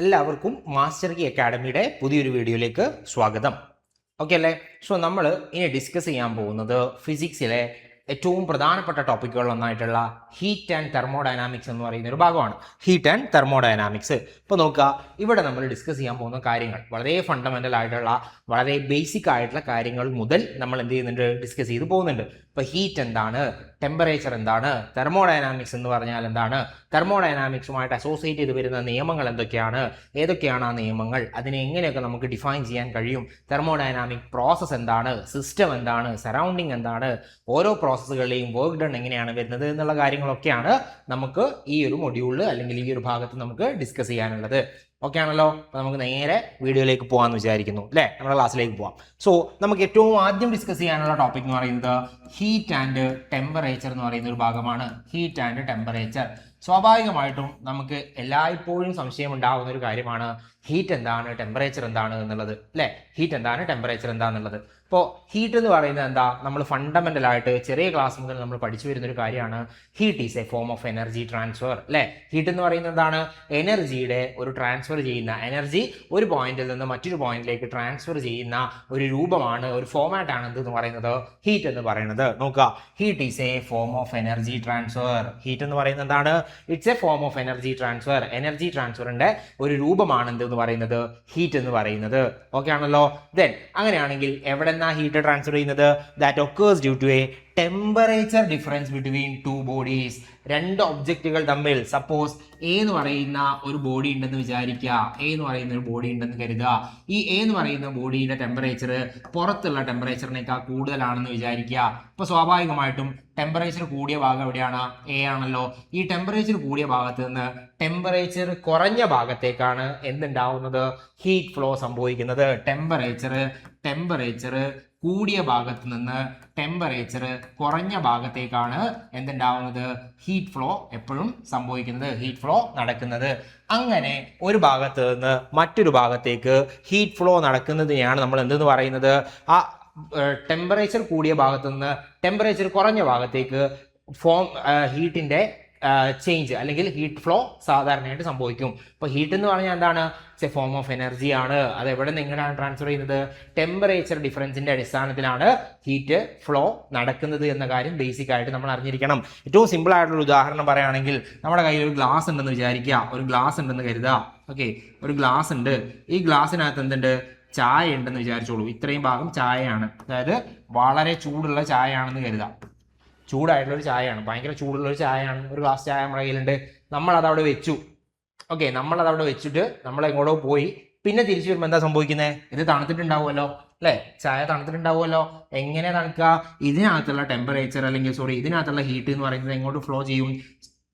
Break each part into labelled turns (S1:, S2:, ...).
S1: എല്ലാവർക്കും master key അക്കാഡമിയുടെ പുതിയൊരു വീഡിയോയിലേക്ക് സ്വാഗതം. ഓക്കെ അല്ലേ? സോ നമ്മൾ ഇനി ഡിസ്കസ് ചെയ്യാൻ പോകുന്നത് ഫിസിക്സിലെ ഏറ്റവും പ്രധാനപ്പെട്ട ടോപ്പിക്കുകളിലൊന്നായിട്ടുള്ള ഹീറ്റ് ആൻഡ് തെർമോഡൈനാമിക്സ് എന്ന് പറയുന്ന ഒരു ഭാഗമാണ്. Heat and thermodynamics. ഇപ്പോൾ നോക്കുക, ഇവിടെ നമ്മൾ ഡിസ്കസ് ചെയ്യാൻ പോകുന്ന കാര്യങ്ങൾ വളരെ ഫണ്ടമെൻ്റൽ ആയിട്ടുള്ള, വളരെ ബേസിക് ആയിട്ടുള്ള കാര്യങ്ങൾ മുതൽ നമ്മൾ എന്ത് ചെയ്യുന്നുണ്ട്, ഡിസ്കസ് ചെയ്ത് പോകുന്നുണ്ട്. ഇപ്പോൾ ഹീറ്റ് എന്താണ്, ടെമ്പറേച്ചർ എന്താണ്, തെർമോഡൈനാമിക്സ് എന്ന് പറഞ്ഞാൽ എന്താണ്, തെർമോഡൈനാമിക്സുമായിട്ട് അസോസിയേറ്റ് ചെയ്ത് വരുന്ന നിയമങ്ങൾ എന്തൊക്കെയാണ്, ഏതൊക്കെയാണ് ആ നിയമങ്ങൾ, അതിനെ എങ്ങനെയൊക്കെ നമുക്ക് ഡിഫൈൻ ചെയ്യാൻ കഴിയും, തെർമോഡൈനാമിക് പ്രോസസ്സ് എന്താണ്, സിസ്റ്റം എന്താണ്, സറൗണ്ടിങ് എന്താണ്, ഓരോ പ്രോസസ്സുകളിലെയും വർക്ക് ഡൺ എങ്ങനെയാണ് വരുന്നത് എന്നുള്ള കാര്യങ്ങളൊക്കെയാണ് നമുക്ക് ഈ ഒരു മൊഡ്യൂളിൽ അല്ലെങ്കിൽ ഈ ഒരു ഭാഗത്ത് നമുക്ക് ഡിസ്കസ് ചെയ്യാനുള്ളത്. ഓക്കെ ആണല്ലോ? അപ്പോൾ നമുക്ക് നേരെ വീഡിയോയിലേക്ക് പോകാമെന്ന് വിചാരിക്കുന്നു അല്ലേ? നമ്മുടെ ക്ലാസ്സിലേക്ക് പോവാം. സോ നമുക്ക് ഏറ്റവും ആദ്യം ഡിസ്കസ് ചെയ്യാനുള്ള ടോപ്പിക് എന്ന് പറയുന്നത് ഹീറ്റ് ആൻഡ് ടെമ്പറേച്ചർ എന്ന് പറയുന്ന ഒരു ഭാഗമാണ്. Heat and temperature. സ്വാഭാവികമായിട്ടും നമുക്ക് എല്ലായ്പ്പോഴും സംശയം ഉണ്ടാകുന്ന ഒരു കാര്യമാണ് ഹീറ്റ് എന്താണ്, ടെമ്പറേച്ചർ എന്താണ് എന്നുള്ളത് അല്ലേ? ഹീറ്റ് എന്താണ്, ടെമ്പറേച്ചർ എന്താണെന്നുള്ളത്. ഇപ്പോൾ ഹീറ്റ് എന്ന് പറയുന്നത് എന്താ, നമ്മൾ ഫണ്ടമെൻ്റൽ ആയിട്ട് ചെറിയ ക്ലാസ് മുതൽ നമ്മൾ പഠിച്ചു വരുന്നൊരു കാര്യമാണ്. Heat is a form of energy transfer അല്ലേ? ഹീറ്റ് എന്ന് പറയുന്നത് എന്താണ്, എനർജിയുടെ ഒരു ട്രാൻസ്ഫർ ചെയ്യുന്ന, എനർജി ഒരു പോയിന്റിൽ നിന്ന് മറ്റൊരു പോയിന്റിലേക്ക് ട്രാൻസ്ഫർ ചെയ്യുന്ന ഒരു രൂപമാണ്, ഒരു ഫോമാറ്റ് ആണ് എന്ന് പറയുന്നത് ഹീറ്റ് എന്ന് പറയുന്നത്. നോക്കുക, heat is a form of energy transfer. Heat എന്ന് പറയുന്നത് എന്താണ്, it's a form of energy transfer. Energy ട്രാൻസ്ഫറിന്റെ ഒരു രൂപമാണ് എന്തെന്ന് പറയുന്നത്, ഹീറ്റ് എന്ന് പറയുന്നത്. ഓക്കെ ആണല്ലോ? ദെൻ അങ്ങനെയാണെങ്കിൽ എവിടെ ഹീറ്റ് ട്രാൻസ്ഫർ ചെയ്യുന്നത്, that occurs due to a temperature difference between two bodies. രണ്ട് ഒബ്ജക്റ്റുകൾ തമ്മിൽ, സപ്പോസ് എ എന്ന് പറയുന്ന ഒരു ബോഡി ഉണ്ടെന്ന് വിചാരിക്കുക, എ എന്ന് പറയുന്ന ഒരു ബോഡി ഉണ്ടെന്ന് കരുതുക. ഈ എ എന്ന് പറയുന്ന ബോഡിയുടെ ടെമ്പറേച്ചർ പുറത്തുള്ള ടെമ്പറേച്ചറിനേക്കാൾ കൂടുതലാണെന്ന് വിചാരിക്കുക. അപ്പോൾ സ്വാഭാവികമായിട്ടും ടെമ്പറേച്ചർ കൂടിയ ഭാഗം എവിടെയാണ്, എ ആണല്ലോ. ഈ ടെമ്പറേച്ചർ കൂടിയ ഭാഗത്ത് നിന്ന് ടെമ്പറേച്ചർ കുറഞ്ഞ ഭാഗത്തേക്കാണ് എന്തുണ്ടാവുന്നത്, ഹീറ്റ് ഫ്ലോ സംഭവിക്കുന്നത്. ടെമ്പറേച്ചർ കൂടിയ ഭാഗത്ത് നിന്ന് ടെമ്പറേച്ചർ കുറഞ്ഞ ഭാഗത്തേക്കാണ് എന്തുണ്ടാവുന്നത്, ഹീറ്റ് ഫ്ലോ എപ്പോഴും സംഭവിക്കുന്നത്, ഹീറ്റ് ഫ്ലോ നടക്കുന്നത്. അങ്ങനെ ഒരു ഭാഗത്ത് നിന്ന് മറ്റൊരു ഭാഗത്തേക്ക് ഹീറ്റ് ഫ്ലോ നടക്കുന്നതിനെയാണ് നമ്മൾ എന്തെന്ന് പറയുന്നത്, ആ ടെമ്പറേച്ചർ കൂടിയ ഭാഗത്ത് നിന്ന് ടെമ്പറേച്ചർ കുറഞ്ഞ ഭാഗത്തേക്ക് ഹീറ്റിന്റെ ചേഞ്ച് അല്ലെങ്കിൽ ഹീറ്റ് ഫ്ലോ സാധാരണയായിട്ട് സംഭവിക്കും. ഇപ്പോൾ ഹീറ്റ് എന്ന് പറഞ്ഞാൽ എന്താണ്, it's a form of energy ആണ്. അത് എവിടെ നിന്ന് എങ്ങനെയാണ് ട്രാൻസ്ഫർ ചെയ്യുന്നത്, ടെമ്പറേച്ചർ ഡിഫറൻസിന്റെ അടിസ്ഥാനത്തിലാണ് ഹീറ്റ് ഫ്ലോ നടക്കുന്നത് എന്ന കാര്യം ബേസിക് ആയിട്ട് നമ്മൾ അറിഞ്ഞിരിക്കണം. ഏറ്റവും സിമ്പിൾ ആയിട്ടുള്ള ഉദാഹരണം പറയുകയാണെങ്കിൽ, നമ്മുടെ കയ്യിൽ ഒരു ഗ്ലാസ് ഉണ്ടെന്ന് വിചാരിക്കുക, ഒരു ഗ്ലാസ് ഉണ്ടെന്ന് കരുതുക. ഓക്കെ, ഒരു ഗ്ലാസ് ഉണ്ട്. ഈ ഗ്ലാസ്സിനകത്ത് എന്തുണ്ട്, ചായ ഉണ്ടെന്ന് വിചാരിച്ചോളൂ. ഇത്രയും ഭാഗം ചായയാണ്, അതായത് വളരെ ചൂടുള്ള ചായയാണെന്ന് കരുതാം. ചൂടായിട്ടുള്ളൊരു ചായയാണ്, ഭയങ്കര ചൂടുള്ളൊരു ചായയാണ്. ഒരു ഗ്ലാസ് ചായ നമ്മുടെ കയ്യിലുണ്ട്. നമ്മളതവിടെ വെച്ചു. ഓക്കെ, നമ്മളതവിടെ വെച്ചിട്ട് നമ്മൾ എങ്ങോട്ടോ പോയി. പിന്നെ തിരിച്ചു വരുമ്പോൾ എന്താ സംഭവിക്കുന്നത്, ഇത് തണുത്തിട്ടുണ്ടാവുമല്ലോ അല്ലേ? ചായ തണുത്തിട്ടുണ്ടാവുമല്ലോ. എങ്ങനെ തണുക്കുക, ഇതിനകത്തുള്ള ടെമ്പറേച്ചർ അല്ലെങ്കിൽ ഇതിനകത്തുള്ള ഹീറ്റ് എന്ന് പറയുന്നത് എങ്ങോട്ട് ഫ്ലോ ചെയ്യും,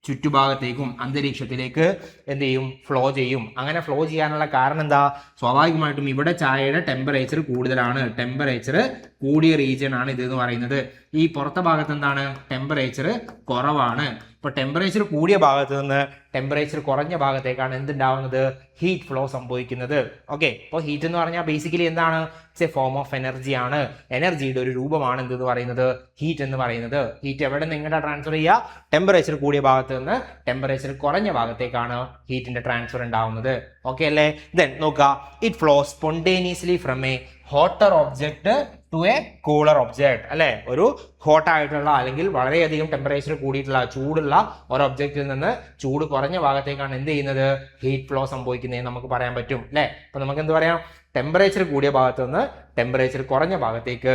S1: ചുറ്റുഭാഗത്തേക്കും അന്തരീക്ഷത്തിലേക്ക് എന്ത് ചെയ്യും, ഫ്ലോ ചെയ്യും. അങ്ങനെ ഫ്ലോ ചെയ്യാനുള്ള കാരണം എന്താ, സ്വാഭാവികമായിട്ടും ഇവിടെ ചായയുടെ ടെമ്പറേച്ചർ കൂടുതലാണ്. ടെമ്പറേച്ചർ കൂടിയ റീജിയൻ ആണ് ഇത് എന്ന് പറയുന്നത്. ഈ പുറത്തെ ഭാഗത്ത് എന്താണ്, ടെമ്പറേച്ചർ കുറവാണ്. ഇപ്പോൾ ടെമ്പറേച്ചർ കൂടിയ ഭാഗത്ത് നിന്ന് ടെമ്പറേച്ചർ കുറഞ്ഞ ഭാഗത്തേക്കാണ് എന്തുണ്ടാവുന്നത്, ഹീറ്റ് ഫ്ലോ സംഭവിക്കുന്നത്. ഓക്കെ, അപ്പോൾ ഹീറ്റ് എന്ന് പറഞ്ഞാൽ ബേസിക്കലി എന്താണ്, it's a form of energy ആണ്. എനർജിയുടെ ഒരു രൂപമാണ് എന്തെന്ന് പറയുന്നത്, ഹീറ്റ് എന്ന് പറയുന്നത്. ഹീറ്റ് എവിടെ നിന്ന് എങ്ങനെ ട്രാൻസ്ഫർ ചെയ്യുക, ടെമ്പറേച്ചർ കൂടിയ ഭാഗത്ത് നിന്ന് ടെമ്പറേച്ചർ കുറഞ്ഞ ഭാഗത്തേക്കാണ് ഹീറ്റിന്റെ ട്രാൻസ്ഫർ ഉണ്ടാവുന്നത്. ഓക്കെ അല്ലേ? ദെൻ നോക്കുക, it flow spontaneously from a hotter object to a cooler object അല്ലെ? ഒരു ഹോട്ടായിട്ടുള്ള അല്ലെങ്കിൽ വളരെയധികം ടെമ്പറേച്ചർ കൂടിയിട്ടുള്ള ചൂടുള്ള ഒരു ഒബ്ജക്റ്റിൽ നിന്ന് ചൂട് കുറഞ്ഞ ഭാഗത്തേക്കാണ് എന്ത് ചെയ്യുന്നത്, ഹീറ്റ് ഫ്ലോ സംഭവിക്കുന്നതെന്ന് നമുക്ക് പറയാൻ പറ്റും അല്ലെ? അപ്പൊ നമുക്ക് എന്ത് പറയാം, ടെമ്പറേച്ചർ കൂടിയ ഭാഗത്ത് നിന്ന് ടെമ്പറേച്ചർ കുറഞ്ഞ ഭാഗത്തേക്ക്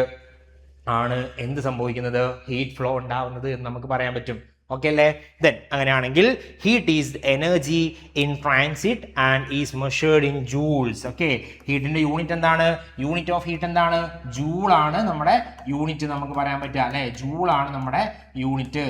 S1: ആണ് എന്ത് സംഭവിക്കുന്നത്, ഹീറ്റ് ഫ്ലോ ഉണ്ടാവുന്നത് എന്ന് നമുക്ക് പറയാൻ പറ്റും. ഓക്കെ അല്ലേ? ദെൻ അങ്ങനെയാണെങ്കിൽ heat is energy in transit and is measured in joules. Okay, ഹീറ്റിന്റെ യൂണിറ്റ് എന്താണ്, യൂണിറ്റ് ഓഫ് ഹീറ്റ് എന്താണ്, ജൂളാണ് നമ്മുടെ യൂണിറ്റ് നമുക്ക് പറയാൻ പറ്റുക അല്ലെ? ജൂളാണ് നമ്മുടെ യൂണിറ്റ്,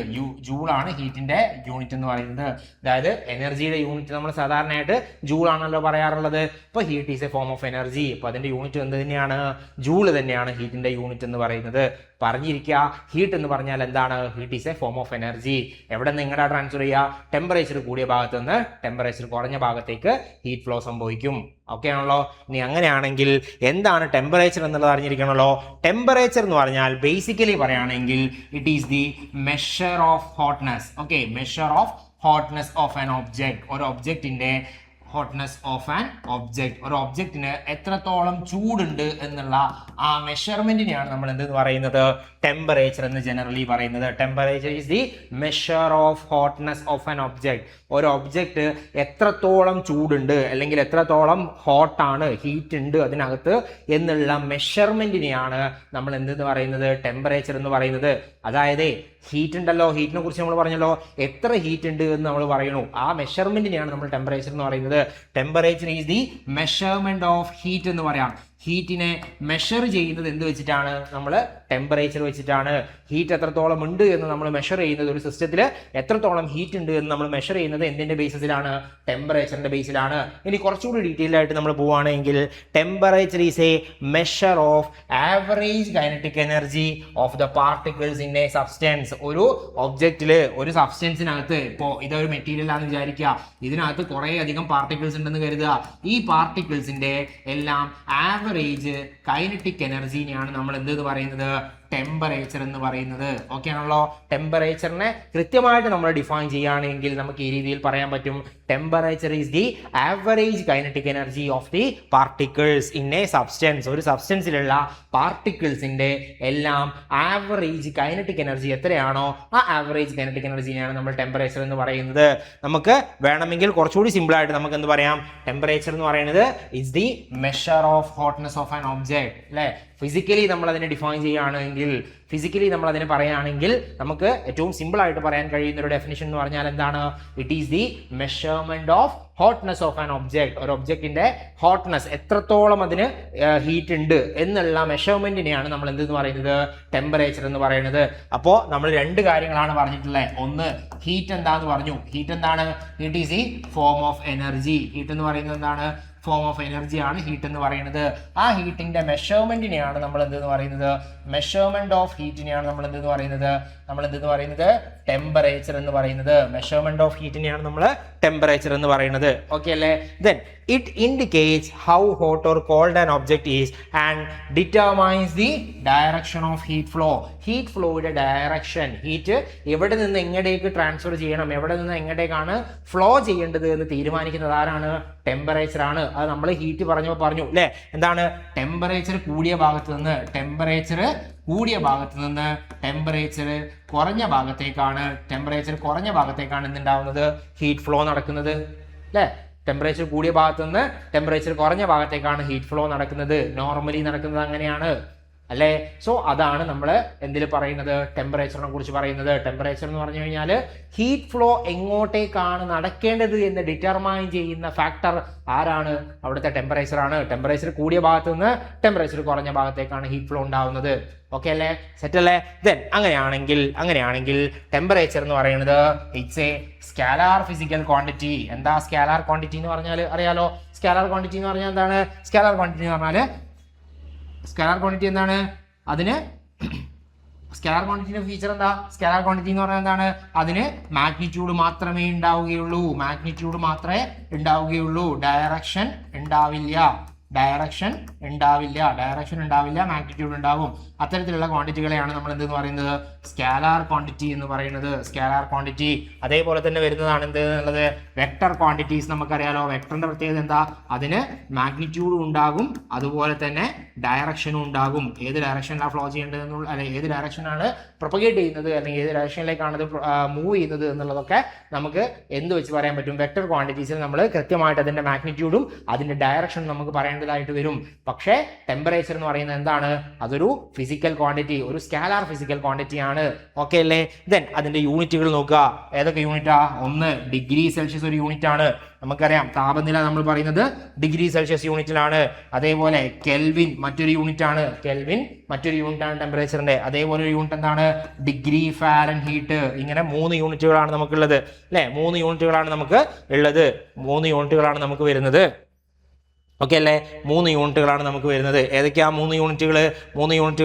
S1: ജൂളാണ് ഹീറ്റിന്റെ യൂണിറ്റ് എന്ന് പറയുന്നത്. അതായത് എനർജിയുടെ യൂണിറ്റ് നമ്മൾ സാധാരണയായിട്ട് ജൂൾ ആണല്ലോ പറയാറുള്ളത്. ഇപ്പോൾ heat is a form of energy, അപ്പോൾ അതിന്റെ യൂണിറ്റ് എന്ത് തന്നെയാണ്, ജൂൾ തന്നെയാണ് ഹീറ്റിന്റെ യൂണിറ്റ് എന്ന് പറയുന്നത്. പറഞ്ഞിരിക്കുക, ഹീറ്റ് എന്ന് പറഞ്ഞാൽ എന്താണ്, heat is a form of energy. എവിടെ നിന്ന് എങ്ങോട്ടാ ട്രാൻസ്ഫർ ചെയ്യുക, ടെമ്പറേച്ചർ കൂടിയ ഭാഗത്ത് നിന്ന് ടെമ്പറേച്ചർ കുറഞ്ഞ ഭാഗത്തേക്ക് ഹീറ്റ് ഫ്ലോ സംഭവിക്കും. ഓക്കെ ആണല്ലോ? ഇനി അങ്ങനെയാണെങ്കിൽ എന്താണ് ടെമ്പറേച്ചർ എന്നുള്ളത് അറിഞ്ഞിരിക്കണമല്ലോ. ടെമ്പറേച്ചർ എന്ന് പറഞ്ഞാൽ ബേസിക്കലി പറയുകയാണെങ്കിൽ it is the measure of hotness. Okay, measure of hotness of an object. ഒരു ഒബ്ജക്റ്റിന്റെ ഹോട്ട്നെസ് ഓഫ് ആൻ ഒബ്ജക്റ്റ്. ഒരു ഒബ്ജക്റ്റിന് എത്രത്തോളം ചൂടുണ്ട് എന്നുള്ള ആ മെഷർമെന്റിനെയാണ് നമ്മൾ എന്തെന്ന് പറയുന്നത്, ടെമ്പറേച്ചർ എന്ന് ജനറലി പറയുന്നത്. Temperature is the measure of hotness of an object. ഒരു ഒബ്ജക്റ്റ് എത്രത്തോളം ചൂടുണ്ട് അല്ലെങ്കിൽ എത്രത്തോളം ഹോട്ടാണ്, ഹീറ്റ് ഉണ്ട് അതിനകത്ത് എന്നുള്ള മെഷർമെന്റിനെയാണ് നമ്മൾ എന്തെന്ന് പറയുന്നത്, ടെമ്പറേച്ചർ എന്ന് പറയുന്നത്. അതായത് ഹീറ്റ് ഉണ്ടല്ലോ, ഹീറ്റിനെ കുറിച്ച് നമ്മൾ പറഞ്ഞല്ലോ, എത്ര ഹീറ്റ് ഉണ്ട് എന്ന് നമ്മൾ പറയണു, ആ മെഷർമെന്റിനെയാണ് നമ്മൾ ടെമ്പറേച്ചർ എന്ന് പറയുന്നത്. Temperature is the measurement of heat എന്ന് പറയാം. ഹീറ്റിനെ മെഷർ ചെയ്യുന്നത് എന്ത് വെച്ചിട്ടാണ്, നമ്മൾ ടെമ്പറേച്ചർ വെച്ചിട്ടാണ്. ഹീറ്റ് എത്രത്തോളം ഉണ്ട് എന്ന് നമ്മൾ മെഷർ ചെയ്യുന്നത്, ഒരു സിസ്റ്റത്തിൽ എത്രത്തോളം ഹീറ്റ് ഉണ്ട് എന്ന് നമ്മൾ മെഷർ ചെയ്യുന്നത് എന്തിന്റെ ബേസിസിലാണ്, ടെമ്പറേച്ചറിന്റെ ബേസിലാണ്. ഇനി കുറച്ചുകൂടി ഡീറ്റെയിൽ ആയിട്ട് നമ്മൾ പോവുകയാണെങ്കിൽ temperature is A measure of average kinetic energy of the particles in A substance. ഒരു ഒബ്ജക്റ്റില്, ഒരു സബ്സ്റ്റൻസിനകത്ത്, ഇപ്പോൾ ഇതൊരു മെറ്റീരിയൽ ആണെന്ന് വിചാരിക്കുക, ഇതിനകത്ത് കുറേ അധികം പാർട്ടിക്കിൾസ് ഉണ്ടെന്ന് കരുതുക. ഈ പാർട്ടിക്കിൾസിന്റെ എല്ലാം ആവറേജ് കൈനറ്റിക് എനർജിനെയാണ് നമ്മൾ എന്തെന്ന് പറയുന്നത്, ടെമ്പറേച്ചർ എന്ന് പറയുന്നത്. ഓക്കെ ആണല്ലോ. ടെമ്പറേച്ചറിനെ കൃത്യമായിട്ട് നമ്മൾ ഡിഫൈൻ ചെയ്യുകയാണെങ്കിൽ നമുക്ക് ഈ രീതിയിൽ പറയാൻ പറ്റും, temperature is the average kinetic energy of the particles in A substance. ഒരു സബ്സ്റ്റൻസിലുള്ള പാർട്ടിക്കിൾസിന്റെ എല്ലാം ആവറേജ് കൈനറ്റിക് എനർജി എത്രയാണോ ആ ആവറേജ് കൈനറ്റിക് എനർജിനെയാണ് നമ്മൾ ടെമ്പറേച്ചർ എന്ന് പറയുന്നത്. നമുക്ക് വേണമെങ്കിൽ കുറച്ചുകൂടി സിമ്പിൾ ആയിട്ട് നമുക്ക് എന്ത് പറയാം, ടെമ്പറേച്ചർ എന്ന് പറയുന്നത് is the measure of hotness of an object. അല്ലെ, ഫിസിക്കലി നമ്മൾ അതിനെ ഡിഫൈൻ ചെയ്യുകയാണെങ്കിൽ, ഫിസിക്കലി നമ്മൾ അതിനെ പറയുകയാണെങ്കിൽ നമുക്ക് ഏറ്റവും സിമ്പിൾ ആയിട്ട് പറയാൻ കഴിയുന്ന ഒരു ഡെഫിനിഷൻ എന്ന് പറഞ്ഞാൽ എന്താണ്, it is the measurement of hotness of an object. ഒരു ഒബ്ജക്റ്റിന്റെ ഹോട്ട്നെസ്, എത്രത്തോളം അതിന് ഹീറ്റ് ഉണ്ട് എന്നുള്ള മെഷർമെന്റിനെയാണ് നമ്മൾ എന്തെന്ന് പറയുന്നത്, ടെമ്പറേച്ചർ എന്ന് പറയുന്നത്. അപ്പോൾ നമ്മൾ രണ്ട് കാര്യങ്ങളാണ് പറഞ്ഞിട്ടുള്ളത്. ഒന്ന്, ഹീറ്റ് എന്താന്ന് പറഞ്ഞു. ഹീറ്റ് എന്താണ്, heat is the form of energy. Heat എന്ന് പറയുന്നത് എന്താണ്, ഫോം ഓഫ് എനർജി ആണ് ഹീറ്റ് എന്ന് പറയുന്നത്. ആ ഹീറ്റിന്റെ മെഷർമെന്റിനെയാണ് നമ്മൾ എന്തെന്ന് പറയുന്നത്, മെഷർമെന്റ് ഓഫ് ഹീറ്റിനെയാണ് നമ്മൾ എന്തെന്ന് പറയുന്നത്, ടെമ്പറേച്ചർ എന്ന് പറയുന്നത്. മെഷർമെന്റ് ഓഫ് ഹീറ്റിനെയാണ് നമ്മൾ ടെമ്പറേച്ചർ എന്ന് പറയുന്നത്. ഓക്കെ അല്ലേ. Then it indicates how hot or called an object is and determines the direction of heat flow. Heat ഫ്ലോയുടെ ഡയറക്ഷൻ, ഹീറ്റ് എവിടെ നിന്ന് എങ്ങടേക്ക് ട്രാൻസ്ഫർ ചെയ്യണം, എവിടെ നിന്ന് എങ്ങടേക്കാണ് ഫ്ലോ ചെയ്യേണ്ടത് എന്ന് തീരുമാനിക്കുന്നത് ആരാണ്, ടെമ്പറേച്ചർ ആണ്. അത് നമ്മൾ ഹീറ്റ് പറഞ്ഞു അല്ലേ, എന്താണ്, ടെമ്പറേച്ചർ കൂടിയ ഭാഗത്ത് നിന്ന് ടെമ്പറേച്ചർ കുറഞ്ഞ ഭാഗത്തേക്കാണ് എന്തുണ്ടാവുന്നത്, ഹീറ്റ് ഫ്ലോ നടക്കുന്നത്. അല്ലേ, ടെമ്പറേച്ചർ കൂടിയ ഭാഗത്ത് നിന്ന് ടെമ്പറേച്ചർ കുറഞ്ഞ ഭാഗത്തേക്കാണ് ഹീറ്റ് ഫ്ലോ നടക്കുന്നത്. നോർമലി നടക്കുന്നത് അങ്ങനെയാണ് അല്ലേ. സോ അതാണ് നമ്മൾ എന്തിൽ പറയുന്നത്, ടെമ്പറേച്ചറിനെ കുറിച്ച് പറയുന്നത്. ടെമ്പറേച്ചർ എന്ന് പറഞ്ഞു കഴിഞ്ഞാൽ ഹീറ്റ് ഫ്ലോ എങ്ങോട്ടേക്കാണ് നടക്കേണ്ടത് എന്ന് ഡിറ്റർമൈൻ ചെയ്യുന്ന ഫാക്ടർ ആരാണ്, അവിടുത്തെ ടെമ്പറേച്ചർ ആണ്. ടെമ്പറേച്ചർ കൂടിയ ഭാഗത്ത് നിന്ന് ടെമ്പറേച്ചർ കുറഞ്ഞ ഭാഗത്തേക്കാണ് ഹീറ്റ് ഫ്ലോ ഉണ്ടാവുന്നത്. ഓക്കെ അല്ലേ, സെറ്റ് അല്ലേ. ദെൻ അങ്ങനെയാണെങ്കിൽ ടെമ്പറേച്ചർ എന്ന് പറയുന്നത് it's A scalar physical quantity. എന്താ സ്കാലാർ ക്വാണ്ടിറ്റി എന്ന് പറഞ്ഞാൽ അറിയാലോ. സ്കാലാർ ക്വാണ്ടിറ്റി എന്ന് പറഞ്ഞാൽ എന്താണ്, സ്കാലാർ ക്വാണ്ടിറ്റി എന്താണ്, അതിന് സ്കാലാർ ക്വാണ്ടിറ്റിയുടെ ഫീച്ചർ എന്താ, സ്കാലാർ ക്വാണ്ടിറ്റി എന്ന് പറഞ്ഞാൽ എന്താണ്, അതിന് മാഗ്നിറ്റ്യൂഡ് മാത്രമേ ഉണ്ടാവുകയുള്ളൂ. ഡയറക്ഷൻ ഉണ്ടാവില്ല, മാഗ്നിറ്റ്യൂഡ് ഉണ്ടാവും. അത്തരത്തിലുള്ള ക്വാണ്ടിറ്റികളെയാണ് നമ്മൾ എന്തെന്ന് പറയുന്നത്, സ്കാലാർ ക്വാണ്ടിറ്റി എന്ന് പറയുന്നത്. സ്കാലാർ ക്വാണ്ടിറ്റി അതേപോലെ തന്നെ വരുന്നതാണ് എന്ത് എന്നുള്ളത്, വെക്ടർ ക്വാണ്ടിറ്റീസ്. നമുക്കറിയാലോ വെക്ടറിന്റെ പ്രത്യേകത എന്താ, അതിന് മാഗ്നിറ്റ്യൂഡും ഉണ്ടാകും അതുപോലെ തന്നെ ഡയറക്ഷനും ഉണ്ടാകും. ഏത് ഡയറക്ഷനിലാണ് ഫ്ലോ ചെയ്യേണ്ടതെന്നുള്ള, അല്ലെ ഏത് ഡയറക്ഷനാണ് പ്രൊപ്പഗേറ്റ് ചെയ്യുന്നത് അല്ലെങ്കിൽ ഏത് ഡയറക്ഷനിലേക്കാണ് ഇത് മൂവ് ചെയ്യുന്നത് എന്നുള്ളതൊക്കെ നമുക്ക് എന്ത് വെച്ച് പറയാൻ പറ്റും, വെക്ടർ ക്വാണ്ടിറ്റീസിൽ നമ്മൾ കൃത്യമായിട്ട് അതിന്റെ മാഗ്നിറ്റ്യൂഡും അതിന്റെ ഡയറക്ഷനും നമുക്ക് പറയേണ്ടതായിട്ട് വരും. പക്ഷേ ടെമ്പറേച്ചർ എന്ന് പറയുന്നത് എന്താണ്, അതൊരു ഫിസിക്കൽ ക്വാണ്ടിറ്റി, ഒരു സ്കാലാർ ഫിസിക്കൽ ക്വാണ്ടിറ്റി ആണ്. ഓക്കെ അല്ലേ. ദെൻ അതിന്റെ യൂണിറ്റുകൾ നോക്കുക. ഏതൊക്കെ യൂണിറ്റാ, ഒന്ന് ഡിഗ്രി സെൽഷ്യസ് ഒരു യൂണിറ്റ് ആണ്. നമുക്കറിയാം താപനില നമ്മൾ പറയുന്നത് ഡിഗ്രി സെൽഷ്യസ് യൂണിറ്റിലാണ്. അതേപോലെ കെൽവിൻ മറ്റൊരു യൂണിറ്റ് ആണ്, ടെമ്പറേച്ചറിന്റെ. അതേപോലെ ഒരു യൂണിറ്റ് എന്താണ്, ഡിഗ്രി ഫാരൻഹീറ്റ്. ഇങ്ങനെ 3 യൂണിറ്റുകളാണ് നമുക്കുള്ളത് അല്ലെ. 3 യൂണിറ്റുകളാണ് നമുക്ക് വരുന്നത്. ഓക്കെ അല്ലേ. 3 യൂണിറ്റുകളാണ് നമുക്ക് വരുന്നത്. ഏതൊക്കെയാ 3 യൂണിറ്റുകൾ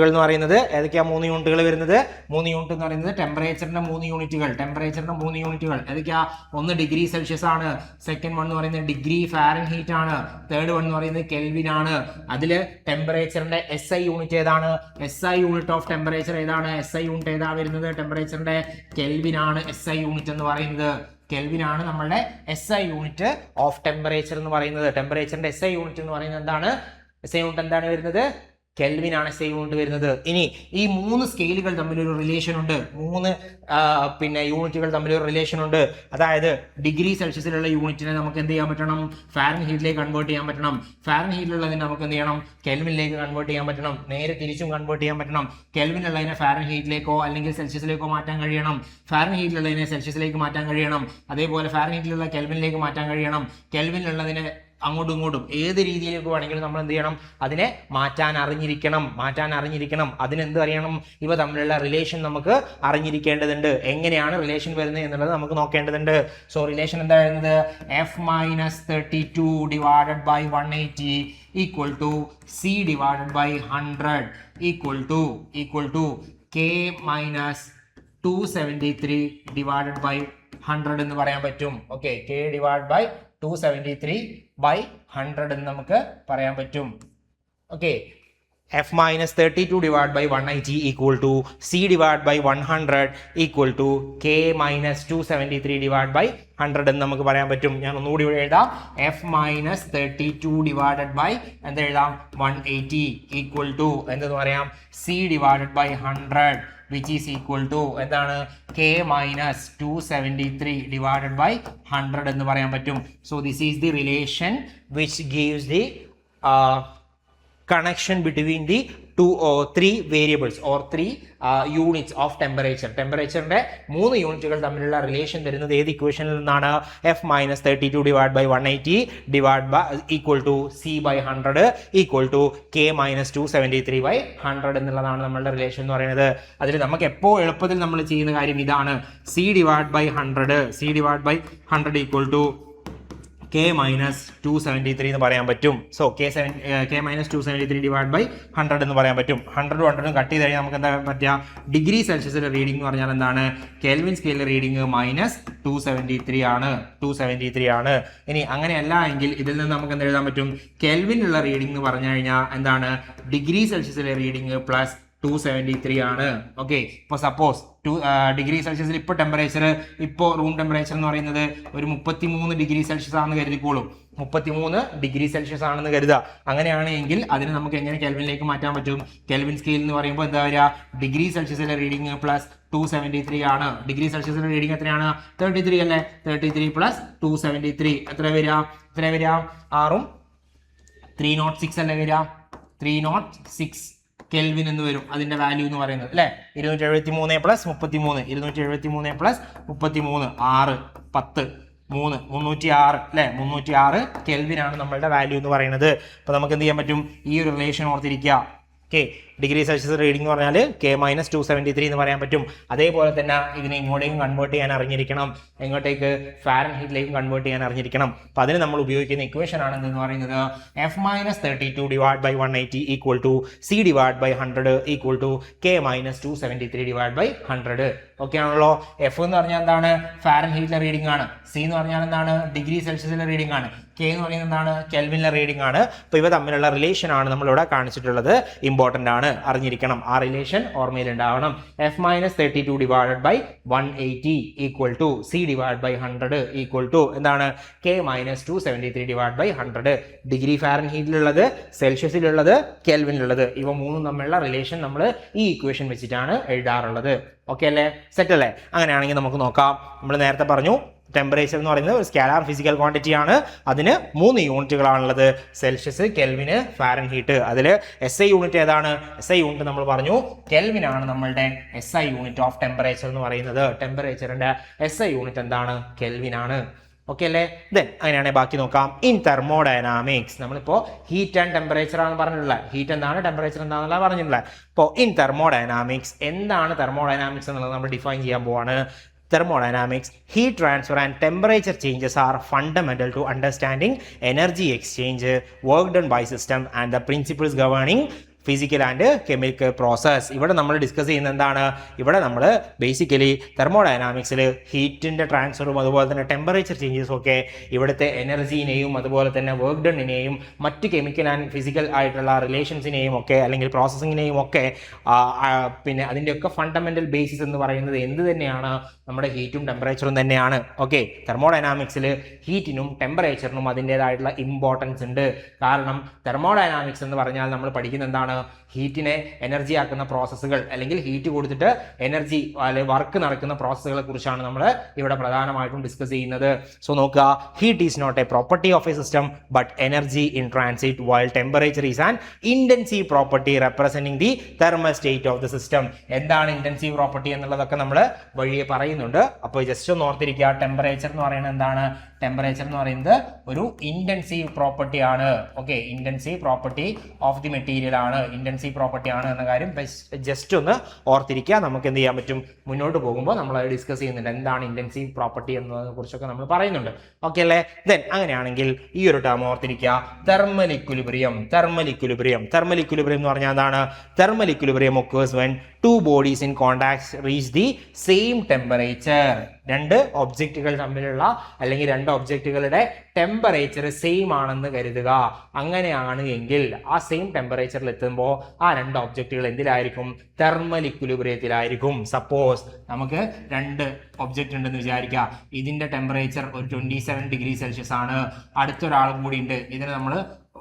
S1: എന്ന് പറയുന്നത്, ഏതൊക്കെയാ 3 യൂണിറ്റുകൾ വരുന്നത്, 3 യൂണിറ്റ് എന്ന് പറയുന്നത് ടെമ്പറേച്ചറിന്റെ 3 യൂണിറ്റുകൾ ഏതൊക്കെയാ, ഒന്ന് ഡിഗ്രി സെൽഷ്യസ് ആണ്, സെക്കൻഡ് വൺ എന്ന് പറയുന്നത് ഡിഗ്രി ഫാരൻഹീറ്റ് ആണ്, തേർഡ് വൺ എന്ന് പറയുന്നത് കെൽവിൻ ആണ്. അതില് ടെമ്പറേച്ചറിന്റെ SI യൂണിറ്റ് ഏതാണ്, SI യൂണിറ്റ് ഓഫ് ടെമ്പറേച്ചർ ഏതാണ്, SI യൂണിറ്റ് ഏതാ വരുന്നത്, ടെമ്പറേച്ചറിന്റെ കെൽവിൻ ആണ് SI യൂണിറ്റ് എന്ന് പറയുന്നത്. കെൽവിൻ ആണ് നമ്മളുടെ SI യൂണിറ്റ് ഓഫ് ടെമ്പറേച്ചർ എന്ന് പറയുന്നത്. ടെമ്പറേച്ചറിന്റെ SI യൂണിറ്റ് എന്ന് പറയുന്നത് എന്താണ്? SI യൂണിറ്റ് എന്താണ് വരുന്നത്? കെൽവിൻ ആണ് SI യൂണിറ്റ് വരുന്നത്. ഇനി ഈ 3 സ്കെയിലുകൾ തമ്മിലൊരു റിലേഷൻ ഉണ്ട്, 3 യൂണിറ്റുകൾ തമ്മിലൊരു റിലേഷൻ ഉണ്ട്. അതായത് ഡിഗ്രി സെൽഷ്യസിലുള്ള യൂണിറ്റിനെ നമുക്ക് എന്ത് ചെയ്യാൻ പറ്റണം? ഫാരൻഹീറ്റിലേക്ക് കൺവേർട്ട് ചെയ്യാൻ പറ്റണം. ഫാരൻഹീറ്റിലുള്ളതിനെ നമുക്ക് എന്ത് ചെയ്യണം? കെൽവിനിലേക്ക് കൺവേർട്ട് ചെയ്യാൻ പറ്റണം. നേരെ തിരിച്ചും കൺവേർട്ട് ചെയ്യാൻ പറ്റണം. കെൽവിനുള്ളതിനെ ഫാരൻഹീറ്റിലേക്കോ അല്ലെങ്കിൽ സെൽഷ്യസിലേക്കോ മാറ്റാൻ കഴിയണം. ഫാരൻഹീറ്റിലുള്ളതിനെ സെൽഷ്യസിലേക്ക് മാറ്റാൻ കഴിയണം. അതേപോലെ ഫാരൻഹീറ്റിലുള്ള കെൽവിനിലേക്ക് മാറ്റാൻ കഴിയണം. കെൽവിനുള്ളതിനെ അങ്ങോട്ടും ഇങ്ങോട്ടും ഏത് രീതിയിലേക്ക് വേണമെങ്കിലും നമ്മൾ എന്ത് ചെയ്യണം? അതിനെ മാറ്റാൻ അറിഞ്ഞിരിക്കണം. അതിനെന്ത് അറിയണം? ഇവ തമ്മിലുള്ള റിലേഷൻ നമുക്ക് അറിഞ്ഞിരിക്കേണ്ടതുണ്ട്. എങ്ങനെയാണ് റിലേഷൻ വരുന്നത് എന്നുള്ളത് നമുക്ക് നോക്കേണ്ടതുണ്ട്. സോ റിലേഷൻ എന്താ വരുന്നത്? F-32 divided by 180 equal to C divided by 100 equal to K minus 273 divided by 100 എന്ന് പറയാൻ പറ്റും. Okay, K divide by 273 by 100 എന്ന് നമുക്ക് പറയാൻ പറ്റും. Okay, F-32 divided by 180 equal to C divided by 100 equal to K minus 273 divided by 100 എന്ന് നമുക്ക് പറയാൻ പറ്റും. ഞാൻ ഒന്നുകൂടി ഇവിടെ എഴുതാം. F-32 divided by എന്താ എഴുതാം? 180 equal to എന്തെന്ന് പറയാം? C divided by 100 which is equal to എന്താണ്? K minus 273 divided by 100 എന്ന് പറയാൻ പറ്റും. So this is the relation which gives the connection between the 2 or 3 variables or 3 units of temperature. ടെമ്പറേച്ചറിന്റെ 3 യൂണിറ്റുകൾ തമ്മിലുള്ള റിലേഷൻ തരുന്നത് ഏത് ഇക്വേഷനിൽ നിന്നാണ്? F-32 divided by 180 divided by equal to C by 100 equal to K minus 273 by 100 എന്നുള്ളതാണ് നമ്മളുടെ relation എന്ന് പറയുന്നത്. അതിൽ നമുക്ക് എപ്പോൾ എളുപ്പത്തിൽ നമ്മൾ ചെയ്യുന്ന കാര്യം ഇതാണ്. C divided by 100 equal to K minus 273 എന്ന് പറയാൻ പറ്റും. So K minus 273 divide by 100 എന്ന് പറയാൻ പറ്റും. 100 കട്ട് ചെയ്ത് കഴിഞ്ഞാൽ നമുക്ക് എന്താ പറ്റുക? ഡിഗ്രി സെൽഷ്യസിലെ റീഡിംഗ് എന്ന് പറഞ്ഞാൽ എന്താണ്? കെൽവിൻ സ്കെയിലിലെ റീഡിംഗ് മൈനസ് 273 ആണ്. ഇനി അങ്ങനെയല്ല എങ്കിൽ ഇതിൽ നിന്ന് നമുക്ക് എന്ത് എഴുതാൻ പറ്റും? കെൽവിനുള്ള റീഡിംഗ് എന്ന് പറഞ്ഞു കഴിഞ്ഞാൽ എന്താണ്? ഡിഗ്രി സെൽഷ്യസിലെ റീഡിംഗ് പ്ലസ് 273 ആണ്. ഓക്കെ, ഇപ്പോൾ സപ്പോസ് ഡിഗ്രി സെൽഷ്യസിൽ ഇപ്പോൾ ടെമ്പറേച്ചർ, ഇപ്പോൾ റൂം ടെമ്പറേച്ചർ എന്ന് പറയുന്നത് ഒരു 33 ഡിഗ്രി സെൽഷ്യസ് ആണെന്ന് കരുതിക്കോളും. 33 ഡിഗ്രി സെൽഷ്യസ് ആണെന്ന് കരുതുക. അങ്ങനെയാണെങ്കിൽ അതിന് നമുക്ക് എങ്ങനെ കെൽവിനിലേക്ക് മാറ്റാൻ പറ്റും? കെൽവിൻ സ്കെയിൽ എന്ന് പറയുമ്പോൾ എന്താ വരിക? ഡിഗ്രി സെൽഷ്യസിലെ റീഡിംഗ് പ്ലസ് 273 ആണ്. ഡിഗ്രി സെൽഷ്യസിലെ റീഡിംഗ് എത്രയാണ്? 33 അല്ലേ? 33 പ്ലസ് 273 എത്ര വരിക? 6ഉം 306 അല്ലേ വരിക? 306 കെൽവിൻ എന്ന് വരും അതിന്റെ വാല്യൂ എന്ന് പറയുന്നത് അല്ലെ. 273 പ്ലസ് 33 273 പ്ലസ് 33 6 10 3 306 അല്ലെ. 306 കെൽവിൻ ആണ് നമ്മളുടെ വാല്യൂ എന്ന് പറയുന്നത്. അപ്പൊ നമുക്ക് എന്ത് ചെയ്യാൻ പറ്റും? ഈ ഒരു റിലേഷൻ ഓർത്തിരിക്കുക. ഓക്കെ, ഡിഗ്രി സെൽഷ്യസ് റീഡിംഗ് എന്ന് പറഞ്ഞാൽ K minus 273 എന്ന് പറയാൻ പറ്റും. അതേപോലെ തന്നെ ഇതിനെ ഇങ്ങോട്ടേക്കും കൺവേർട്ട് ചെയ്യാൻ അറിഞ്ഞിരിക്കണം. എങ്ങോട്ടേക്ക്? ഫാരൻഹീറ്റിലേക്കും കൺവേർട്ട് ചെയ്യാൻ അറിഞ്ഞിരിക്കണം. അപ്പോൾ അതിന് നമ്മൾ ഉപയോഗിക്കുന്ന ഇക്വേഷൻ ആണ് എന്ന് പറയുന്നത് F-32 divided by 180 equal to C divided by 100 equal to K minus 273 divided by 100. Okay ആണല്ലോ. എഫ് എന്ന് പറഞ്ഞാൽ എന്താണ്? ഫാരൻഹീറ്റിലെ റീഡിംഗ് ആണ്. സി എന്ന് പറഞ്ഞാൽ എന്താണ്? ഡിഗ്രി സെൽഷ്യസിലെ റീഡിംഗ് ആണ്. കെ എന്ന് പറയുന്നത് എന്താണ്? കെൽവിനിലെ റീഡിംഗ് ആണ്. അപ്പോൾ ഇവ തമ്മിലുള്ള റിലേഷൻ ആണ് നമ്മളിവിടെ കാണിച്ചിട്ടുള്ളത്. ഇമ്പോർട്ടൻ്റ് ആണ്, അറിഞ്ഞിരിക്കണം. ആ റിലേഷൻ ഓർമ്മയിൽ ഉണ്ടാവണം. F-32 divided by 180 equal to C divided by 100 equal to എന്താണ്? K minus 273 divided by 100. Degree ഫാരൻഹീറ്റിലുള്ളത്, സെൽഷ്യസിലുള്ളത്, കെൽവിനിലുള്ളത്, ഇവ മൂന്നും തമ്മിലുള്ള റിലേഷൻ നമ്മൾ ഈ ഇക്വേഷൻ വെച്ചിട്ടാണ് എഴുതാറുള്ളത്. ഓക്കെ അല്ലേ? സെറ്റ് അല്ലേ? അങ്ങനെയാണെങ്കിൽ നമുക്ക് നോക്കാം. നമ്മൾ നേരത്തെ പറഞ്ഞു ടെമ്പറേച്ചർ എന്ന് പറയുന്നത് ഒരു സ്കാലാർ ഫിസിക്കൽ ക്വാണ്ടിറ്റി ആണ്. അതിന് 3 യൂണിറ്റുകളാണുള്ളത്: സെൽഷ്യസ്, കെൽവിന്, ഫാരൻഹീറ്റ്. അതിൽ SI യൂണിറ്റ് ഏതാണ്? SI യൂണിറ്റ് നമ്മൾ പറഞ്ഞു കെൽവിൻ ആണ് നമ്മളുടെ SI യൂണിറ്റ് ഓഫ് ടെമ്പറേച്ചർ എന്ന് പറയുന്നത്. ടെമ്പറേച്ചറിന്റെ SI യൂണിറ്റ് എന്താണ്? കെൽവിൻ ആണ്. ഓക്കെ അല്ലേ? ദെൻ അങ്ങനെയാണെങ്കിൽ ബാക്കി നോക്കാം. ഇൻ തെർമോഡൈനാമിക്സ് നമ്മളിപ്പോൾ ഹീറ്റ് ആൻഡ് ടെമ്പറേച്ചർ ആണ് പറഞ്ഞിട്ടുള്ളത്. ഹീറ്റ് എന്താണ്, ടെമ്പറേച്ചർ എന്താണെന്നുള്ള പറഞ്ഞിട്ടുള്ളത്. ഇപ്പോൾ ഇൻ തെർമോഡൈനാമിക്സ് എന്താണ് തെർമോഡൈനാമിക്സ് എന്നുള്ളത് നമ്മൾ ഡിഫൈൻ ചെയ്യാൻ പോവാണ്. Thermodynamics, heat transfer and temperature changes are fundamental to understanding energy exchange, work done by system and the principles governing physical and chemical process. ഇവിടെ നമ്മൾ ഡിസ്കസ് ചെയ്യുന്ന എന്താണ്? ഇവിടെ നമ്മൾ ബേസിക്കലി തെർമോഡൈനാമിക്സിൽ ഹീറ്റിൻ്റെ ട്രാൻസ്ഫറും അതുപോലെ തന്നെ ടെമ്പറേച്ചർ ചേഞ്ചസും ഒക്കെ ഇവിടുത്തെ എനർജീനെയും അതുപോലെ തന്നെ വർക്ക് ഡണ്ണിനെയും മറ്റ് കെമിക്കൽ ആൻഡ് ഫിസിക്കൽ ആയിട്ടുള്ള റിലേഷൻസിനെയും ഒക്കെ അല്ലെങ്കിൽ പ്രോസസ്സിങ്ങിനെയും ഒക്കെ പിന്നെ അതിൻ്റെയൊക്കെ ഫണ്ടമെൻ്റൽ ബേസിസ് എന്ന് പറയുന്നത് എന്ത് തന്നെയാണ്? നമ്മുടെ ഹീറ്റും ടെമ്പറേച്ചറും തന്നെയാണ്. ഓക്കെ, തെർമോഡൈനാമിക്സിൽ ഹീറ്റിനും ടെമ്പറേച്ചറിനും അതിൻ്റേതായിട്ടുള്ള ഇമ്പോർട്ടൻസ് ഉണ്ട്. കാരണം തെർമോഡൈനാമിക്സ് എന്ന് പറഞ്ഞാൽ നമ്മൾ പഠിക്കുന്ന എന്താണ്? ഹീറ്റിനെ എനർജി ആക്കുന്ന പ്രോസസ്സുകൾ അല്ലെങ്കിൽ ഹീറ്റ് കൊടുത്തിട്ട് എനർജി അല്ലെങ്കിൽ വർക്ക് നടക്കുന്ന പ്രോസസ്സുകളെ കുറിച്ചാണ് നമ്മൾ ഇവിടെ പ്രധാനമായിട്ടും ഡിസ്കസ് ചെയ്യുന്നത്. സോ നോക്കുക, heat is not a property of a system but energy in transit while temperature is an intensive property representing the thermal state of the system. എന്താണ് ഇന്റൻസീവ് പ്രോപ്പർട്ടി എന്നുള്ളതൊക്കെ നമ്മൾ വഴിയെ പറയുന്നുണ്ട്. അപ്പോൾ ജസ്റ്റ് ഒന്ന് ഓർത്തിരിക്കുക, ടെമ്പറേച്ചർ എന്ന് പറയുന്നത് എന്താണ്? ടെമ്പറേച്ചർ എന്ന് പറയുന്നത് ഒരു ഇന്റൻസീവ് പ്രോപ്പർട്ടി ആണ്. Okay, intensive property of the material ആണ്, ഇന്റൻസീവ് പ്രോപ്പർട്ടി ആണ് എന്ന കാര്യം ജസ്റ്റ് ഒന്ന് ഓർത്തിരിക്കുക. നമുക്ക് എന്ത് ചെയ്യാൻ പറ്റും? മുന്നോട്ട് പോകുമ്പോൾ നമ്മൾ അത് ഡിസ്കസ് ചെയ്യുന്നുണ്ട്, എന്താണ് ഇന്റൻസീവ് പ്രോപ്പർട്ടി എന്നതിനെ കുറിച്ചൊക്കെ നമ്മൾ പറയുന്നുണ്ട്. ഓക്കെ അല്ലേ? ദെൻ അങ്ങനെയാണെങ്കിൽ ഈ ഒരു ടേം ഓർത്തിരിക്കുക, തെർമൽ ഇക്വിലിബ്രിയം. തെർമൽ ഇക്വിലിബ്രിയം എന്ന് പറഞ്ഞാൽ എന്താണ്? Thermal equilibrium occurs when two bodies in contact reach the same temperature. രണ്ട് ഒബ്ജക്റ്റുകൾ തമ്മിലുള്ള അല്ലെങ്കിൽ രണ്ട് ഒബ്ജക്റ്റുകളുടെ ടെമ്പറേച്ചർ സെയിം ആണെന്ന് കരുതുക. അങ്ങനെയാണ് എങ്കിൽ ആ സെയിം ടെമ്പറേച്ചറിൽ എത്തുമ്പോൾ ആ രണ്ട് ഒബ്ജക്റ്റുകൾ എന്തിലായിരിക്കും? തെർമൽ ഇക്വിലിബ്രിയത്തിലായിരിക്കും. സപ്പോസ് നമുക്ക് രണ്ട് ഒബ്ജക്റ്റ് ഉണ്ടെന്ന് വിചാരിക്കുക. ഇതിന്റെ ടെമ്പറേച്ചർ ഒരു 27 ഡിഗ്രി സെൽഷ്യസ് ആണ്. അടുത്തൊരാളും കൂടി ഉണ്ട്. ഇതിനെ നമ്മൾ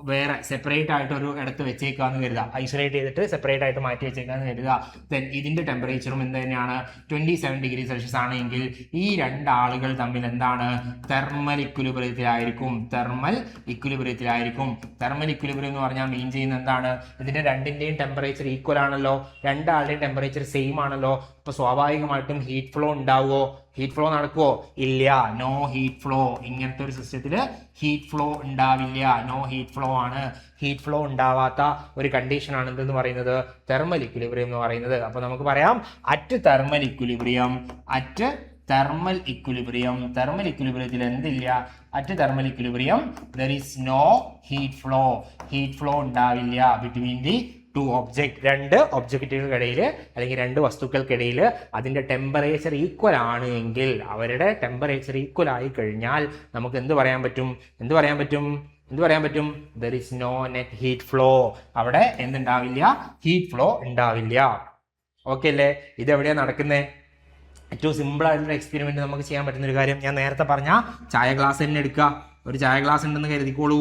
S1: വേറെ സെപ്പറേറ്റ് ആയിട്ട് ഒരു ഇടത്ത് വെച്ചേക്കാന്ന് കരുതുക, ഐസൊലേറ്റ് ചെയ്തിട്ട് സെപ്പറേറ്റ് ആയിട്ട് മാറ്റി വെച്ചേക്കാന്ന് കരുതുക. ദെൻ ഇതിന്റെ ടെമ്പറേച്ചറും എന്ത് തന്നെയാണ്? 27 ഡിഗ്രി സെൽഷ്യസ് ആണെങ്കിൽ ഈ രണ്ടാളുകൾ തമ്മിൽ എന്താണ്? തെർമൽ ഇക്വിലിബ്രിയത്തിലായിരിക്കും. തെർമൽ ഇക്വിലിബ്രിയത്തിലായിരിക്കും. തെർമൽ ഇക്വിലിബ്രിയം എന്ന് പറഞ്ഞാൽ മീൻ ചെയ്യുന്ന എന്താണ്? ഇതിന്റെ രണ്ടിന്റെയും ടെമ്പറേച്ചർ ഈക്വൽ ആണല്ലോ, രണ്ടാളുടെയും ടെമ്പറേച്ചർ സെയിം ആണല്ലോ. അപ്പൊ സ്വാഭാവികമായിട്ടും ഹീറ്റ് ഫ്ലോ ഉണ്ടാവുമോ? ഹീറ്റ് ഫ്ലോ നടക്കുമോ? ഇല്ല, നോ ഹീറ്റ് ഫ്ലോ. ഇങ്ങനത്തെ ഒരു സിസ്റ്റത്തിൽ ഹീറ്റ് ഫ്ലോ ഉണ്ടാവില്ല, നോ ഹീറ്റ് ഫ്ലോ ആണ്. ഹീറ്റ് ഫ്ലോ ഉണ്ടാവാത്ത ഒരു കണ്ടീഷനാണ് എന്തെന്ന് പറയുന്നത്? തെർമൽ ഇക്വിലിബ്രിയം എന്ന് പറയുന്നത്. അപ്പൊ നമുക്ക് പറയാം, at thermal equilibrium, at thermal equilibrium, thermal ഇക്വിലിബ്രിയത്തിൽ എന്തില്ല? At thermal equilibrium there is no heat flow. Heat flow ഉണ്ടാവില്ല ബിറ്റ്വീൻ ദി ടു ഒബ്ജക്റ്റ്. രണ്ട് ഒബ്ജക്റ്റുകൾക്കിടയിൽ അല്ലെങ്കിൽ രണ്ട് വസ്തുക്കൾക്കിടയിൽ അതിൻ്റെ ടെമ്പറേച്ചർ ഈക്വൽ ആണ് എങ്കിൽ, അവരുടെ ടെമ്പറേച്ചർ ഈക്വൽ ആയി കഴിഞ്ഞാൽ നമുക്ക് എന്ത് പറയാൻ പറ്റും? There is no net heat flow. അവിടെ എന്തുണ്ടാവില്ല? ഹീറ്റ് ഫ്ലോ ഉണ്ടാവില്ല. ഓക്കെ അല്ലേ? ഇതെവിടെയാണ് നടക്കുന്നത്? ഏറ്റവും സിമ്പിൾ ആയിട്ടുള്ള എക്സ്പെരിമെന്റ് നമുക്ക് ചെയ്യാൻ പറ്റുന്ന ഒരു കാര്യം, ഞാൻ നേരത്തെ പറഞ്ഞ ചായ ഗ്ലാസ് തന്നെ എടുക്കുക. ഒരു ചായ ഗ്ലാസ് ഉണ്ടെന്ന് കരുതിക്കോളൂ.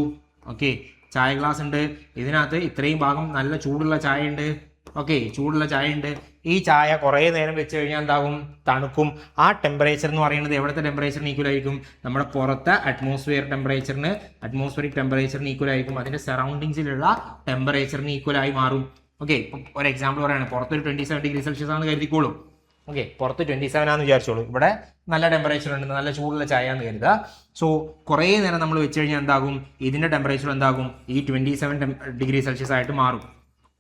S1: ഓക്കെ, ചായ ഗ്ലാസ് ഉണ്ട്. ഇതിനകത്ത് ഇത്രയും ഭാഗം നല്ല ചൂടുള്ള ചായ ഉണ്ട്. ഓക്കെ, ചൂടുള്ള ചായ ഉണ്ട്. ഈ ചായ കുറേ നേരം വെച്ച് കഴിഞ്ഞാൽ എന്താകും? തണുക്കും. ആ ടെമ്പറേച്ചർ എന്ന് പറയുന്നത് എവിടുത്തെ ടെമ്പറേച്ചറിന് ഈക്വൽ ആയിരിക്കും? നമ്മുടെ പുറത്തെ അറ്റ്മോസ്ഫിയർ ടെമ്പറേച്ചറിന്, അറ്റ്മോസ്ഫിയറിക് ടെമ്പറേച്ചറിന് ഈക്വൽ ആയിരിക്കും. അതിന്റെ സറൗണ്ടിങ്സിലുള്ള ടെമ്പറേച്ചറിന് ഈക്വൽ ആയി മാറും. ഓക്കെ, ഇപ്പം ഒരു എക്സാമ്പിൾ പറയുകയാണ്, പുറത്തൊരു 27 ഡിഗ്രി സെൽഷ്യസ് ആണെന്ന് കരുതിക്കോളും. ഓക്കെ, പുറത്ത് 27 ആണെന്ന് വിചാരിച്ചോളൂ. ഇവിടെ നല്ല ടെമ്പറേച്ചർ ഉണ്ട്, നല്ല ചൂടുള്ള ചായ എന്ന് കരുതുക. സോ കുറേ നേരം നമ്മൾ വെച്ച് കഴിഞ്ഞാൽ എന്താകും? ഇതിന്റെ ടെമ്പറേച്ചർ എന്താകും? ഈ 27 ഡിഗ്രി സെൽഷ്യസ് ആയിട്ട് മാറും.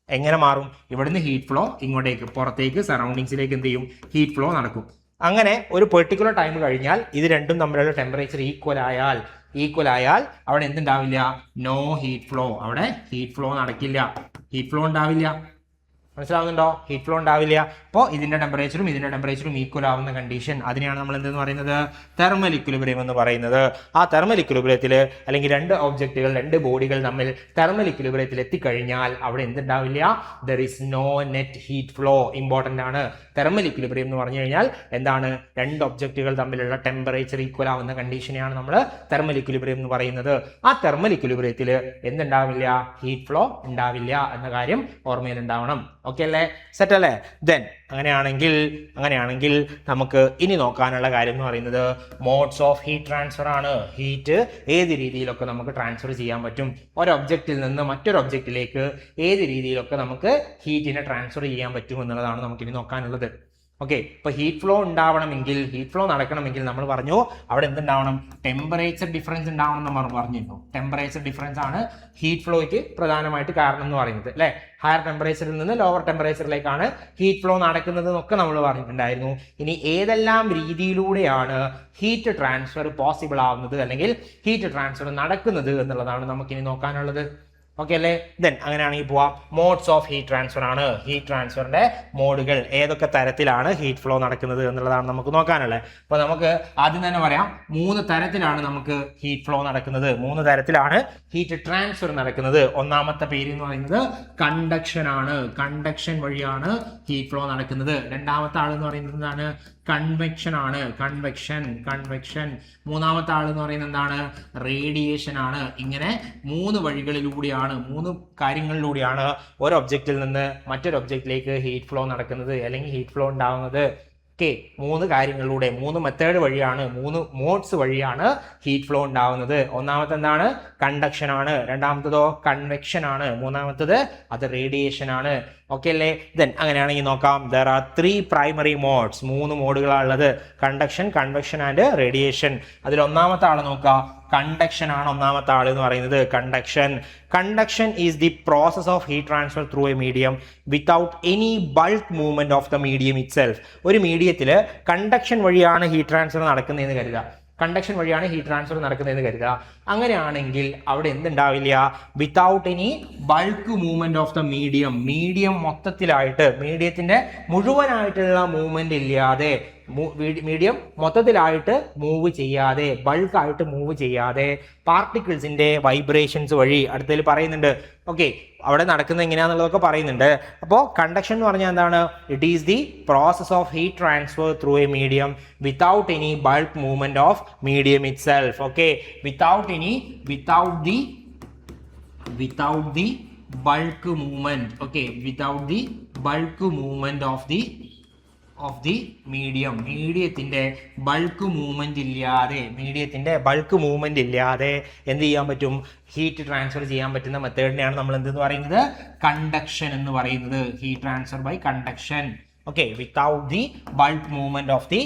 S1: എങ്ങനെ മാറും? ഇവിടുന്ന് ഹീറ്റ് ഫ്ലോ ഇങ്ങോട്ടേക്ക് പുറത്തേക്ക് സറൗണ്ടിങ്സിലേക്ക് എന്ത് ചെയ്യും? ഹീറ്റ് ഫ്ലോ നടക്കും. അങ്ങനെ ഒരു പെർട്ടിക്കുലർ ടൈം കഴിഞ്ഞാൽ ഇത് രണ്ടും തമ്മിലുള്ള ടെമ്പറേച്ചർ ഈക്വൽ ആയാൽ അവിടെ എന്തുണ്ടാവില്ല? No heat flow. അവിടെ ഹീറ്റ് ഫ്ലോ നടക്കില്ല, ഹീറ്റ് ഫ്ലോ ഉണ്ടാവില്ല. മനസ്സിലാവുന്നുണ്ടോ? ഹീറ്റ് ഫ്ലോ ഉണ്ടാവില്ല. അപ്പോൾ ഇതിന്റെ ടെമ്പറേച്ചറും ഈക്വൽ ആവുന്ന കണ്ടീഷൻ, അതിനെയാണ് നമ്മൾ എന്തെന്ന് പറയുന്നത്? തെർമൽ ഇക്വിലിബ്രിയം എന്ന് പറയുന്നത്. ആ തെർമൽ ഇക്വിലിബ്രിയത്തിൽ അല്ലെങ്കിൽ രണ്ട് ഒബ്ജക്റ്റുകൾ, രണ്ട് ബോഡികൾ തമ്മിൽ തെർമൽ ഇക്വിലിബ്രിയത്തിൽ എത്തിക്കഴിഞ്ഞാൽ അവിടെ എന്തുണ്ടാവില്ല? There is no net heat flow. Important ആണ്. തെർമൽ ഇക്വിലിബ്രിയം എന്ന് പറഞ്ഞു കഴിഞ്ഞാൽ എന്താണ്? രണ്ട് ഒബ്ജക്റ്റുകൾ തമ്മിലുള്ള ടെമ്പറേച്ചർ ഈക്വൽ ആവുന്ന കണ്ടീഷനെയാണ് നമ്മൾ തെർമൽ ഇക്വിലിബ്രിയം എന്ന് പറയുന്നത്. ആ തെർമൽ ഇക്വിലിബ്രിയത്തിൽ എന്തുണ്ടാവില്ല? ഹീറ്റ് ഫ്ലോ ഉണ്ടാവില്ല എന്ന കാര്യം ഓർമ്മയിൽ ഉണ്ടാവണം. ഓക്കെ അല്ലേ? സെറ്റ് അല്ലേ? ദെൻ അങ്ങനെയാണെങ്കിൽ നമുക്ക് ഇനി നോക്കാനുള്ള കാര്യം എന്ന് പറയുന്നത് മോഡ്സ് ഓഫ് ഹീറ്റ് ട്രാൻസ്ഫർ ആണ്. ഹീറ്റ് ഏത് രീതിയിലൊക്കെ നമുക്ക് ട്രാൻസ്ഫർ ചെയ്യാൻ പറ്റും? ഒരു ഒബ്ജക്റ്റിൽ നിന്ന് മറ്റൊരു ഒബ്ജക്റ്റിലേക്ക് ഏത് രീതിയിലൊക്കെ നമുക്ക് ഹീറ്റിനെ ട്രാൻസ്ഫർ ചെയ്യാൻ പറ്റും എന്നുള്ളതാണ് നമുക്കിനി നോക്കാനുള്ളത്. ഓക്കെ, ഇപ്പൊ ഹീറ്റ് ഫ്ലോ ഉണ്ടാവണമെങ്കിൽ, ഹീറ്റ് ഫ്ലോ നടക്കണമെങ്കിൽ നമ്മൾ പറഞ്ഞു അവിടെ എന്തുണ്ടാവണം? ടെമ്പറേച്ചർ ഡിഫറൻസ് ഉണ്ടാവണം എന്ന് പറഞ്ഞിരുന്നു. ടെമ്പറേച്ചർ ഡിഫറൻസ് ആണ് ഹീറ്റ് ഫ്ലോയ്ക്ക് പ്രധാനമായിട്ട് കാരണം എന്ന് പറയുന്നത് അല്ലെ. ഹയർ ടെമ്പറേച്ചറിൽ നിന്ന് ലോവർ ടെമ്പറേച്ചറിലേക്കാണ് ഹീറ്റ് ഫ്ലോ നടക്കുന്നത് എന്നൊക്കെ നമ്മൾ പറഞ്ഞിട്ടുണ്ടായിരുന്നു. ഇനി ഏതെല്ലാം രീതിയിലൂടെയാണ് ഹീറ്റ് ട്രാൻസ്ഫർ പോസിബിൾ ആവുന്നത് അല്ലെങ്കിൽ ഹീറ്റ് ട്രാൻസ്ഫർ നടക്കുന്നത് എന്നുള്ളതാണ് നമുക്കിനി നോക്കാനുള്ളത്. ഓക്കെ അല്ലേ? ദെൻ അങ്ങനെയാണെങ്കിൽ പോവാം. മോഡ്സ് ഓഫ് ഹീറ്റ് ട്രാൻസ്ഫർ ആണ്. ഹീറ്റ് ട്രാൻസ്ഫറിന്റെ മോഡുകൾ ഏതൊക്കെ തരത്തിലാണ് ഹീറ്റ് ഫ്ലോ നടക്കുന്നത് എന്നുള്ളതാണ് നമുക്ക് നോക്കാനുള്ളത്. അപ്പോൾ നമുക്ക് ആദ്യം തന്നെ പറയാം, 3 തരത്തിലാണ് നമുക്ക് ഹീറ്റ് ഫ്ലോ നടക്കുന്നത്. 3 തരത്തിലാണ് ഹീറ്റ് ട്രാൻസ്ഫർ നടക്കുന്നത്. ഒന്നാമത്തെ പേര് എന്ന് പറയുന്നത് കണ്ടക്ഷൻ ആണ്. കണ്ടക്ഷൻ വഴിയാണ് ഹീറ്റ് ഫ്ലോ നടക്കുന്നത്. രണ്ടാമത്തെ ആൾ എന്ന് പറയുന്നത് എന്താണ്? കൺവെക്ഷൻ ആണ്. കൺവെക്ഷൻ. മൂന്നാമത്തെ ആൾ എന്ന് പറയുന്നത് എന്താണ്? റേഡിയേഷൻ ആണ്. ഇങ്ങനെ 3 വഴികളിലൂടെയാണ്, 3 കാര്യങ്ങളിലൂടെയാണ് ഒരു ഒബ്ജക്റ്റിൽ നിന്ന് മറ്റൊരു ഒബ്ജക്റ്റിലേക്ക് ഹീറ്റ് ഫ്ലോ നടക്കുന്നത് അല്ലെങ്കിൽ ഹീറ്റ് ഫ്ലോ ഉണ്ടാകുന്നത്. ഓക്കെ, 3 കാര്യങ്ങളിലൂടെ, 3 മെത്തേഡ് വഴിയാണ്, 3 മോഡ്സ് വഴിയാണ് ഹീറ്റ് ഫ്ലോ ഉണ്ടാവുന്നത്. ഒന്നാമത്തെ എന്താണ്? കണ്ടക്ഷൻ ആണ്. രണ്ടാമത്തതോ കൺവെക്ഷൻ ആണ്. മൂന്നാമത്തത് അത് റേഡിയേഷൻ ആണ്. ഓക്കെ അല്ലേ? ദെൻ അങ്ങനെയാണെങ്കിൽ നോക്കാം. There are 3 primary modes. 3 മോഡുകളാണുള്ളത്. Conduction, convection and radiation. അതിൽ ഒന്നാമത്തെ ആൾ നോക്കാം. കണ്ടക്ഷൻ ആണ് ഒന്നാമത്തെ ആൾ എന്ന് പറയുന്നത്. Conduction is the process of heat transfer through A medium without any bulk movement of the medium it self. ഒരു മീഡിയത്തിൽ കണ്ടക്ഷൻ വഴിയാണ് ഹീറ്റ് ട്രാൻസ്ഫർ നടക്കുന്നതെന്ന് കരുതുക. കണ്ടക്ഷൻ വഴിയാണ് ഹീറ്റ് ട്രാൻസ്ഫർ നടക്കുന്നതെന്ന് കരുതുക. അങ്ങനെയാണെങ്കിൽ അവിടെ എന്തുണ്ടാവില്ല? Without any bulk movement of the medium മൊത്തത്തിലായിട്ട്, മീഡിയത്തിന്റെ മുഴുവനായിട്ടുള്ള മൂവ്മെന്റ് ഇല്ലാതെ, മീഡിയം മൊത്തത്തിലായിട്ട് മൂവ് ചെയ്യാതെ, ബൾക്കായിട്ട് മൂവ് ചെയ്യാതെ, പാർട്ടിക്കിൾസിന്റെ വൈബ്രേഷൻസ് വഴി അടുത്തതിൽ പറയുന്നുണ്ട്. ഓക്കെ, അവിടെ നടക്കുന്നത് എങ്ങനെയാണെന്നുള്ളതൊക്കെ പറയുന്നുണ്ട്. അപ്പോൾ കണ്ടക്ഷൻ എന്ന് പറഞ്ഞാൽ എന്താണ്? It is the process of heat transfer through A medium without any bulk movement of medium it self. Okay, without the bulk movement. Okay, without the bulk movement of the മീഡിയത്തിന്റെ bulk movement ഇല്ലാതെ എന്ത് ചെയ്യാൻ പറ്റും? Heat transfer ചെയ്യാൻ പറ്റുന്ന മെത്തേഡിനെയാണ് നമ്മൾ എന്തെന്ന് പറയുന്നത്? കണ്ടക്ഷൻ എന്ന് പറയുന്നത്. Heat transfer by conduction. Okay, without the bulk movement of the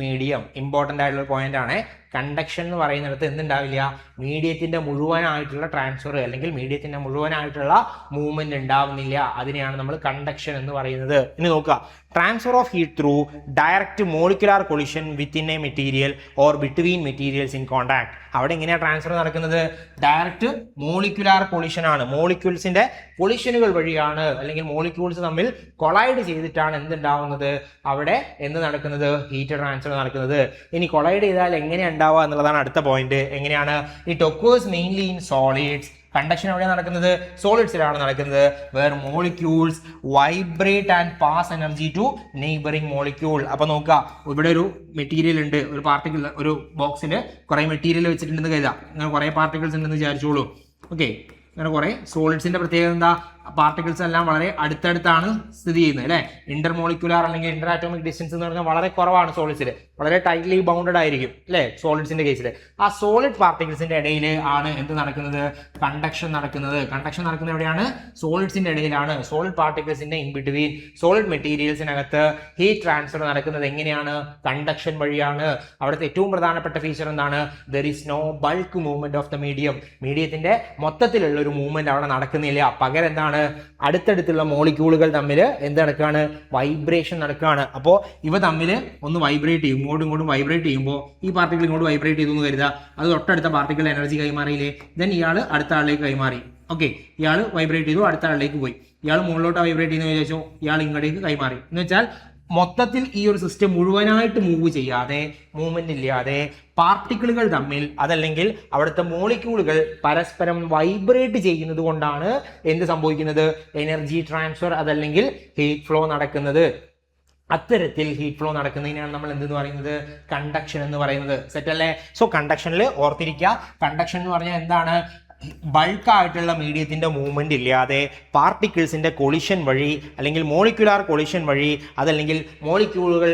S1: medium. Important ആയിട്ടുള്ള പോയിന്റ് ആണ്. കണ്ടക്ഷൻ എന്ന് പറയുന്നിടത്ത് എന്തുണ്ടാവില്ല? മീഡിയത്തിന്റെ മുഴുവനായിട്ടുള്ള ട്രാൻസ്ഫർ അല്ലെങ്കിൽ മീഡിയത്തിന്റെ മുഴുവനായിട്ടുള്ള മൂവ്മെന്റ് ഉണ്ടാവുന്നില്ല. അതിനെയാണ് നമ്മൾ കണ്ടക്ഷൻ എന്ന് പറയുന്നത്. ഇനി നോക്കുക. Transfer of heat through direct molecular collision within A material or between materials in contact. അവിടെ എങ്ങനെയാണ് ട്രാൻസ്ഫർ നടക്കുന്നത്? ഡയറക്റ്റ് മോളിക്കുലാർ കൊളിഷൻ ആണ്. മോളിക്യൂൾസിന്റെ കൊളിഷനുകൾ വഴിയാണ്, അല്ലെങ്കിൽ മോളിക്യൂൾസ് തമ്മിൽ കൊളൈഡ് ചെയ്തിട്ടാണ് എന്തുണ്ടാവുന്നത്? അവിടെ എന്ത് നടക്കുന്നത്? ഹീറ്റ് ട്രാൻസ്ഫർ നടക്കുന്നത്. ഇനി കൊളൈഡ് ചെയ്താൽ എങ്ങനെയാണ് ഉണ്ടാവുക എന്നുള്ളതാണ് അടുത്ത പോയിന്റ്. എങ്ങനെയാണ്? It occurs mainly in solids. Conduction എവിടെയാണ് നടക്കുന്നത്? സോളിഡ്സിലാണ് നടക്കുന്നത്. Where molecules vibrate and pass energy to neighbouring molecule. അപ്പൊ നോക്കുക, ഇവിടെ ഒരു മെറ്റീരിയൽ ഉണ്ട്, ഒരു പാർട്ടിക്കിൾ, ഒരു ബോക്സിൽ കുറെ മെറ്റീരിയൽ വെച്ചിട്ടുണ്ടെന്ന് കരുതാം. അങ്ങനെ കുറെ പാർട്ടിക്കിൾസ് ഉണ്ടെന്ന് വിചാരിച്ചോളൂ. ഓക്കെ, അങ്ങനെ കുറെ സോളിഡ്സിന്റെ പ്രത്യേകത എന്താ? പാർട്ടിക്കിൾസ് എല്ലാം വളരെ അടുത്തടുത്താണ് സ്ഥിതി ചെയ്യുന്നത് അല്ലെ. ഇന്റർമോളിക്കുലാർ അല്ലെങ്കിൽ ഇന്റർ ആറ്റോമിക് ഡിസ്റ്റൻസ് എന്ന് പറഞ്ഞാൽ വളരെ കുറവാണ് സോളിഡ്സിൽ. വളരെ ടൈറ്റ്ലി ബൗണ്ടഡ് ആയിരിക്കും അല്ലെ സോളിഡ്സിന്റെ കേസിൽ. ആ സോളിഡ് പാർട്ടിക്കിൾസിന്റെ ഇടയിൽ ആണ് എന്ത് നടക്കുന്നത്? കണ്ടക്ഷൻ നടക്കുന്നത്. കണ്ടക്ഷൻ നടക്കുന്നത് എവിടെയാണ്? സോളിഡ്സിന്റെ ഇടയിലാണ്. സോളിഡ് പാർട്ടിക്കിൾസിന്റെ ഇൻ ബിറ്റ്വീൻ സോളിഡ് മെറ്റീരിയൽസിനകത്ത് ഹീറ്റ് ട്രാൻസ്ഫർ നടക്കുന്നത് എങ്ങനെയാണ്? കണ്ടക്ഷൻ വഴിയാണ്. അവിടുത്തെ ഏറ്റവും പ്രധാനപ്പെട്ട ഫീച്ചർ എന്താണ്? There is no bulk movement of the medium. മീഡിയത്തിന്റെ മൊത്തത്തിലുള്ള ഒരു മൂവ്മെന്റ് അവിടെ നടക്കുന്നില്ല. പകരം എന്താണ്? അടുത്തടുത്തുള്ള മോളിക്യൂളുകൾ തമ്മിൽ എന്ത് നടക്കുകയാണ്? വൈബ്രേഷൻ നടക്കുകയാണ്. അപ്പോൾ ഇവ തമ്മിൽ ഒന്ന് വൈബ്രേറ്റ് ചെയ്യും, ഇങ്ങോട്ടും വൈബ്രേറ്റ് ചെയ്യുമ്പോൾ ഈ പാർട്ടിക്കിൾ ഇങ്ങോട്ട് വൈബ്രേറ്റ് ചെയ്തു എന്ന് കരുതുക. അത് തൊട്ടടുത്ത പാർട്ടിക്കിൾ എനർജി കൈമാറിയില്ലേ? ദെൻ ഇയാൾ അടുത്ത ആളിലേക്ക് കൈമാറി. ഓക്കെ, ഇയാൾ വൈബ്രേറ്റ് ചെയ്തു, അടുത്ത ആളിലേക്ക് പോയി. ഇയാൾ മുകളിലോട്ട് വൈബ്രേറ്റ് ചെയ്യുന്ന വിചാരിച്ചു, ഇയാൾ ഇങ്ങോട്ടേക്ക് കൈമാറി. എന്ന് വെച്ചാൽ മൊത്തത്തിൽ ഈ ഒരു സിസ്റ്റം മുഴുവനായിട്ട് മൂവ് ചെയ്യാതെ, മൂവ്മെന്റ് ഇല്ലാതെ പാർട്ടിക്കിളുകൾ തമ്മിൽ, അതല്ലെങ്കിൽ അവിടുത്തെ മോളിക്യൂളുകൾ പരസ്പരം വൈബ്രേറ്റ് ചെയ്യുന്നത് കൊണ്ടാണ് എന്ത് സംഭവിക്കുന്നത്? എനർജി ട്രാൻസ്ഫർ അതല്ലെങ്കിൽ ഹീറ്റ് ഫ്ലോ നടക്കുന്നത്. അത്തരത്തിൽ ഹീറ്റ് ഫ്ലോ നടക്കുന്നതിനാണ് നമ്മൾ എന്തെന്ന് പറയുന്നത്? കണ്ടക്ഷൻ എന്ന് പറയുന്നത്. സെറ്റ് അല്ലേ? സോ കണ്ടക്ഷനിൽ ഓർത്തിരിക്കുക, കണ്ടക്ഷൻ എന്ന് പറഞ്ഞാൽ എന്താണ്? ബൾക്കായിട്ടുള്ള മീഡിയത്തിന്റെ മൂവ്മെന്റ് ഇല്ലാതെ പാർട്ടിക്കിൾസിന്റെ കൊളിഷൻ വഴി അല്ലെങ്കിൽ മോളിക്യുലാർ കൊളിഷൻ വഴി, അതല്ലെങ്കിൽ മോളിക്യൂളുകൾ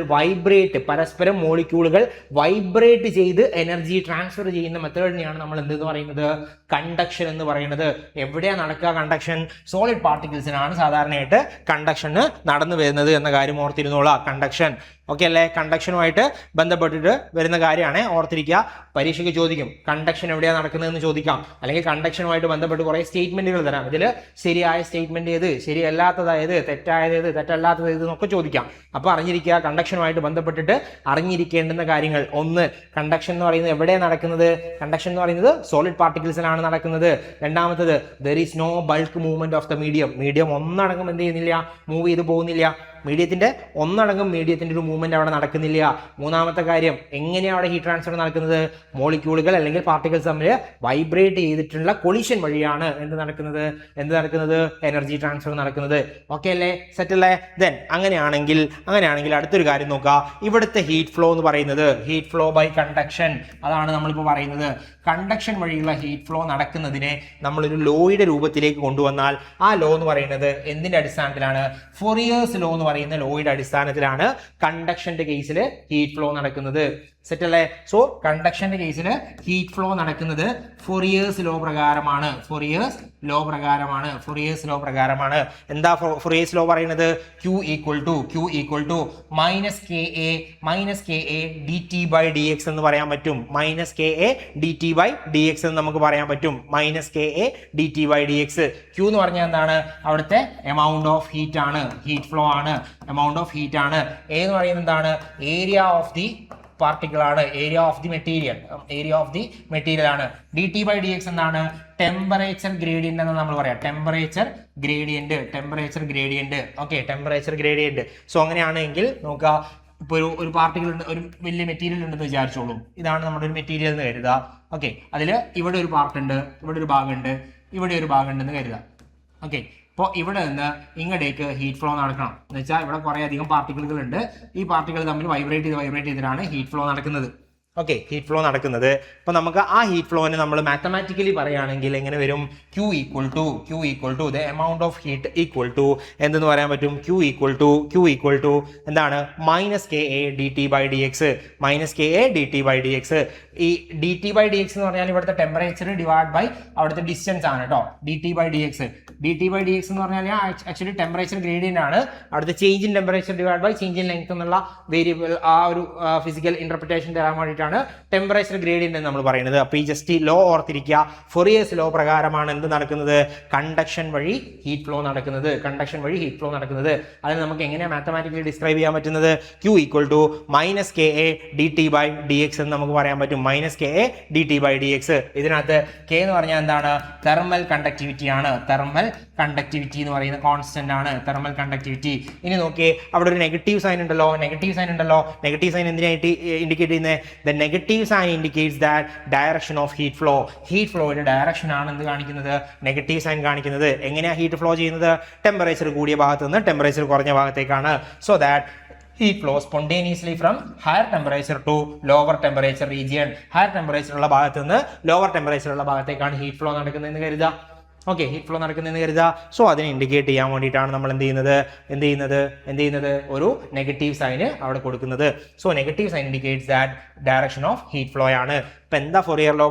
S1: പരസ്പരം മോളിക്യൂളുകൾ വൈബ്രേറ്റ് ചെയ്ത് എനർജി ട്രാൻസ്ഫർ ചെയ്യുന്ന മെത്തേഡിനെയാണ് നമ്മൾ എന്തെന്ന് പറയുന്നത്? കണ്ടക്ഷൻ എന്ന് പറയുന്നത്. എവിടെയാണ് നടക്കുക കണ്ടക്ഷൻ? സോളിഡ് പാർട്ടിക്കിൾസിനാണ് സാധാരണയായിട്ട് കണ്ടക്ഷന് നടന്നു വരുന്നത് എന്ന കാര്യം ഓർത്തിരുന്നോളാം. കണ്ടക്ഷൻ ഓക്കെ അല്ലേ? കണ്ടക്ഷനുമായിട്ട് ബന്ധപ്പെട്ടിട്ട് വരുന്ന കാര്യമാണ്, ഓർത്തിരിക്കുക. പരീക്ഷയ്ക്ക് ചോദിക്കും കണ്ടക്ഷൻ എവിടെയാണ് നടക്കുന്നതെന്ന് ചോദിക്കാം, അല്ലെങ്കിൽ കണ്ടക്ഷനുമായിട്ട് ബന്ധപ്പെട്ട് കുറെ സ്റ്റേറ്റ്മെന്റുകൾ തരാം. ഇതിൽ ശരിയായ സ്റ്റേറ്റ്മെന്റ് ഏത്, ശരിയല്ലാത്തതായത്, തെറ്റായത് ഏത്, തെറ്റല്ലാത്തത് ഏത് എന്നൊക്കെ ചോദിക്കാം. അപ്പൊ അറിഞ്ഞിരിക്കുക, കണ്ടക്ഷനുമായിട്ട് ബന്ധപ്പെട്ടിട്ട് അറിഞ്ഞിരിക്കേണ്ടുന്ന കാര്യങ്ങൾ. ഒന്ന്, കണ്ടക്ഷൻ എന്ന് പറയുന്നത് എവിടെയാണ് നടക്കുന്നത്? കണ്ടക്ഷൻ എന്ന് പറയുന്നത് സോളിഡ് പാർട്ടിക്കിൾസിലാണ് നടക്കുന്നത്. രണ്ടാമത്തത്, there is no bulk movement of the medium. Medium ഒന്നടങ്കം എന്ത് ചെയ്യുന്നില്ല, മൂവ് ചെയ്ത് പോകുന്നില്ല. മീഡിയത്തിന്റെ ഒന്നടങ്കം മീഡിയത്തിന്റെ ഒരു മൂവ്മെന്റ് അവിടെ നടക്കുന്നില്ല. മൂന്നാമത്തെ കാര്യം, എങ്ങനെയാണ് അവിടെ ഹീറ്റ് ട്രാൻസ്ഫർ നടക്കുന്നത്? മോളിക്യൂളുകൾ അല്ലെങ്കിൽ പാർട്ടിക്കിൾസ് തമ്മിൽ വൈബ്രേറ്റ് ചെയ്തിട്ടുള്ള കൊളിഷൻ വഴിയാണ് എന്ത് നടക്കുന്നത്? എനർജി ട്രാൻസ്ഫർ നടക്കുന്നത്. ഓക്കെ അല്ലേ? സെറ്റ് അല്ലേ? ദെൻ അങ്ങനെയാണെങ്കിൽ അടുത്തൊരു കാര്യം നോക്കുക. ഇവിടുത്തെ ഹീറ്റ് ഫ്ലോ എന്ന് പറയുന്നത് ഹീറ്റ് ഫ്ലോ ബൈ കണ്ടക്ഷൻ. അതാണ് നമ്മളിപ്പോൾ പറയുന്നത്. കണ്ടക്ഷൻ വഴിയുള്ള ഹീറ്റ് ഫ്ലോ നടക്കുന്നതിനെ നമ്മളൊരു ലോയുടെ രൂപത്തിലേക്ക് കൊണ്ടുവന്നാൽ ആ ലോ എന്ന് പറയുന്നത് എന്തിന്റെ അടിസ്ഥാനത്തിലാണ്? ഫൊറിയേഴ്സ് ലോ എന്ന് പറയുന്ന ലോയുടെ അടിസ്ഥാനത്തിലാണ് കണ്ടക്ഷന്റെ കേസിൽ ഹീറ്റ് ഫ്ലോ നടക്കുന്നത്. സെറ്റ് അല്ലേ? സോ കണ്ടക്ഷന്റെ കേസിൽ ഹീറ്റ് ഫ്ലോ നടക്കുന്നത് ഫൊറിയേഴ്സ് ലോ പ്രകാരമാണ്. ഫൊറിയേഴ്സ് ലോ പ്രകാരമാണ്. എന്താ ഫൊറിയേഴ്സ് ലോ പറയുന്നത്? Q equal to minus K A D T by D X എന്ന് പറയാൻ പറ്റും. Minus K A D T by D X എന്ന് നമുക്ക് പറയാൻ പറ്റും. Minus K A D T by D X. Q എന്ന് പറഞ്ഞാൽ എന്താണ്? അവിടുത്തെ എമൗണ്ട് ഓഫ് ഹീറ്റ് ആണ്, ഹീറ്റ് ഫ്ലോ ആണ്, എമൗണ്ട് ഓഫ് ഹീറ്റ് ആണ്. A എന്ന് പറയുന്നത് എന്താണ്? ഏരിയ ഓഫ് ദി പാർട്ടിക്കിൾ ആണ്, ഏരിയ ഓഫ് ദി മെറ്റീരിയൽ ആണ്. D T by D X എന്താണ്? ടെമ്പറേച്ചർ ഗ്രേഡിയന്റ് എന്ന് നമ്മൾ പറയാം. Temperature gradient. Okay, temperature gradient. So അങ്ങനെയാണെങ്കിൽ നോക്കുക, ഇപ്പൊ ഒരു പാർട്ടിക്കിൾ ഉണ്ട്, ഒരു വലിയ മെറ്റീരിയൽ ഉണ്ടെന്ന് വിചാരിച്ചോളൂ. ഇതാണ് നമ്മുടെ ഒരു മെറ്റീരിയൽ എന്ന് കരുതുക. ഓക്കെ, അതിൽ ഇവിടെ ഒരു പാർട്ട് ഉണ്ട്, ഇവിടെ ഒരു ഭാഗമുണ്ട്, ഇവിടെ ഒരു ഭാഗം ഉണ്ടെന്ന് കരുതുക. ഓക്കെ, അപ്പോൾ ഇവിടെ നിന്ന് ഇങ്ങോട്ടേക്ക് ഹീറ്റ് ഫ്ലോ നടക്കണം എന്ന് വെച്ചാൽ ഇവിടെ കുറേ അധികം പാർട്ടിക്കിളുകൾ ഉണ്ട്. ഈ പാർട്ടിക്കിൾ തമ്മിൽ വൈബ്രേറ്റ് ചെയ്തിട്ടാണ് ഹീറ്റ് ഫ്ലോ നടക്കുന്നത്. ഓക്കെ, ഹീറ്റ് ഫ്ലോ നടക്കുന്നത്. അപ്പോൾ നമുക്ക് ആ ഹീറ്റ് ഫ്ലോനെ നമ്മൾ മാത്തമാറ്റിക്കലി പറയുകയാണെങ്കിൽ എങ്ങനെ വരും? Q equal to the amount of heat equal to എന്തെന്ന് പറയാൻ പറ്റും? Q ഈക്വൽ ടു എന്താണ്? Minus K A D T by D X. ഈ D T by D X എന്ന് പറഞ്ഞാൽ ഇവിടുത്തെ ടെമ്പറേച്ചർ ഡിവൈഡ് ബൈ അവിടുത്തെ ഡിസ്റ്റൻസ് ആണ് കേട്ടോ. D T by D X എന്ന് പറഞ്ഞാൽ ആക്ച്വലി ടെമ്പറേച്ചർ ഗ്രേഡിയന്റ് ആണ്. അവിടുത്തെ change in temperature divide by change in length എന്നുള്ള വേരിയബിൾ, ആ ഒരു ഫിസിക്കൽ ഇന്റർപ്രിറ്റേഷൻ തരാൻ വേണ്ടിയിട്ടാണ് ടെമ്പറേച്ചർ ഗ്രേഡിയന്റ് എന്ന് നമ്മൾ പറയുന്നത്. അപ്പോൾ ഈ ജസ്റ്റ് ലോ ഓർത്തിരിക്കുക. ഫൊറിയേഴ്സ് ലോ പ്രകാരമാണ് എന്ത് നടക്കുന്നത്? കണ്ടക്ഷൻ വഴി ഹീറ്റ് ഫ്ലോ നടക്കുന്നത്. അതിന് നമുക്ക് എങ്ങനെയാണ് മാത്തമാറ്റിക്കലി ഡിസ്ക്രൈബ് ചെയ്യാൻ പറ്റുന്നത്? Q equal to minus K A D T by D X എന്ന് നമുക്ക് പറയാൻ പറ്റും. Minus K A D T by D X. ഇതിനകത്ത് കെ എന്ന് പറഞ്ഞാൽ എന്താണ്? തെർമൽ കണ്ടക്ടിവിറ്റി ആണ്. തെർമൽ കണ്ടക്ടിവിറ്റി എന്ന് പറയുന്ന കോൺസ്റ്റന്റ് ആണ്, തെർമൽ കണ്ടക്ടിവിറ്റി. ഇനി നോക്കിയേ, അവിടെ ഒരു നെഗറ്റീവ് സൈൻ ഉണ്ടല്ലോ. നെഗറ്റീവ് സൈൻ എന്തിനായിട്ട് ഇൻഡിക്കേറ്റ് ചെയ്യുന്നത്? The negative sign indicates that direction of heat flow. Heat ഫ്ലോയുടെ ഡയറക്ഷൻ ആണ് എന്ത് കാണിക്കുന്നത്? നെഗറ്റീവ് സൈൻ കാണിക്കുന്നത്. എങ്ങനെയാണ് ഹീറ്റ് ഫ്ലോ ചെയ്യുന്നത്? ടെമ്പറേച്ചർ കൂടിയ ഭാഗത്ത് നിന്ന് ടെമ്പറേച്ചർ കുറഞ്ഞ ഭാഗത്തേക്കാണ്. So that heat flows spontaneously from higher temperature to lower temperature region. higher temperature ഉള്ള ഭാഗത്ത് നിന്ന് lower temperature ഉള്ള ഭാഗത്തേക്കാണ് ഹീറ്റ് ഫ്ലോ നടക്കുന്നതെന്ന് കരുതുക. ഓക്കെ, ഹീറ്റ് ഫ്ലോ നടക്കുന്നതെന്ന് കരുതുക. സോ അതിനെ ഇൻഡിക്കേറ്റ് ചെയ്യാൻ വേണ്ടിയിട്ടാണ് നമ്മൾ എന്ത് ചെയ്യുന്നത്? ഒരു നെഗറ്റീവ് സൈന് അവിടെ കൊടുക്കുന്നത്. So negative sign indicates that direction of heat flow ആണ്. ഇപ്പം എന്താ ഫൊറിയർ ലോ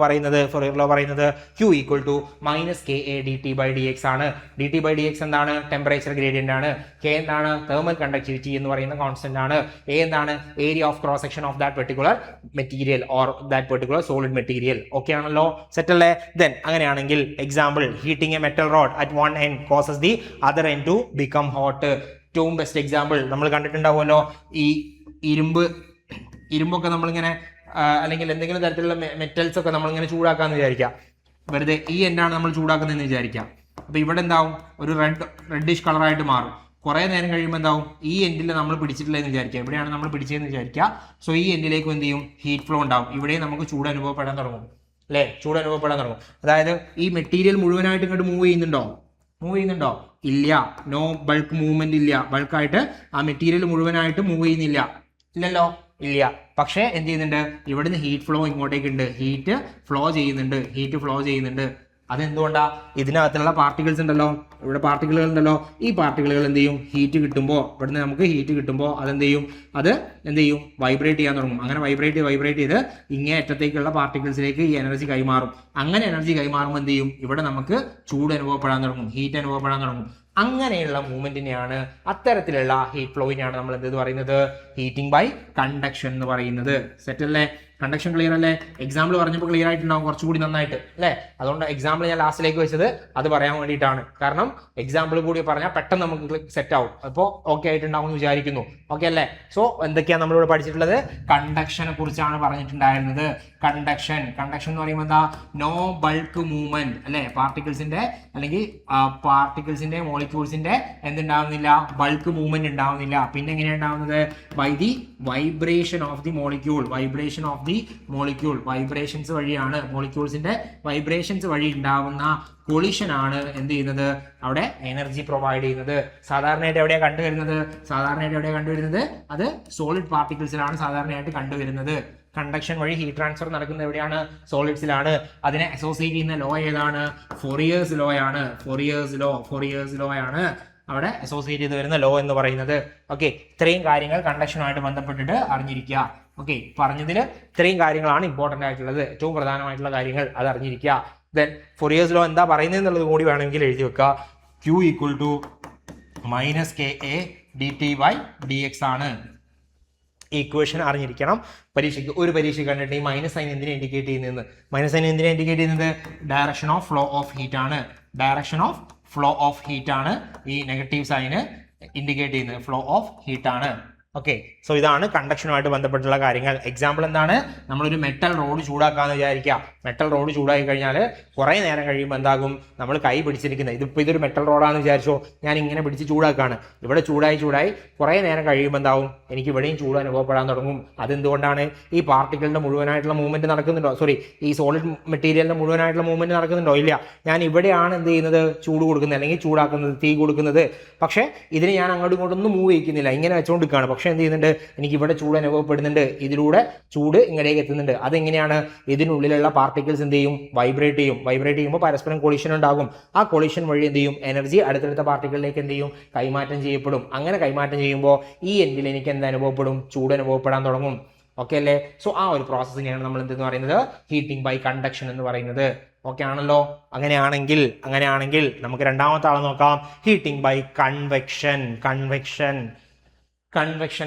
S1: പറയുന്നത്? Q equal to minus K A D T by D X ആണ്. D T by D X എന്താണ്? ടെമ്പറേച്ചർ ഗ്രേഡിയന്റ് ആണ്. K എന്താണ്? തെർമൽ കണ്ടക്ടിവിറ്റി എന്ന് പറയുന്ന കോൺസ്റ്റന്റ് ആണ്. എ എന്താണ്? Area of cross section of that particular material or that particular solid material. Okay ആണല്ലോ? Set അല്ലേ? ദെൻ അങ്ങനെയാണെങ്കിൽ example, heating a metal rod at one end causes the other end to become hot. ഏറ്റവും best example നമ്മൾ കണ്ടിട്ടുണ്ടാവുമല്ലോ. ഈ ഇരുമ്പൊക്കെ നമ്മളിങ്ങനെ അല്ലെങ്കിൽ എന്തെങ്കിലും തരത്തിലുള്ള മെറ്റൽസ് ഒക്കെ നമ്മളിങ്ങനെ ചൂടാക്കാന്ന് വിചാരിക്കാം. വെറുതെ ഈ എൻഡാണ് നമ്മൾ ചൂടാക്കുന്നതെന്ന് വിചാരിക്കാം. അപ്പോൾ ഇവിടെ എന്താവും? ഒരു റെഡിഷ് കളറായിട്ട് മാറും. കുറേ നേരം കഴിയുമ്പോൾ എന്താവും? ഈ എൻഡിൽ നമ്മൾ പിടിച്ചിട്ടില്ലെന്ന് വിചാരിക്കുക. ഇവിടെയാണ് നമ്മൾ പിടിച്ചതെന്ന് വിചാരിക്കുക. സോ ഈ എൻഡിലേക്ക് എന്ത് ചെയ്യും? ഹീറ്റ് ഫ്ലോ ഉണ്ടാവും. ഇവിടെ നമുക്ക് ചൂട് അനുഭവപ്പെടാൻ തുടങ്ങും. അതായത് ഈ മെറ്റീരിയൽ മുഴുവനായിട്ട് ഇങ്ങോട്ട് മൂവ് ചെയ്യുന്നുണ്ടോ? ഇല്ല. നോ ബൾക്ക് മൂവ്മെന്റ് ഇല്ല. ബൾക്കായിട്ട് ആ മെറ്റീരിയൽ മുഴുവനായിട്ട് മൂവ് ചെയ്യുന്നില്ല. ഇല്ലല്ലോ? ഇല്ല. പക്ഷേ എന്ത് ചെയ്യുന്നുണ്ട്? ഇവിടുന്ന് ഹീറ്റ് ഫ്ലോ ഇങ്ങോട്ടേക്കുണ്ട്. ഹീറ്റ് ഫ്ലോ ചെയ്യുന്നുണ്ട്. അതെന്തുകൊണ്ടാ? ഇതിനകത്തുള്ള പാർട്ടിക്കിൾസ് ഉണ്ടല്ലോ, ഇവിടെ പാർട്ടിക്കിളുകൾ ഉണ്ടല്ലോ. ഈ പാർട്ടിക്കിളുകൾ എന്ത് ചെയ്യും? ഹീറ്റ് കിട്ടുമ്പോൾ, ഇവിടുന്ന് നമുക്ക് ഹീറ്റ് കിട്ടുമ്പോൾ അത് എന്ത് ചെയ്യും? വൈബ്രേറ്റ് ചെയ്യാൻ തുടങ്ങും. അങ്ങനെ വൈബ്രേറ്റ് ചെയ്ത് ഇങ്ങേ അറ്റത്തേക്കുള്ള പാർട്ടിക്കിൾസിലേക്ക് ഈ എനർജി കൈമാറും. അങ്ങനെ എനർജി കൈമാറുമ്പോൾ എന്ത് ചെയ്യും? ഇവിടെ നമുക്ക് ചൂട് അനുഭവപ്പെടാൻ തുടങ്ങും, ഹീറ്റ് അനുഭവപ്പെടാൻ തുടങ്ങും. അങ്ങനെയുള്ള മൂവ്മെന്റിനെയാണ്, അത്തരത്തിലുള്ള ഹീറ്റ് ഫ്ലോയിനെയാണ് നമ്മൾ എന്ത് പറയുന്നത്, ഹീറ്റിംഗ് ബൈ കണ്ടക്ഷൻ എന്ന് പറയുന്നത്. സെറ്റ് അല്ലേ? കണ്ടക്ഷൻ ക്ലിയർ അല്ലേ? എക്സാമ്പിൾ പറഞ്ഞപ്പോൾ ക്ലിയർ ആയിട്ടുണ്ടാവും കുറച്ചുകൂടി നന്നായിട്ട് അല്ലേ? അതുകൊണ്ട് എക്സാമ്പിൾ ഞാൻ ലാസ്റ്റിലേക്ക് വെച്ചത് അത് പറയാൻ വേണ്ടിയിട്ടാണ്. കാരണം എക്സാമ്പിൾ കൂടി പറഞ്ഞാൽ പെട്ടെന്ന് നമുക്ക് സെറ്റ് ആവും. അപ്പോൾ ഓക്കെ ആയിട്ടുണ്ടാവും എന്ന് വിചാരിക്കുന്നു. ഓക്കെ അല്ലേ? സോ എന്തൊക്കെയാണ് നമ്മളിവിടെ പഠിച്ചിട്ടുള്ളത്? കണ്ടക്ഷനെ കുറിച്ചാണ് പറഞ്ഞിട്ടുണ്ടായിരുന്നത്. കണ്ടക്ഷൻ എന്ന് പറയുമ്പോൾ എന്താ? നോ ബൾക്ക് മൂവ്മെന്റ് അല്ലെ? പാർട്ടിക്കിൾസിന്റെ അല്ലെങ്കിൽ പാർട്ടിക്കിൾസിന്റെ മോളിക്യൂൾസിന്റെ എന്തുണ്ടാവുന്നില്ല? ബൾക്ക് മൂവ്മെന്റ് ഉണ്ടാവുന്നില്ല. പിന്നെ എങ്ങനെയാണ് ഉണ്ടാവുന്നത്? By the vibration of the molecule. Vibrations വഴിയാണ്, മോളിക്യൂൾസിന്റെ വൈബ്രേഷൻസ് വഴി ഉണ്ടാവുന്ന കൊളിഷൻ ആണ് എന്ത് ചെയ്യുന്നത്? അവിടെ എനർജി പ്രൊവൈഡ് ചെയ്യുന്നത്. സാധാരണയായിട്ട് എവിടെയാണ് കണ്ടുവരുന്നത്? അത് സോളിഡ് പാർട്ടിക്കിൾസിലാണ് സാധാരണയായിട്ട് കണ്ടുവരുന്നത്. കണ്ടക്ഷൻ വഴി ഹീറ്റ് ട്രാൻസ്ഫർ നടക്കുന്നത് എവിടെയാണ്? സോളിഡ്സിലാണ്. അതിനെ അസോസിയേറ്റ് ചെയ്യുന്ന ലോ ഏതാണ്? ഫോറിയേഴ്സ് ലോ ആണ്. ഫോറിയേഴ്സ് ലോ ആണ് അവിടെ അസോസിയേറ്റ് ചെയ്ത് വരുന്ന ലോ എന്ന് പറയുന്നത്. ഓക്കെ, ഇത്രയും കാര്യങ്ങൾ കണ്ടക്ഷനുമായിട്ട് ബന്ധപ്പെട്ടിട്ട് അറിഞ്ഞിരിക്കുക. ഓക്കെ, പറഞ്ഞതിൽ ഇത്രയും കാര്യങ്ങളാണ് ഇമ്പോർട്ടൻ്റ് ആയിട്ടുള്ളത്, ഏറ്റവും പ്രധാനമായിട്ടുള്ള കാര്യങ്ങൾ അത് അറിഞ്ഞിരിക്കുക. ദെൻ ഫോറിയേഴ്സ് ലോ എന്താ പറയുന്നത് എന്നുള്ളത് കൂടി വേണമെങ്കിൽ എഴുതി വെക്കുക. Q = -KA dt by dx ആണ്. ഈക്വേഷൻ അറിഞ്ഞിരിക്കണം. ഒരു പരീക്ഷ കണ്ടിട്ട് ഈ മൈനസ് സൈൻ എന്തിനെ ഇൻഡിക്കേറ്റ് ചെയ്യുന്നത്? Direction of flow of heat ആണ്. ഈ നെഗറ്റീവ് സൈന് ഇൻഡിക്കേറ്റ് ചെയ്യുന്നത് ഫ്ലോ ഓഫ് ഹീറ്റ് ആണ്. ഓക്കെ, സോ ഇതാണ് കണ്ടക്ഷനുമായിട്ട് ബന്ധപ്പെട്ടുള്ള കാര്യങ്ങൾ. എക്സാമ്പിൾ എന്താണ്? നമ്മളൊരു മെറ്റൽ റോഡ് ചൂടാക്കാന്ന് വിചാരിക്കുക. മെറ്റൽ റോഡ് ചൂടാക്കി കഴിഞ്ഞാൽ കുറേ നേരം കഴിയുമ്പോൾ എന്താകും? നമ്മൾ കൈ പിടിച്ചിരിക്കുന്നത്, ഇതൊരു മെറ്റൽ റോഡാണെന്ന് വിചാരിച്ചോ, ഞാൻ ഇങ്ങനെ പിടിച്ച് ചൂടാക്കാണ്. ഇവിടെ ചൂടായി കുറേ നേരം കഴിയുമ്പോൾ എന്താവും? എനിക്ക് ഇവിടെയും ചൂട് അനുഭവപ്പെടാൻ തുടങ്ങും. അതെന്തുകൊണ്ടാണ്? ഈ പാർട്ടിക്കിളിന്റെ മുഴുവനായിട്ടുള്ള മൂവ്മെന്റ് നടക്കുന്നുണ്ടോ? ഈ സോളിഡ് മെറ്റീരിയലിന്റെ മുഴുവനായിട്ടുള്ള മൂവ്മെന്റ് നടക്കുന്നുണ്ടോ? ഇല്ല. ഞാൻ ഇവിടെയാണ് എന്ത് ചെയ്യുന്നത്? ചൂട് കൊടുക്കുന്നത് അല്ലെങ്കിൽ ചൂടാക്കുന്നത്, തീ കൊടുക്കുന്നത്. പക്ഷേ ഇതിന് ഞാൻ അങ്ങോട്ടും ഇങ്ങോട്ടൊന്നും മൂവ് ചെയ്യിക്കുന്നില്ല, ഇങ്ങനെ വെച്ചുകൊണ്ടിരിക്കുകയാണ്. പക്ഷെ എന്ത് ചെയ്യുന്നുണ്ട്? എനിക്ക് ഇവിടെ ചൂട് അനുഭവപ്പെടുന്നുണ്ട്, ഇതിലൂടെ ചൂട് ഇങ്ങടേക്ക് എത്തുന്നുണ്ട്. അതെങ്ങനെയാണ്? ഇതിനുള്ളിലുള്ള പാർട്ടിക്കിൾസ് എന്ത് ചെയ്യും? വൈബ്രേറ്റ് ചെയ്യുമ്പോൾ പരസ്പരം കൊളിഷൻ ഉണ്ടാകും. ആ കൊളിഷൻ വഴി എന്ത് ചെയ്യും? എനർജി അടുത്തടുത്ത പാർട്ടിക്കിളിലേക്ക് എന്ത് ചെയ്യും? കൈമാറ്റം ചെയ്യപ്പെടും. അങ്ങനെ കൈമാറ്റം ചെയ്യുമ്പോൾ ഈ എൻഡിൽ എനിക്ക് എന്ത് അനുഭവപ്പെടും? ചൂട് അനുഭവപ്പെടാൻ തുടങ്ങും. ഓക്കെ അല്ലേ? സോ ആ ഒരു പ്രോസസ്സിനെയാണ് നമ്മൾ എന്തെന്ന് പറയുന്നത്? ഹീറ്റിംഗ് ബൈ കണ്ടക്ഷൻ എന്ന് പറയുന്നത്. ഓക്കെ ആണല്ലോ? അങ്ങനെയാണെങ്കിൽ നമുക്ക് രണ്ടാമത്തെ ആളെ നോക്കാം. ഹീറ്റിംഗ് ബൈ കൺവെക്ഷൻ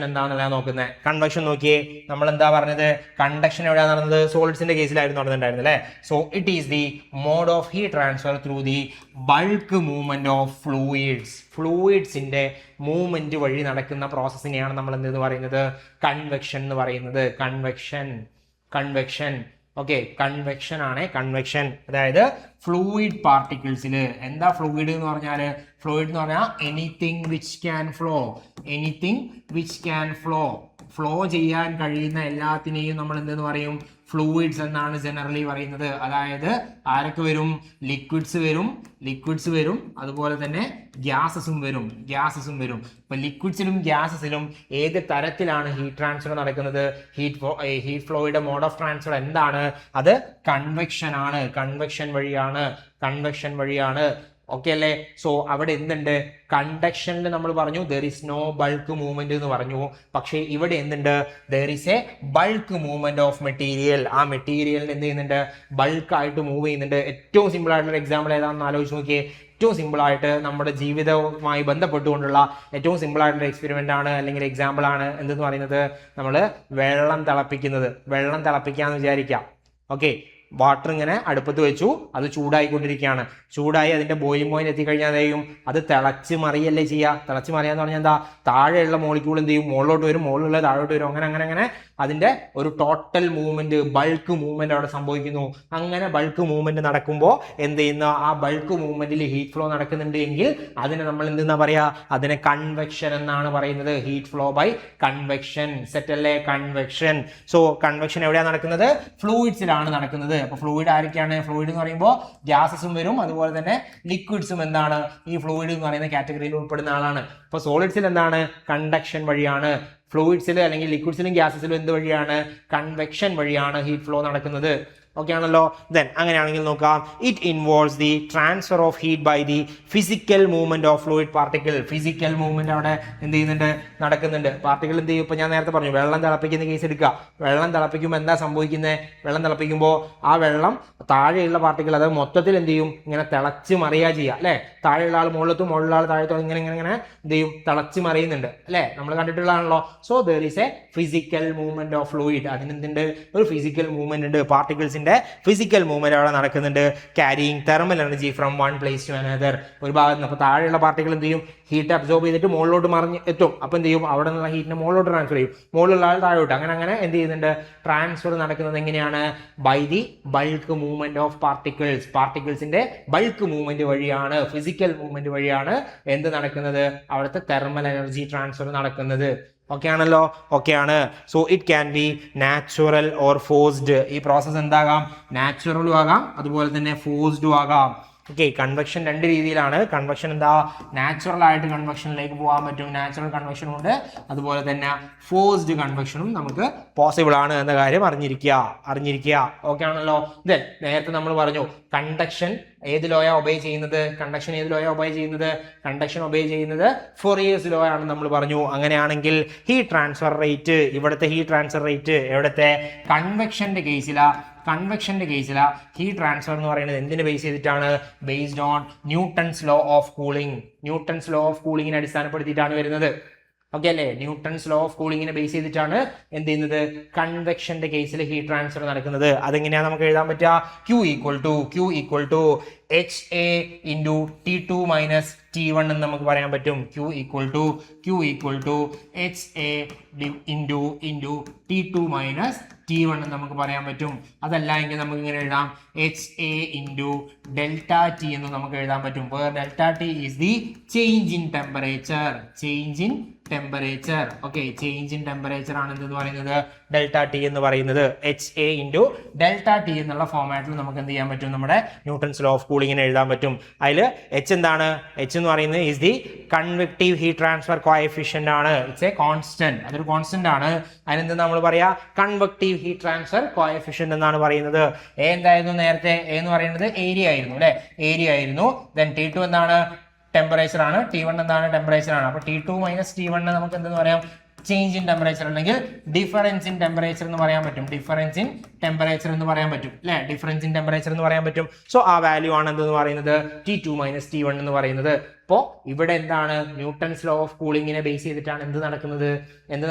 S1: എന്താണെന്നല്ല നോക്കുന്നത്. കൺവെക്ഷൻ നോക്കിയേ, നമ്മൾ എന്താ പറഞ്ഞത്? കണ്ടക്ഷൻ എവിടെയാണ് നടന്നത്? സോളിഡ്സിന്റെ കേസിലായിരുന്നു നടന്നിട്ടുണ്ടായിരുന്നത് അല്ലേ? So it is the mode of heat transfer through the bulk movement of ഫ്ലൂയിഡ്സിന്റെ മൂവ്മെന്റ് വഴി നടക്കുന്ന പ്രോസസ്സിനെയാണ് നമ്മൾ എന്തെന്ന് പറയുന്നത്? കൺവെക്ഷൻ എന്ന് പറയുന്നത്. കൺവെക്ഷൻ ഓക്കെ, കൺവെക്ഷൻ ആണ്. അതായത് ഫ്ലൂയിഡ് പാർട്ടിക്കിൾസിൽ എന്താ ഫ്ലൂയിഡ് എന്ന് പറഞ്ഞാൽ? എനിത്തിങ് വിച്ച് ക്യാൻ ഫ്ലോ ചെയ്യാൻ കഴിയുന്ന എല്ലാത്തിനെയും നമ്മൾ എന്തെന്ന് പറയും? ഫ്ലൂയിഡ്സ് എന്നാണ് ജനറലി പറയുന്നത്. അതായത് ആരൊക്കെ വരും? ലിക്വിഡ്സ് വരും, അതുപോലെ തന്നെ ഗ്യാസസും വരും. ഇപ്പൊ ലിക്വിഡ്സിലും ഗ്യാസസിലും ഏത് തരത്തിലാണ് ഹീറ്റ് ട്രാൻസ്ഫർ നടക്കുന്നത്? ഹീറ്റ് ഫ്ലോയുടെ മോഡ് ഓഫ് ട്രാൻസ്ഫർ എന്താണ്? അത് കൺവെക്ഷൻ ആണ്. കൺവെക്ഷൻ വഴിയാണ്. ഓക്കെ അല്ലേ? സോ അവിടെ എന്തുണ്ട്? കണ്ടക്ഷനിൽ നമ്മൾ പറഞ്ഞു there is no bulk movement എന്ന് പറഞ്ഞു. പക്ഷേ ഇവിടെ എന്തുണ്ട്? There is a bulk movement of material. ആ മെറ്റീരിയലിന് എന്ത് ചെയ്യുന്നുണ്ട്? ബൾക്കായിട്ട് മൂവ് ചെയ്യുന്നുണ്ട്. ഏറ്റവും സിമ്പിൾ ആയിട്ടുള്ള എക്സാമ്പിൾ ഏതാണെന്ന് ആലോചിച്ച് നോക്കിയേ. ഏറ്റവും സിമ്പിൾ ആയിട്ട് നമ്മുടെ ജീവിതവുമായി ബന്ധപ്പെട്ടുകൊണ്ടുള്ള ഏറ്റവും സിമ്പിൾ ആയിട്ടുള്ള എക്സ്പെരിമെന്റ് ആണ് അല്ലെങ്കിൽ എക്സാമ്പിൾ ആണ് എന്തെന്ന് പറയുന്നത്? നമ്മൾ വെള്ളം തിളപ്പിക്കാന്ന് വിചാരിക്കാം. ഓക്കെ, വാട്ടർ ഇങ്ങനെ അടുപ്പത്ത് വെച്ചു, അത് ചൂടായി അതിന്റെ ബോയിലിംഗ് പോയിന്റ് എത്തിക്കഴിഞ്ഞാൽ അത് തിളച്ച് മറിയല്ലേ ചെയ്യുക? തിളച്ച് മറിയാന്ന് പറഞ്ഞാൽ എന്താ? താഴെയുള്ള മോളിക്യൂൾ എന്ത് ചെയ്യും? മുകളിലോട്ട് വരും, മുകളിലുള്ള താഴോട്ട് വരും. അങ്ങനെ അതിന്റെ ഒരു ടോട്ടൽ മൂവ്മെന്റ്, ബൾക്ക് മൂവ്മെന്റ് അവിടെ സംഭവിക്കുന്നു. അങ്ങനെ ബൾക്ക് മൂവ്മെന്റ് നടക്കുമ്പോൾ എന്ത് ചെയ്യുന്ന? ആ ബൾക്ക് മൂവ്മെന്റിൽ ഹീറ്റ് ഫ്ലോ നടക്കുന്നുണ്ട് എങ്കിൽ അതിനെ നമ്മൾ എന്തെന്നാ പറയാ? അതിനെ കൺവെക്ഷൻ എന്നാണ് പറയുന്നത്. Heat flow by convection. Set അല്ലേ? കൺവെക്ഷൻ. സോ കൺവെക്ഷൻ എവിടെയാണ് നടക്കുന്നത്? ഫ്ലൂയിഡ്സിലാണ് നടക്കുന്നത്. അപ്പൊ ഫ്ലൂയിഡ് ആരൊക്കെയാണ്? ഫ്ലൂയിഡ് എന്ന് പറയുമ്പോൾ ഗ്യാസസും വരും, അതുപോലെ തന്നെ ലിക്വിഡ്സും എന്താണ്? ഈ ഫ്ലൂയിഡ് എന്ന് പറയുന്ന കാറ്റഗറിയിൽ ഉൾപ്പെടുന്ന ആളാണ്. ഇപ്പൊ സോളിഡ്സിൽ എന്താണ്? കണ്ടക്ഷൻ വഴിയാണ്. ഫ്ലൂയിഡ്സിൽ അല്ലെങ്കിൽ ലിക്വിഡ്സിലും ഗ്യാസസിലും എന്ത് വഴിയാണ്? കൺവെക്ഷൻ വഴിയാണ് ഹീറ്റ് ഫ്ലോ നടക്കുന്നത്. ഓക്കെ ആണല്ലോ. ദെൻ അങ്ങനെയാണെങ്കിൽ നോക്കാം, it involves the transfer of heat by the physical movement of fluid particle. Physical movement അവിടെ എന്ത് ചെയ്യുന്നുണ്ട്, നടക്കുന്നുണ്ട്. പാർട്ടിക്കിൾ എന്ത് ചെയ്യും, ഇപ്പൊ ഞാൻ നേരത്തെ പറഞ്ഞു വെള്ളം തിളപ്പിക്കുന്ന കേസ് എടുക്കുക. വെള്ളം തിളപ്പിക്കുമ്പോൾ എന്താ സംഭവിക്കുന്നത്, വെള്ളം തിളപ്പിക്കുമ്പോൾ ആ വെള്ളം താഴെയുള്ള പാർട്ടിക്കിൾ അത് മൊത്തത്തിൽ എന്ത് ചെയ്യും, ഇങ്ങനെ തിളച്ച് മറിയുക ചെയ്യുക അല്ലെ. താഴെയുള്ള ആൾ മുകളിലത്തും മുകളിലുള്ള ആൾ താഴത്തും ഇങ്ങനെ ഇങ്ങനെ ഇങ്ങനെ എന്ത് ചെയ്യും, തിളച്ച് മറിയുന്നുണ്ട് അല്ലെ, നമ്മൾ കണ്ടിട്ടുള്ളതാണല്ലോ. So there is a physical movement of fluid. അതിനെന്തുണ്ട്, ഒരു ഫിസിക്കൽ മൂവ്മെന്റ് ഉണ്ട്, പാർട്ടിക്കിൾസിന്റെ ഫിസിക്കൽ മൂവ്മെന്റ് അവിടെ നടക്കുന്നുണ്ട്. Carrying thermal energy from one place to another. ഒരു ഭാഗത്ത് നിന്ന്, അപ്പോൾ താഴെയുള്ള പാർട്ടിക്കിൾ എന്ത് ചെയ്യും, ഹീറ്റ് അബ്സോർബ് ചെയ്തിട്ട് മുകളിലോട്ട് മറിഞ്ഞ് എത്തും. അപ്പോൾ എന്ത് ചെയ്യും, അവിടെ നിന്നുള്ള ഹീറ്റിനെ മുകളിലോട്ട് ട്രാൻസ്ഫർ ചെയ്യും, മുകളിലുള്ള ആൾ താഴോട്ട്. അങ്ങനെ അങ്ങനെ എന്ത് ചെയ്യുന്നുണ്ട്, ട്രാൻസ്ഫർ നടക്കുന്നത് എങ്ങനെയാണ്, by the bulk movement of particles. പാർട്ടിക്കിൾസിന്റെ ബൾക്ക് മൂവ്മെന്റ് വഴിയാണ്, ഫിസിക്കൽ മൂവ്മെന്റ് വഴിയാണ് എന്ത് നടക്കുന്നത്, അവിടുത്തെ തെർമൽ എനർജി ട്രാൻസ്ഫർ നടക്കുന്നത്. ഓക്കെ ആണല്ലോ, ഓക്കെ ആണ്. So it can be natural or forced. ഈ പ്രോസസ്സ് എന്താകാം, നാച്ചുറലും ആകാം അതുപോലെ തന്നെ ഫോഴ്സ്ഡും ആകാം. ഓക്കെ, കൺവെക്ഷൻ രണ്ട് രീതിയിലാണ്. കൺവെക്ഷൻ എന്താ, നാച്ചുറൽ ആയിട്ട് കൺവെക്ഷനിലേക്ക് പോകാൻ പറ്റും, നാച്ചുറൽ കൺവെക്ഷനും ഉണ്ട്, അതുപോലെ തന്നെ ഫോഴ്സ്ഡ് കൺവെക്ഷനും നമുക്ക് പോസിബിൾ ആണ് എന്ന കാര്യം അറിഞ്ഞിരിക്കുക. ഓക്കെ ആണല്ലോ. ദെൻ നേരത്തെ നമ്മൾ പറഞ്ഞു കണ്ടക്ഷൻ ഏത് ലോയാ ഒബേ ചെയ്യുന്നത്, കണ്ടക്ഷൻ ഏത് ലോയാ ഒബേ ചെയ്യുന്നത്, കണ്ടക്ഷൻ ഒബേ ചെയ്യുന്നത് ഫൊറിയേഴ്സ് ലോ ആണെന്ന് നമ്മൾ പറഞ്ഞു. അങ്ങനെയാണെങ്കിൽ ഹീറ്റ് ട്രാൻസ്ഫർ റേറ്റ്, ഇവിടുത്തെ ഹീറ്റ് ട്രാൻസ്ഫർ റേറ്റ് എവിടുത്തെ, കൺവെക്ഷന്റെ കേസിലാ ഹീറ്റ് ട്രാൻസ്ഫർ എന്ന് പറയുന്നത് എന്തിനെ ബേസ് ചെയ്തിട്ടാണ്, based on Newton's law of cooling. Newton's law of കൂളിംഗിനെ അടിസ്ഥാനപ്പെടുത്തിയിട്ടാണ് വരുന്നത്. ഓക്കെ അല്ലേ, ന്യൂട്ടൺസ് ലോ ഓഫ് കൂളിംഗിനെ ബേസ് ചെയ്തിട്ടാണ് എന്ത് ചെയ്യുന്നത്, കൺവെക്ഷന്റെ കേസിൽ ഹീറ്റ് ട്രാൻസ്ഫർ നടക്കുന്നത്. അതെങ്ങനെയാണ് നമുക്ക് എഴുതാൻ പറ്റുക, Q equal to HA into T2 minus T1 എന്ന് നമുക്ക് പറയാൻ പറ്റും. Q equal to HA into T2 minus T1 എന്ന് നമുക്ക് പറയാൻ പറ്റും. അതല്ല എങ്കിൽ നമുക്ക് ഇങ്ങനെ എഴുതാം, HA ഇൻറ്റു ഡെൽറ്റ T എന്ന് നമുക്ക് എഴുതാൻ പറ്റും. Delta T is the change in temperature. Okay, change in temperature ആണ് എന്തെന്ന് പറയുന്നത്, ഡെൽറ്റ T എന്ന് പറയുന്നത്. HA ഇൻറ്റു ഡെൽറ്റ T എന്നുള്ള ഫോമാറ്റിൽ നമുക്ക് എന്ത് ചെയ്യാൻ പറ്റും, നമ്മുടെ ന്യൂട്ടൺസ് ലോ ഓഫ് കൂളിംഗിനെ എഴുതാൻ പറ്റും. അതിൽ H എന്താണ്, H എന്ന് പറയുന്നത് is the convective heat transfer coefficient ആണ്. ഇറ്റ്സ് എ കോൺസ്റ്റന്റ്, അതൊരു കോൺസ്റ്റന്റ് ആണ്. അതിനെന്ത് നമ്മൾ പറയാ, കൺവെക്റ്റീവ് ഹീറ്റ് ട്രാൻസ്ഫർ കോഎഫിഷ്യന്റ് എന്നാണ് പറയുന്നത്. എന്തായിരുന്നു നേരത്തെ, എന്ന് പറയുന്നത് ഏരിയ ആയിരുന്നു അല്ലെ, ഏരിയ ആയിരുന്നു. ദെൻ T2 എന്താണ്, ടെമ്പറേച്ചർ ആണ്, T1 എന്താണ്, ടെമ്പറേച്ചർ ആണ്. അപ്പൊ T2 മൈനസ് T1 നമുക്ക് എന്തെന്ന് പറയാം, ചേഞ്ച് ഇൻ ടെമ്പറേച്ചർ അല്ലെങ്കിൽ ഡിഫറൻസ് ഇൻ ടെമ്പറേച്ചർ എന്ന് പറയാൻ പറ്റും. ഡിഫറൻസ് ഇൻ ടെമ്പറേച്ചർ എന്ന് പറയാൻ പറ്റും. സോ ആ വാല്യൂ ആണ് എന്തെന്ന് പറയുന്നത്, T2 മൈനസ് T1 എന്ന് പറയുന്നത്. അപ്പോൾ ഇവിടെ എന്താണ്, ന്യൂട്ടൺസ് ലോ ഓഫ് കൂളിംഗിനെ ബേസ് ചെയ്തിട്ടാണ് എന്ത്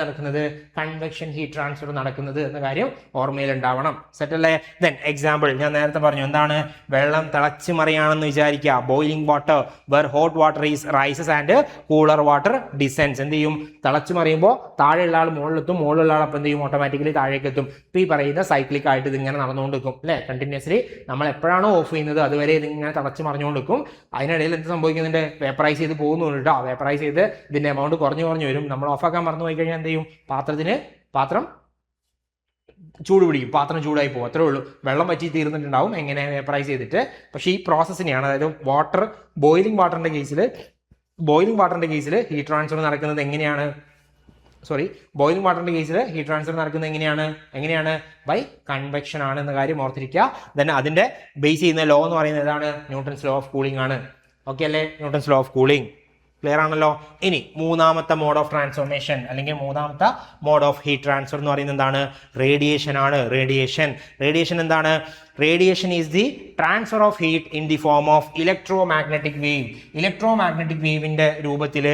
S1: നടക്കുന്നത്, കൺവെക്ഷൻ ഹീറ്റ് ട്രാൻസ്ഫർ നടക്കുന്നത് എന്ന കാര്യം ഓർമ്മയിൽ ഉണ്ടാവണം. സെറ്റ് അല്ലേ. ദെൻ എക്സാമ്പിൾ ഞാൻ നേരത്തെ പറഞ്ഞു, എന്താണ്, വെള്ളം തിളച്ച് മറിയാണെന്ന് വിചാരിക്കുക. Boiling water where hot water rises and cooler water descends. എന്ത് ചെയ്യും, തിളച്ച് മറിയുമ്പോൾ താഴെയുള്ള ആൾ മുകളിലെത്തും, മുകളിലുള്ള ആൾ അപ്പം എന്ത് ചെയ്യും, ഓട്ടോമാറ്റിക്കലി താഴേക്ക് എത്തും. ഇപ്പൊ ഈ പറയുന്ന സൈക്ലിക് ആയിട്ട് ഇതിങ്ങനെ നടന്നുകൊണ്ടിരിക്കും അല്ലെ, കണ്ടിന്യൂസ്ലി. നമ്മൾ എപ്പോഴാണോ ഓഫ് ചെയ്യുന്നത് അതുവരെ ഇതിങ്ങനെ തിളച്ച് മറിഞ്ഞുകൊണ്ടിരിക്കും. അതിനിടയിൽ എന്ത് സംഭവിക്കുന്നുണ്ട്, വേപ്പറൈസ് ചെയ്ത് പോകുന്നുണ്ട് കേട്ടോ. വേപ്പറൈസ് ചെയ്ത് ഇതിന്റെ എമൗണ്ട് കുറഞ്ഞു വരും. നമ്മൾ ഓഫാക്കാൻ മറന്നു പോയി കഴിഞ്ഞാൽ എന്ത് ചെയ്യും, പാത്രം ചൂട് പിടിക്കും, പാത്രം ചൂടായി പോകും, അത്രേ ഉള്ളൂ. വെള്ളം വറ്റി തീർന്നിട്ടുണ്ടാവും എങ്ങനെ, വേപ്പറൈസ് ചെയ്തിട്ട്. പക്ഷേ ഈ പ്രോസസ്സിനെയാണ്, അതായത് ബോയിലിംഗ് വാട്ടറിന്റെ കേസിൽ ഹീറ്റ് ട്രാൻസ്ഫർ നടക്കുന്നത് എങ്ങനെയാണ്, ബോയിലിംഗ് വാട്ടറിന്റെ കേസിൽ ഹീറ്റ് ട്രാൻസ്ഫർ നടക്കുന്നത് എങ്ങനെയാണ് ബൈ കൺവെക്ഷൻ ആണ് എന്ന കാര്യം ഓർത്തിരിക്കുക. ദെൻ അതിന്റെ ബേസ് ചെയ്യുന്ന ലോ എന്ന് പറയുന്നത് ഏതാണ്, ന്യൂട്ടൺസ് ലോ ഓഫ് കൂളിംഗ് ആണ്. ഓക്കെ അല്ലേ, Newton's law of cooling clear ആണല്ലോ. ഇനി മൂന്നാമത്തെ മോഡ് ഓഫ് ട്രാൻസ്ഫോർമേഷൻ അല്ലെങ്കിൽ മൂന്നാമത്തെ മോഡ് ഓഫ് ഹീറ്റ് ട്രാൻസ്ഫർ എന്ന് പറയുന്നത് എന്താണ്, റേഡിയേഷൻ ആണ്. റേഡിയേഷൻ എന്താണ്, radiation is the transfer of heat in the form of electromagnetic വേവിന്റെ രൂപത്തിൽ,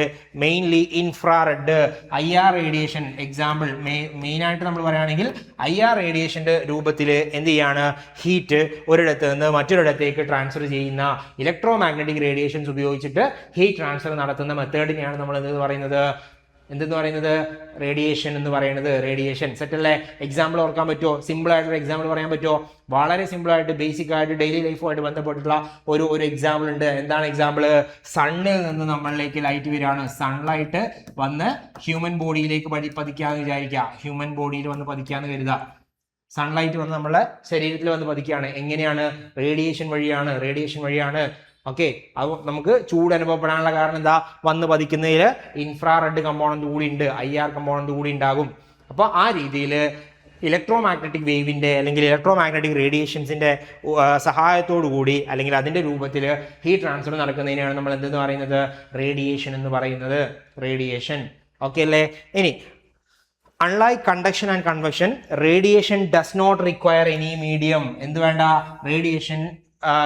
S1: mainly infrared, IR radiation. Example main ആയിട്ട് നമ്മൾ പറയുകയാണെങ്കിൽ IR റേഡിയേഷന്റെ രൂപത്തിൽ എന്ത് ചെയ്യാണ്, ഹീറ്റ് ഒരിടത്ത് നിന്ന് മറ്റൊരിടത്തേക്ക് ട്രാൻസ്ഫർ ചെയ്യുന്ന ഇലക്ട്രോമാഗ്നറ്റിക് റേഡിയേഷൻസ് ഉപയോഗിച്ചിട്ട് ഹീറ്റ് ട്രാൻസ്ഫർ നടത്തുന്ന മെത്തേഡിനെയാണ് നമ്മൾ എന്തെന്ന് പറയുന്നത്, റേഡിയേഷൻ എന്ന് പറയുന്നത്. റേഡിയേഷൻ സെറ്റ് അല്ലേ. എക്സാമ്പിൾ ഓർക്കാൻ പറ്റുമോ, സിമ്പിൾ ആയിട്ടൊരു എക്സാമ്പിൾ പറയാൻ പറ്റുമോ, വളരെ സിമ്പിൾ ആയിട്ട് ബേസിക് ആയിട്ട് ഡെയിലി ലൈഫുമായിട്ട് ബന്ധപ്പെട്ടിട്ടുള്ള ഒരു എക്സാമ്പിൾ ഉണ്ട്. എന്താണ് എക്സാമ്പിൾ, സണ്ണിൽ നിന്ന് നമ്മളിലേക്ക് ലൈറ്റ് വരികയാണ്. സൺലൈറ്റ് വന്ന് ഹ്യൂമൻ ബോഡിയിലേക്ക് പതിക്കാന്ന് വിചാരിക്കുക. ഹ്യൂമൻ ബോഡിയിൽ വന്ന് പതിക്കാന്ന് കരുതുക. സൺലൈറ്റ് വന്ന് നമ്മളെ ശരീരത്തിൽ വന്ന് പതിക്കുകയാണ്. എങ്ങനെയാണ്, റേഡിയേഷൻ വഴിയാണ്. ഓക്കെ, അത് നമുക്ക് ചൂട് അനുഭവപ്പെടാനുള്ള കാരണം എന്താ, വന്ന് പതിക്കുന്നതിൽ ഇൻഫ്രാറെഡ് കമ്പോണന്റ് കൂടി ഉണ്ട്, IR കമ്പോണന്റ് കൂടി ഉണ്ടാകും. അപ്പോൾ ആ രീതിയിൽ ഇലക്ട്രോമാഗ്നറ്റിക് വേവിൻ്റെ അല്ലെങ്കിൽ ഇലക്ട്രോമാഗ്നറ്റിക് റേഡിയേഷൻസിൻ്റെ സഹായത്തോടു കൂടി അല്ലെങ്കിൽ അതിൻ്റെ രൂപത്തിൽ ഹീറ്റ് ട്രാൻസ്ഫർ നടക്കുന്നതിനെയാണ് നമ്മൾ എന്തെന്ന് പറയുന്നത്, റേഡിയേഷൻ എന്ന് പറയുന്നത്. റേഡിയേഷൻ. ഓക്കെ അല്ലേ? ഇനി unlike conduction and convection, radiation does not require any medium. എന്ത് വേണ്ട? റേഡിയേഷൻ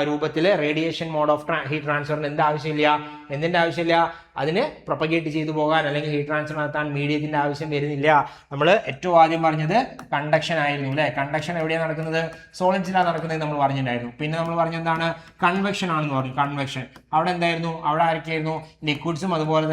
S1: രൂപത്തിൽ റേഡിയേഷൻ മോഡ് ഓഫ് ഹീറ്റ് ട്രാൻസ്ഫറിന് എന്ത് ആവശ്യമില്ല? എന്തിൻ്റെ ആവശ്യമില്ല? അതിന് പ്രൊപ്പഗേറ്റ് ചെയ്തു പോകാൻ അല്ലെങ്കിൽ ഹീറ്റ് ട്രാൻസ്ഫർ നടത്താൻ മീഡിയത്തിൻ്റെ ആവശ്യം വരുന്നില്ല. നമ്മൾ ഏറ്റവും ആദ്യം പറഞ്ഞത് കണ്ടക്ഷൻ ആയിരുന്നു അല്ലേ? കണ്ടക്ഷൻ എവിടെയാണ് നടക്കുന്നത്? സോളിഡ്സിലാണ് നടക്കുന്നത് നമ്മൾ പറഞ്ഞിട്ടുണ്ടായിരുന്നു. പിന്നെ നമ്മൾ പറഞ്ഞ എന്താണ്? കൺവെക്ഷൻ ആണെന്ന് പറഞ്ഞു. കൺവെക്ഷൻ അവിടെ എന്തായിരുന്നു? അവിടെ ആരൊക്കെയായിരുന്നു? ലിക്വിഡ്സും അതുപോലെ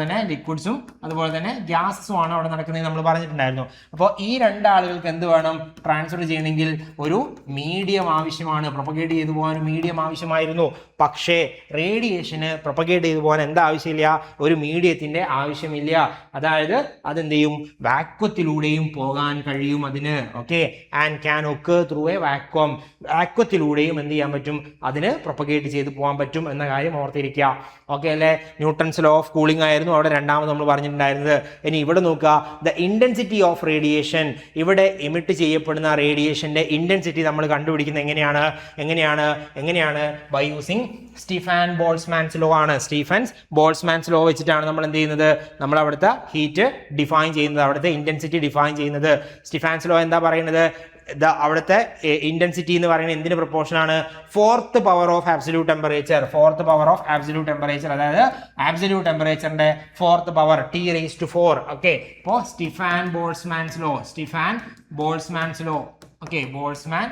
S1: തന്നെ ഗ്യാസസും ആണ് അവിടെ നടക്കുന്നത് നമ്മൾ പറഞ്ഞിട്ടുണ്ടായിരുന്നു. അപ്പോൾ ഈ രണ്ടാളുകൾക്ക് എന്ത് വേണം? ട്രാൻസ്ഫർ ചെയ്യണമെങ്കിൽ ഒരു മീഡിയം ആവശ്യമാണ്. പ്രൊപ്പഗേറ്റ് ചെയ്തു പോകാൻ ഒരു മീഡിയം ആവശ്യമായിരുന്നു. പക്ഷേ റേഡിയേഷന് പ്രൊപ്പഗേറ്റ് ചെയ്തു പോകാൻ എന്താ ആവശ്യമില്ല? ഒരു മീഡിയത്തിന്റെ ആവശ്യമില്ല. അതായത് അതെന്ത് ചെയ്യും? വാക്വത്തിലൂടെയും പോകാൻ കഴിയും അതിന്. ഓക്കെ, ആൻഡ് ക്യാൻ ഒക്കെ ത്രൂ എ വാക്വം. വാക്വത്തിലൂടെയും എന്ത് ചെയ്യാൻ പറ്റും? അതിന് പ്രൊപ്പഗേറ്റ് ചെയ്ത് പോകാൻ പറ്റും എന്ന കാര്യം ഓർത്തിരിക്കുക. ഓക്കെ അല്ലേ? ന്യൂട്ടൺസ് ലോ ഓഫ് കൂളിംഗ് ആയിരുന്നു അവിടെ രണ്ടാമത് നമ്മൾ പറഞ്ഞിട്ടുണ്ടായിരുന്നത്. ഇനി ഇവിടെ നോക്കുക, ദ ഇന്റൻസിറ്റി ഓഫ് റേഡിയേഷൻ. ഇവിടെ എമിറ്റ് ചെയ്യപ്പെടുന്ന റേഡിയേഷന്റെ ഇന്റൻസിറ്റി നമ്മൾ കണ്ടുപിടിക്കുന്നത് എങ്ങനെയാണ്? By using Stephen Boltzmann's law ആണ്. സ്റ്റീഫൻസ് ബോൾട്സ്മാൻസ് ലോ വെച്ചിട്ടാണ് നമ്മൾ എന്ത് ചെയ്യുന്നത്? നമ്മൾ അവിടുത്തെ ഹീറ്റ് ഡിഫൈൻ ചെയ്യുന്നത്, അവിടുത്തെ ഇന്റൻസിറ്റി ഡിഫൈൻ ചെയ്യുന്നത്. സ്റ്റീഫൻസ് ലോ എന്താ പറയുന്നത്? അവിടുത്തെ ഇന്റൻസിറ്റി എന്ന് പറയുന്നത് എന്തിന് പ്രൊപ്പോർഷൻ ആണ്? Fourth power of absolute temperature. അതായത് ആബ്സല്യൂട്ട് ടെമ്പറേച്ചറിന്റെ ഫോർത്ത് പവർ T⁴. ഓക്കെ, ഇപ്പോൾ Stefan Boltzmann's law okay, Boltzmann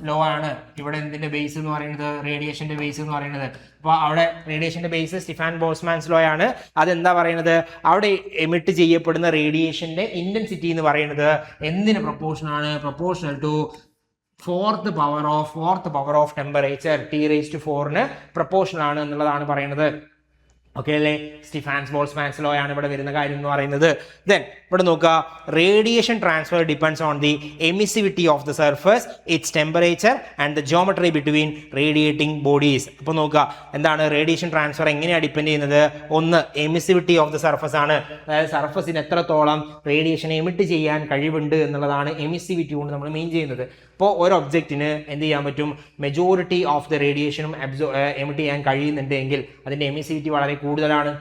S1: law ആണ് ഇവിടെ എന്തിന്റെ ബേസ് എന്ന് പറയുന്നത്? റേഡിയേഷന്റെ ബേസ് എന്ന് പറയുന്നത്. അപ്പോൾ അവിടെ റേഡിയേഷന്റെ ബേസ് സ്റ്റീഫൻ ബോൾട്സ്മാൻസ് ലോ ആണ്. അതെന്താ പറയുന്നത്? അവിടെ എമിറ്റ് ചെയ്യപ്പെടുന്ന റേഡിയേഷന്റെ ഇന്റൻസിറ്റി എന്ന് പറയുന്നത് എന്തിന് പ്രൊപ്പോർഷൻ ആണ്? Proportional to fourth power of temperature T⁴ proportional ആണ് എന്നുള്ളതാണ് പറയുന്നത്. ഓക്കെ അല്ലേ? സ്റ്റീഫൻ ബോൾട്സ്മാൻസ് ലോ ആണ് ഇവിടെ വരുന്ന കാര്യം എന്ന് പറയുന്നത്. ദെൻ ഇവിടെ നോക്കുക, radiation transfer depends on the emissivity of the surface, it's temperature and the geometry between radiating bodies. അപ്പോൾ നോക്കുക, എന്താണ് റേഡിയേഷൻ ട്രാൻസ്ഫർ എങ്ങനെയാണ് ഡിപ്പെൻഡ് ചെയ്യുന്നത്? ഒന്ന്, എമിസിവിറ്റി ഓഫ് ദ സർഫസ് ആണ്. അതായത് സർഫസിന് എത്രത്തോളം റേഡിയേഷൻ എമിറ്റ് ചെയ്യാൻ കഴിവുണ്ട് എന്നുള്ളതാണ് എമിസിവിറ്റി കൊണ്ട് നമ്മൾ മീൻ ചെയ്യുന്നത്. അപ്പോൾ ഒരു ഒബ്ജക്റ്റിന് എന്ത് ചെയ്യാൻ പറ്റും? മെജോറിറ്റി ഓഫ് ദ റേഡിയേഷനും എമിറ്റ് ചെയ്യാൻ കഴിയുന്നുണ്ട് എങ്കിൽ അതിൻ്റെ എമിസിവിറ്റി വളരെ കൂടുതലാണ്.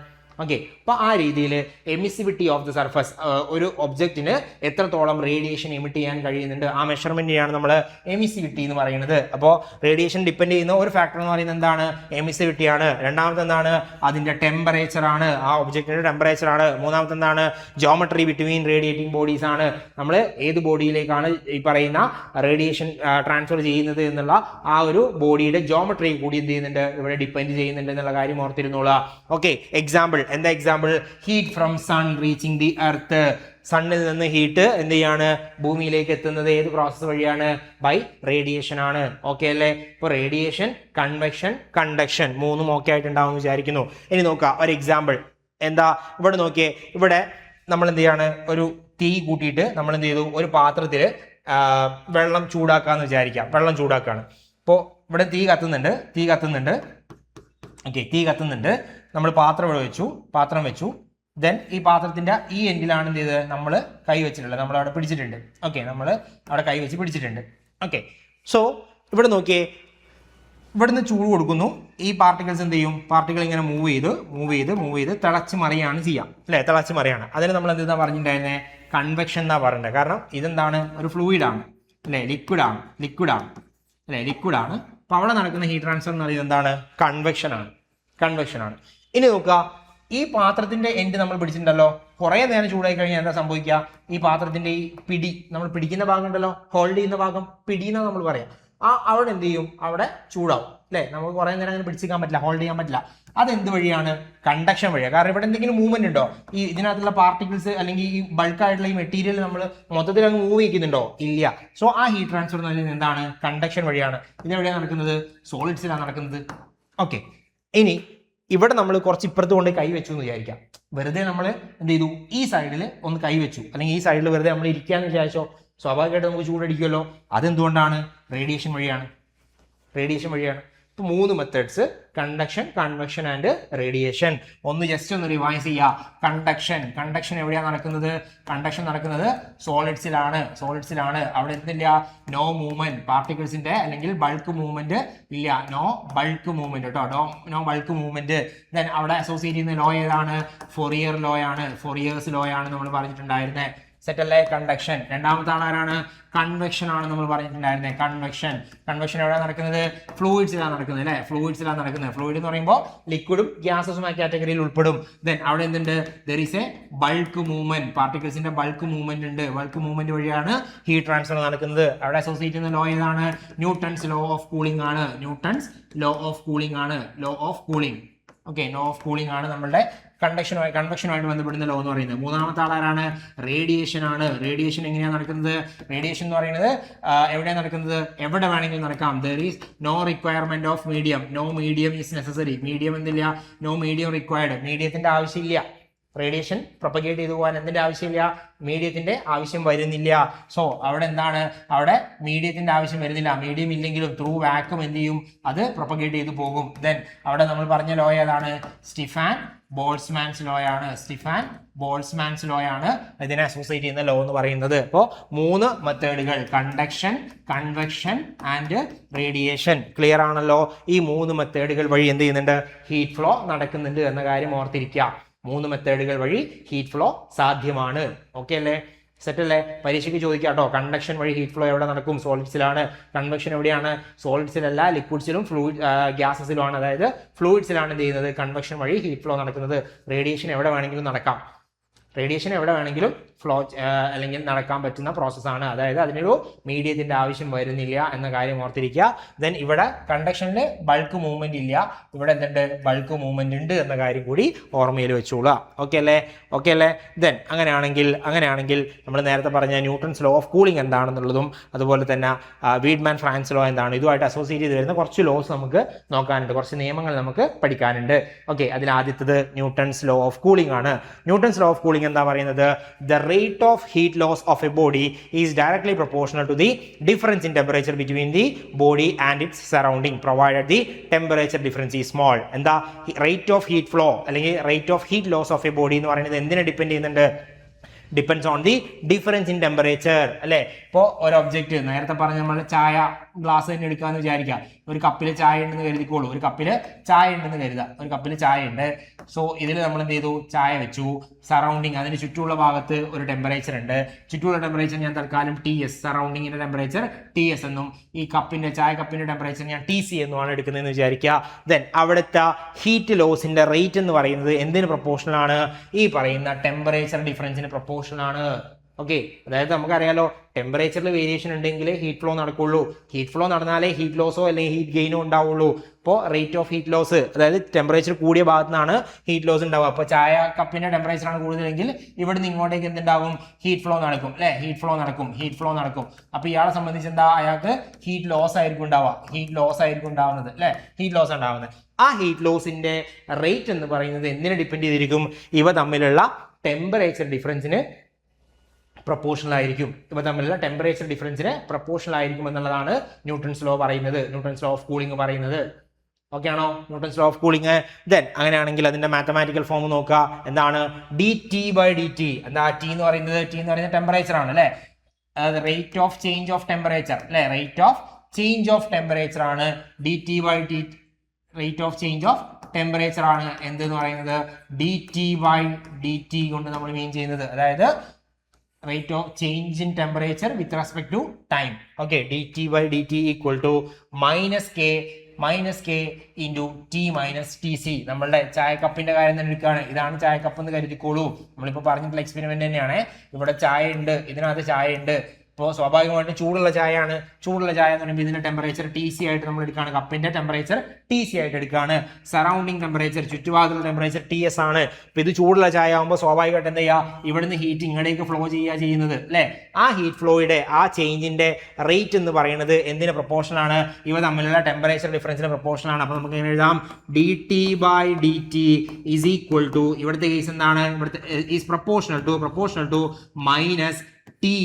S1: ഓക്കെ, അപ്പോൾ ആ രീതിയിൽ എമിസിവിറ്റി ഓഫ് ദ സർഫസ്, ഒരു ഒബ്ജക്റ്റിന് എത്രത്തോളം റേഡിയേഷൻ എമിറ്റ് ചെയ്യാൻ കഴിയുന്നുണ്ട്, ആ മെഷർമെന്റിനെയാണ് നമ്മൾ എമിസിവിറ്റി എന്ന് പറയുന്നത്. അപ്പോൾ റേഡിയേഷൻ ഡിപ്പെൻഡ് ചെയ്യുന്ന ഒരു ഫാക്ടർ എന്ന് പറയുന്നത് എന്താണ്? എമിസിവിറ്റി ആണ്. രണ്ടാമത്തെ എന്താണ്? അതിന്റെ ടെമ്പറേച്ചർ ആണ്, ആ ഒബ്ജക്റ്റിന്റെ ടെമ്പറേച്ചർ ആണ്. മൂന്നാമത്തെ എന്താണ്? ജോമെട്രി ബിറ്റ്വീൻ റേഡിയേറ്റിംഗ് ബോഡീസ് ആണ്. നമ്മൾ ഏത് ബോഡിയിലേക്കാണ് ഈ പറയുന്ന റേഡിയേഷൻ ട്രാൻസ്ഫർ ചെയ്യുന്നത് എന്നുള്ള ആ ഒരു ബോഡിയുടെ ജോമെട്രി കൂടി എന്ത് ചെയ്യുന്നുണ്ട്? ഇവിടെ ഡിപ്പെൻഡ് ചെയ്യുന്നുണ്ട് എന്നുള്ള കാര്യം ഓർത്തിരുന്നോളാം. ഓക്കെ, എക്സാമ്പിൾ എന്താ? Example, heat from sun reaching the earth. സണ്ണിൽ നിന്ന് ഹീറ്റ് എന്ത് ചെയ്യാണ്? ഭൂമിയിലേക്ക് എത്തുന്നത് ഏത് പ്രോസസ് വഴിയാണ്? ബൈ റേഡിയേഷൻ ആണ്. ഓക്കെ അല്ലേ? ഇപ്പോൾ റേഡിയേഷൻ, കൺവെക്ഷൻ, കണ്ടക്ഷൻ മൂന്നും ഓക്കെ ആയിട്ടുണ്ടാവും വിചാരിക്കുന്നു. ഇനി നോക്കാം ഒരു എക്സാമ്പിൾ. എന്താ? ഇവിടെ നോക്കിയേ, ഇവിടെ നമ്മൾ എന്ത് ചെയ്യാണ്? ഒരു തീ കൂട്ടിയിട്ട് നമ്മൾ എന്ത് ചെയ്തു? ഒരു പാത്രത്തിൽ വെള്ളം ചൂടാക്കാന്ന് വിചാരിക്കാം. വെള്ളം ചൂടാക്കാണ്. ഇപ്പോൾ ഇവിടെ തീ കത്തുന്നുണ്ട്. ഓക്കെ, തീ കത്തുന്നുണ്ട്. നമ്മൾ പാത്രം വെച്ചു. ദെൻ ഈ പാത്രത്തിന്റെ ഈ എൻഡിലാണ് എന്ത് ചെയ്തത്? നമ്മൾ കൈ വെച്ചിട്ടുള്ളത്, നമ്മൾ അവിടെ പിടിച്ചിട്ടുണ്ട്. ഓക്കെ, നമ്മൾ അവിടെ കൈ വെച്ച് പിടിച്ചിട്ടുണ്ട്. ഓക്കെ, സോ ഇവിടെ നോക്കിയേ, ഇവിടുന്ന് ചൂട് കൊടുക്കുന്നു. ഈ പാർട്ടിക്കിൾസ് എന്ത് ചെയ്യും? പാർട്ടിക്കിൾ ഇങ്ങനെ മൂവ് ചെയ്ത് തിളച്ച് മറിയാണ് ചെയ്യാം അല്ലേ? തിളച്ച് മറിയാണ്. അതിന് നമ്മൾ എന്താ പറഞ്ഞിട്ടുണ്ടായിരുന്നത്? കൺവെക്ഷൻ എന്നാ പറയേണ്ടത്. കാരണം ഇതെന്താണ്? ഒരു ഫ്ലൂയിഡാണ് അല്ലേ? ലിക്വിഡാണ്. അപ്പോൾ അവിടെ നടക്കുന്ന ഹീറ്റ് ട്രാൻസ്ഫർ എന്ന് പറയുന്നത് എന്താണ്? കൺവെക്ഷൻ ആണ്. ഇനി നോക്കുക, ഈ പാത്രത്തിന്റെ എൻഡ് നമ്മൾ പിടിച്ചിട്ടുണ്ടല്ലോ. കുറേ നേരം ചൂടായി കഴിഞ്ഞാൽ എന്താ സംഭവിക്കുക? ഈ പാത്രത്തിന്റെ ഈ പിടി, നമ്മൾ പിടിക്കുന്ന ഭാഗം ഉണ്ടല്ലോ, ഹോൾഡ് ചെയ്യുന്ന ഭാഗം പിടി എന്നാ നമ്മൾ പറയാം. അവിടെ എന്ത് ചെയ്യും? അവിടെ ചൂടാവും അല്ലേ? നമുക്ക് കുറേ നേരം അങ്ങനെ പിടിച്ചിരിക്കാൻ പറ്റില്ല, ഹോൾഡ് ചെയ്യാൻ പറ്റില്ല. അതെന്ത് വഴിയാണ്? കണ്ടക്ഷൻ വഴിയാണ്. കാരണം ഇവിടെ എന്തെങ്കിലും മൂവ്മെന്റ് ഉണ്ടോ? ഈ ഇതിനകത്തുള്ള പാർട്ടിക്കിൾസ് അല്ലെങ്കിൽ ഈ ബൾക്കായിട്ടുള്ള ഈ മെറ്റീരിയൽ നമ്മൾ മൊത്തത്തിൽ അങ്ങ് മൂവ് ചെയ്യിക്കുന്നുണ്ടോ? ഇല്ല. സോ ആ ഹീറ്റ് ട്രാൻസ്ഫർ എന്ന് പറയുന്നത് എന്താണ്? കണ്ടക്ഷൻ വഴിയാണ്. ഇതെവിടെയാണ് നടക്കുന്നത്? സോളിഡ്സിലാണ് നടക്കുന്നത്. ഓക്കെ, ഇനി ഇവിടെ നമ്മൾ കുറച്ച് ഇപ്പുറത്ത് കൊണ്ട് കൈ വെച്ചു എന്ന് വിചാരിക്കാം. വെറുതെ നമ്മൾ എന്ത് ചെയ്തു? ഈ സൈഡിൽ ഒന്ന് കൈ വെച്ചു, അല്ലെങ്കിൽ ഈ സൈഡിൽ വെറുതെ നമ്മൾ ഇരിക്കാന്ന് വിചാരിച്ചോ, സ്വാഭാവികമായിട്ട് നമുക്ക് ചൂടടിക്കുമല്ലോ. അതെന്തുകൊണ്ടാണ്? റേഡിയേഷൻ വഴിയാണ്. ഇപ്പൊ 3 methods: conduction, convection and radiation. ഒന്ന് ജസ്റ്റ് ഒന്ന് റിവൈസ് ചെയ്യുക. കണ്ടക്ഷൻ എവിടെയാണ് നടക്കുന്നത്? കണ്ടക്ഷൻ നടക്കുന്നത് സോളിഡ്സിലാണ്. അവിടെ എന്തില്ല? നോ മൂവ്മെന്റ്, പാർട്ടിക്കിൾസിന്റെ അല്ലെങ്കിൽ ബൾക്ക് മൂവ്മെന്റ് ഇല്ല. നോ ബൾക്ക് മൂവ്മെന്റ് കേട്ടോ, നോ ബൾക്ക് മൂവ്മെന്റ്. ദെൻ അവിടെ അസോസിയേറ്റ് ചെയ്യുന്ന ലോ ഏതാണ്? ഫോറിയേഴ്സ് ലോ ആണ് നമ്മൾ പറഞ്ഞിട്ടുണ്ടായിരുന്നത്. സെറ്റ് അല്ലേ? കണ്ടക്ഷൻ. രണ്ടാമത്തെ ആളാരാണ്? കൺവെക്ഷൻ ആണ് നമ്മൾ പറഞ്ഞിട്ടുണ്ടായിരുന്നത്. കൺവെക്ഷൻ എവിടെയാണ് നടക്കുന്നത്? ഫ്ലൂയിഡ്സിലാണ് നടക്കുന്നത് അല്ലെ? ഫ്ലൂയിഡ്സിലാണ് നടക്കുന്നത്. ഫ്ലൂയിഡ് എന്ന് പറയുമ്പോൾ ലിക്വിഡും ഗ്യാസസും ആ കാറ്റഗറിയിൽ ഉൾപ്പെടും. ദെൻ അവിടെ എന്തുണ്ട്? There is a bulk movement, പാർട്ടിക്കിൾസിന്റെ ബൾക്ക് മൂവ്മെന്റ് ഉണ്ട്. ബൾക്ക് മൂവ്മെന്റ് വഴിയാണ് ഹീറ്റ് ട്രാൻസ്ഫർ നടക്കുന്നത്. അവിടെ അസോസിയേറ്റ് ചെയ്യുന്ന ലോ ഏതാണ്? ന്യൂട്ടൺസ് ലോ ഓഫ് കൂളിംഗ് ആണ്. ഓക്കെ, ലോ ഓഫ് കൂളിംഗ് ആണ് നമ്മളുടെ കൺവെക്ഷനുമായിട്ട് ബന്ധപ്പെടുന്ന ലോ എന്ന് പറയുന്നത്. മൂന്നാമത്തെ ആളാരാണ്? റേഡിയേഷൻ ആണ്. റേഡിയേഷൻ എങ്ങനെയാണ് നടക്കുന്നത്? റേഡിയേഷൻ എന്ന് പറയുന്നത് എവിടെയാണ് നടക്കുന്നത്? എവിടെ വേണമെങ്കിലും നടക്കാം. There is no requirement of medium. No medium is necessary. Medium എന്തില്ല? No medium required. മീഡിയത്തിന്റെ ആവശ്യമില്ല. റേഡിയേഷൻ പ്രൊപ്പഗേറ്റ് ചെയ്തു പോകാൻ എന്തിന്റെ ആവശ്യമില്ല? മീഡിയത്തിന്റെ ആവശ്യം വരുന്നില്ല. സോ അവിടെ എന്താണ്? അവിടെ മീഡിയത്തിന്റെ ആവശ്യം വരുന്നില്ല. മീഡിയം ഇല്ലെങ്കിലും ത്രൂ വാക്യൂം എന്ത് ചെയ്യും? അത് പ്രൊപ്പഗേറ്റ് ചെയ്തു പോകും. ദെൻ അവിടെ നമ്മൾ പറഞ്ഞ ലോ ഏതാണ്? സ്റ്റീഫൻ ബോൾട്സ്മാൻസ് ലോ ആണ് ഇതിനെ അസോസിയേറ്റ് ചെയ്യുന്ന ലോ എന്ന് പറയുന്നത്. അപ്പോൾ 3 മെത്തേഡുകൾ: conduction, convection and radiation. Clear ആണല്ലോ? ഈ 3 മെത്തേഡുകൾ വഴി എന്ത് ചെയ്യുന്നുണ്ട്? ഹീറ്റ് ഫ്ലോ നടക്കുന്നുണ്ട് എന്ന കാര്യം ഓർത്തിരിക്കുക. 3 മെത്തേഡുകൾ വഴി ഹീറ്റ് ഫ്ലോ സാധ്യമാണ്. ഓക്കെ അല്ലേ? സെറ്റ് അല്ലേ? പരീക്ഷയ്ക്ക് ചോദിക്കാം കേട്ടോ. കണ്ടക്ഷൻ വഴി ഹീറ്റ് ഫ്ലോ എവിടെ നടക്കും? സോളിഡ്സിലാണ്. കൺവെക്ഷൻ എവിടെയാണ്? സോളിഡ്സിലല്ല, ലിക്വിഡ്സിലും ഗ്യാസസിലുമാണ്. അതായത് ഫ്ലൂയിഡ്സിലാണ് എന്ത് ചെയ്യുന്നത്? കൺവെക്ഷൻ വഴി ഹീറ്റ് ഫ്ലോ നടക്കുന്നത്. റേഡിയേഷൻ എവിടെ വേണമെങ്കിലും നടക്കാം. ഫ്ലോ അല്ലെങ്കിൽ നടക്കാൻ പറ്റുന്ന പ്രോസസ്സാണ്. അതായത് അതിനൊരു മീഡിയത്തിന്റെ ആവശ്യം വരുന്നില്ല എന്ന കാര്യം ഓർത്തിരിക്കുക. ദെൻ ഇവിടെ കണ്ടക്ഷനിൽ ബൾക്ക് മൂവ്മെന്റ് ഇല്ല, ഇവിടെ എന്തുണ്ട്? ബൾക്ക് മൂവ്മെന്റ് ഉണ്ട് എന്ന കാര്യം കൂടി ഓർമ്മയിൽ വെച്ചോളുക. ഓക്കെ അല്ലേ? ദെൻ അങ്ങനെയാണെങ്കിൽ നമ്മൾ നേരത്തെ പറഞ്ഞ ന്യൂട്ടൺസ് ലോ ഓഫ് കൂളിംഗ് എന്താണെന്നുള്ളതും അതുപോലെ തന്നെ വീഡ്മാൻ ഫ്രാൻസ് ലോ എന്താണ്, ഇതുമായിട്ട് അസോസിയേറ്റ് ചെയ്ത് വരുന്ന കുറച്ച് ലോസ് നമുക്ക് നോക്കാനുണ്ട്, കുറച്ച് നിയമങ്ങൾ നമുക്ക് പഠിക്കാനുണ്ട്. ഓക്കെ, അതിൽ ആദ്യത്തത് ന്യൂട്ടൺസ് ലോ ഓഫ് കൂളിംഗ് ആണ്. ന്യൂട്ടൺസ് ലോ ഓഫ് കൂളിംഗ് എന്താ പറയുന്നത്? The rate of heat loss of a body is directly proportional to the difference in temperature between the body and its surrounding, provided the temperature difference is small. എന്താ rate of heat flow അല്ലെങ്കിൽ rate of heat loss of a body എന്ന് പറയുന്നത് എന്തിനെ depend ചെയ്യുന്നുണ്ട്? Depends on the difference in temperature അല്ലേ? ഇപ്പോൾ ഒരു object നേരത്തെ പറഞ്ഞ നമ്മൾ ചായ ഗ്ലാസ് തന്നെ എടുക്കാന്ന് വിചാരിക്കാം. ഒരു കപ്പിൽ ചായ ഉണ്ടെന്ന് കരുതിക്കോളൂ. ഒരു കപ്പിൽ ചായ ഉണ്ട്. സോ ഇതിൽ നമ്മൾ എന്ത് ചെയ്തു? ചായ വെച്ചു. സറൗണ്ടിങ്, അതിന് ചുറ്റുമുള്ള ഭാഗത്ത് ഒരു ടെമ്പറേച്ചർ ഉണ്ട്. ചുറ്റുമുള്ള ടെമ്പറേച്ചർ ഞാൻ തൽക്കാലം TS, സറൗണ്ടിങ്ങിന്റെ ടെമ്പറേച്ചർ TS എന്നും ഈ ചായ കപ്പിന്റെ ടെമ്പറേച്ചർ ഞാൻ TC എന്നുമാണ് എടുക്കുന്നതെന്ന് വിചാരിക്കുക. ദെൻ അവിടുത്തെ ഹീറ്റ് ലോസിന്റെ റേറ്റ് എന്ന് പറയുന്നത് എന്തിന് പ്രൊപ്പോർഷണൽ ആണ്? ഈ പറയുന്ന ടെമ്പറേച്ചർ ഡിഫറൻസിന് പ്രൊപ്പോർഷണൽ ആണ്. ഓക്കെ, അതായത് നമുക്കറിയാലോ ടെമ്പറേച്ചറിൽ വേരിയേഷൻ ഉണ്ടെങ്കിൽ ഹീറ്റ് ഫ്ലോ നടക്കുള്ളൂ. ഹീറ്റ് ഫ്ലോ നടന്നാലേ ഹീറ്റ് ലോസോ അല്ലെങ്കിൽ ഹീറ്റ് ഗെയിനോ ഉണ്ടാവുള്ളൂ. ഇപ്പോൾ റേറ്റ് ഓഫ് ഹീറ്റ് ലോസ്, അതായത് ടെമ്പറേച്ചർ കൂടിയ ഭാഗത്തു നിന്നാണ് ഹീറ്റ് ലോസ് ഉണ്ടാവുക. അപ്പോൾ ചായ കപ്പിന്റെ ടെമ്പറേച്ചറാണ് കൂടുതലെങ്കിൽ ഇവിടെ നിന്ന് ഇങ്ങോട്ടേക്ക് എന്തുണ്ടാവും? ഹീറ്റ് ഫ്ലോ നടക്കും അല്ലെ? ഹീറ്റ് ഫ്ലോ നടക്കും. അപ്പോൾ ഇയാളെ സംബന്ധിച്ച് എന്താ? അയാൾക്ക് ഹീറ്റ് ലോസ് ആയിരിക്കും ഉണ്ടാവുന്നത് അല്ലെ? ആ ഹീറ്റ് ലോസിന്റെ റേറ്റ് എന്ന് പറയുന്നത് എന്തിനെ ഡിപ്പെൻഡ് ചെയ്തിരിക്കും? ഇവ തമ്മിലുള്ള ടെമ്പറേച്ചർ ഡിഫറൻസിന് പ്രൊപ്പോർഷണൽ ആയിരിക്കും. എന്നുള്ളതാണ് ന്യൂട്ടൺസ് ലോ പറയുന്നത്, ന്യൂട്ടൺസ് ലോ ഓഫ് കൂളിംഗ് പറയുന്നത്. ഓക്കെ ആണോ? Newton's law of cooling. Then അങ്ങനെയാണെങ്കിൽ അതിന്റെ മാത്തമാറ്റിക്കൽ ഫോം നോക്കുക. എന്താണ്? dt/dt. എന്താ T എന്ന് പറയുന്നത്? ടെമ്പറേച്ചർ ആണ് അല്ലെ? Rate of change of temperature അല്ലെ? ആണ് dt/dt. Rate of change of temperature ആണ് എന്തെന്ന് പറയുന്നത്? dt/dt കൊണ്ട് നമ്മൾ മീൻ ചെയ്യുന്നത്. അതായത് rate of change in temperature with respect to time. Okay, dt/dt equal to minus k into T minus TC. നമ്മളുടെ ചായ കപ്പിന്റെ കാര്യം തന്നെ എടുക്കുകയാണ്. ഇതാണ് ചായ കപ്പ് എന്ന് കരുതിക്കോളൂ. നമ്മളിപ്പോൾ പറഞ്ഞിട്ടുള്ള എക്സ്പെരിമെന്റ് തന്നെയാണ്. ഇവിടെ ചായ ഉണ്ട്, ഇതിനകത്ത് ചായ ഉണ്ട്. ഇപ്പോൾ സ്വാഭാവികമായിട്ടും ചൂടുള്ള ചായ എന്ന് പറയുമ്പോൾ ഇതിന്റെ ടെമ്പറേച്ചർ TC ആയിട്ട് നമ്മൾ എടുക്കുകയാണ്. കപ്പിന്റെ ടെമ്പറേച്ചർ TC ആയിട്ട് എടുക്കുകയാണ്. സറൗണ്ടിങ് ടെമ്പറേച്ചർ, ചുറ്റുഭാഗത്തുള്ള ടെമ്പറേച്ചർ TS ആണ്. അപ്പോൾ ഇത് ചൂടുള്ള ചായ ആകുമ്പോൾ സ്വാഭാവികമായിട്ട് എന്താ ചെയ്യുക? ഇവിടുന്ന് ഹീറ്റ് ഇങ്ങോട്ടേക്ക് ഫ്ലോ ചെയ്യുന്നത് അല്ലേ? ആ ഹീറ്റ് ഫ്ലോയുടെ ആ ചേഞ്ചിന്റെ റേറ്റ് എന്ന് പറയുന്നത് എന്തിന് പ്രൊപ്പോർഷണൽ ആണ്? ഇവ തമ്മിലുള്ള ടെമ്പറേച്ചർ ഡിഫറൻസിന് പ്രൊപ്പോർഷണൽ ആണ്. അപ്പോൾ നമുക്ക് എങ്ങനെ എഴുതാം? dt/dt ഈസ് ഈക്വൽ ടു, ഇവിടുത്തെ കേസ് എന്താണ്? ഇവിടുത്തെ is proportional to minus T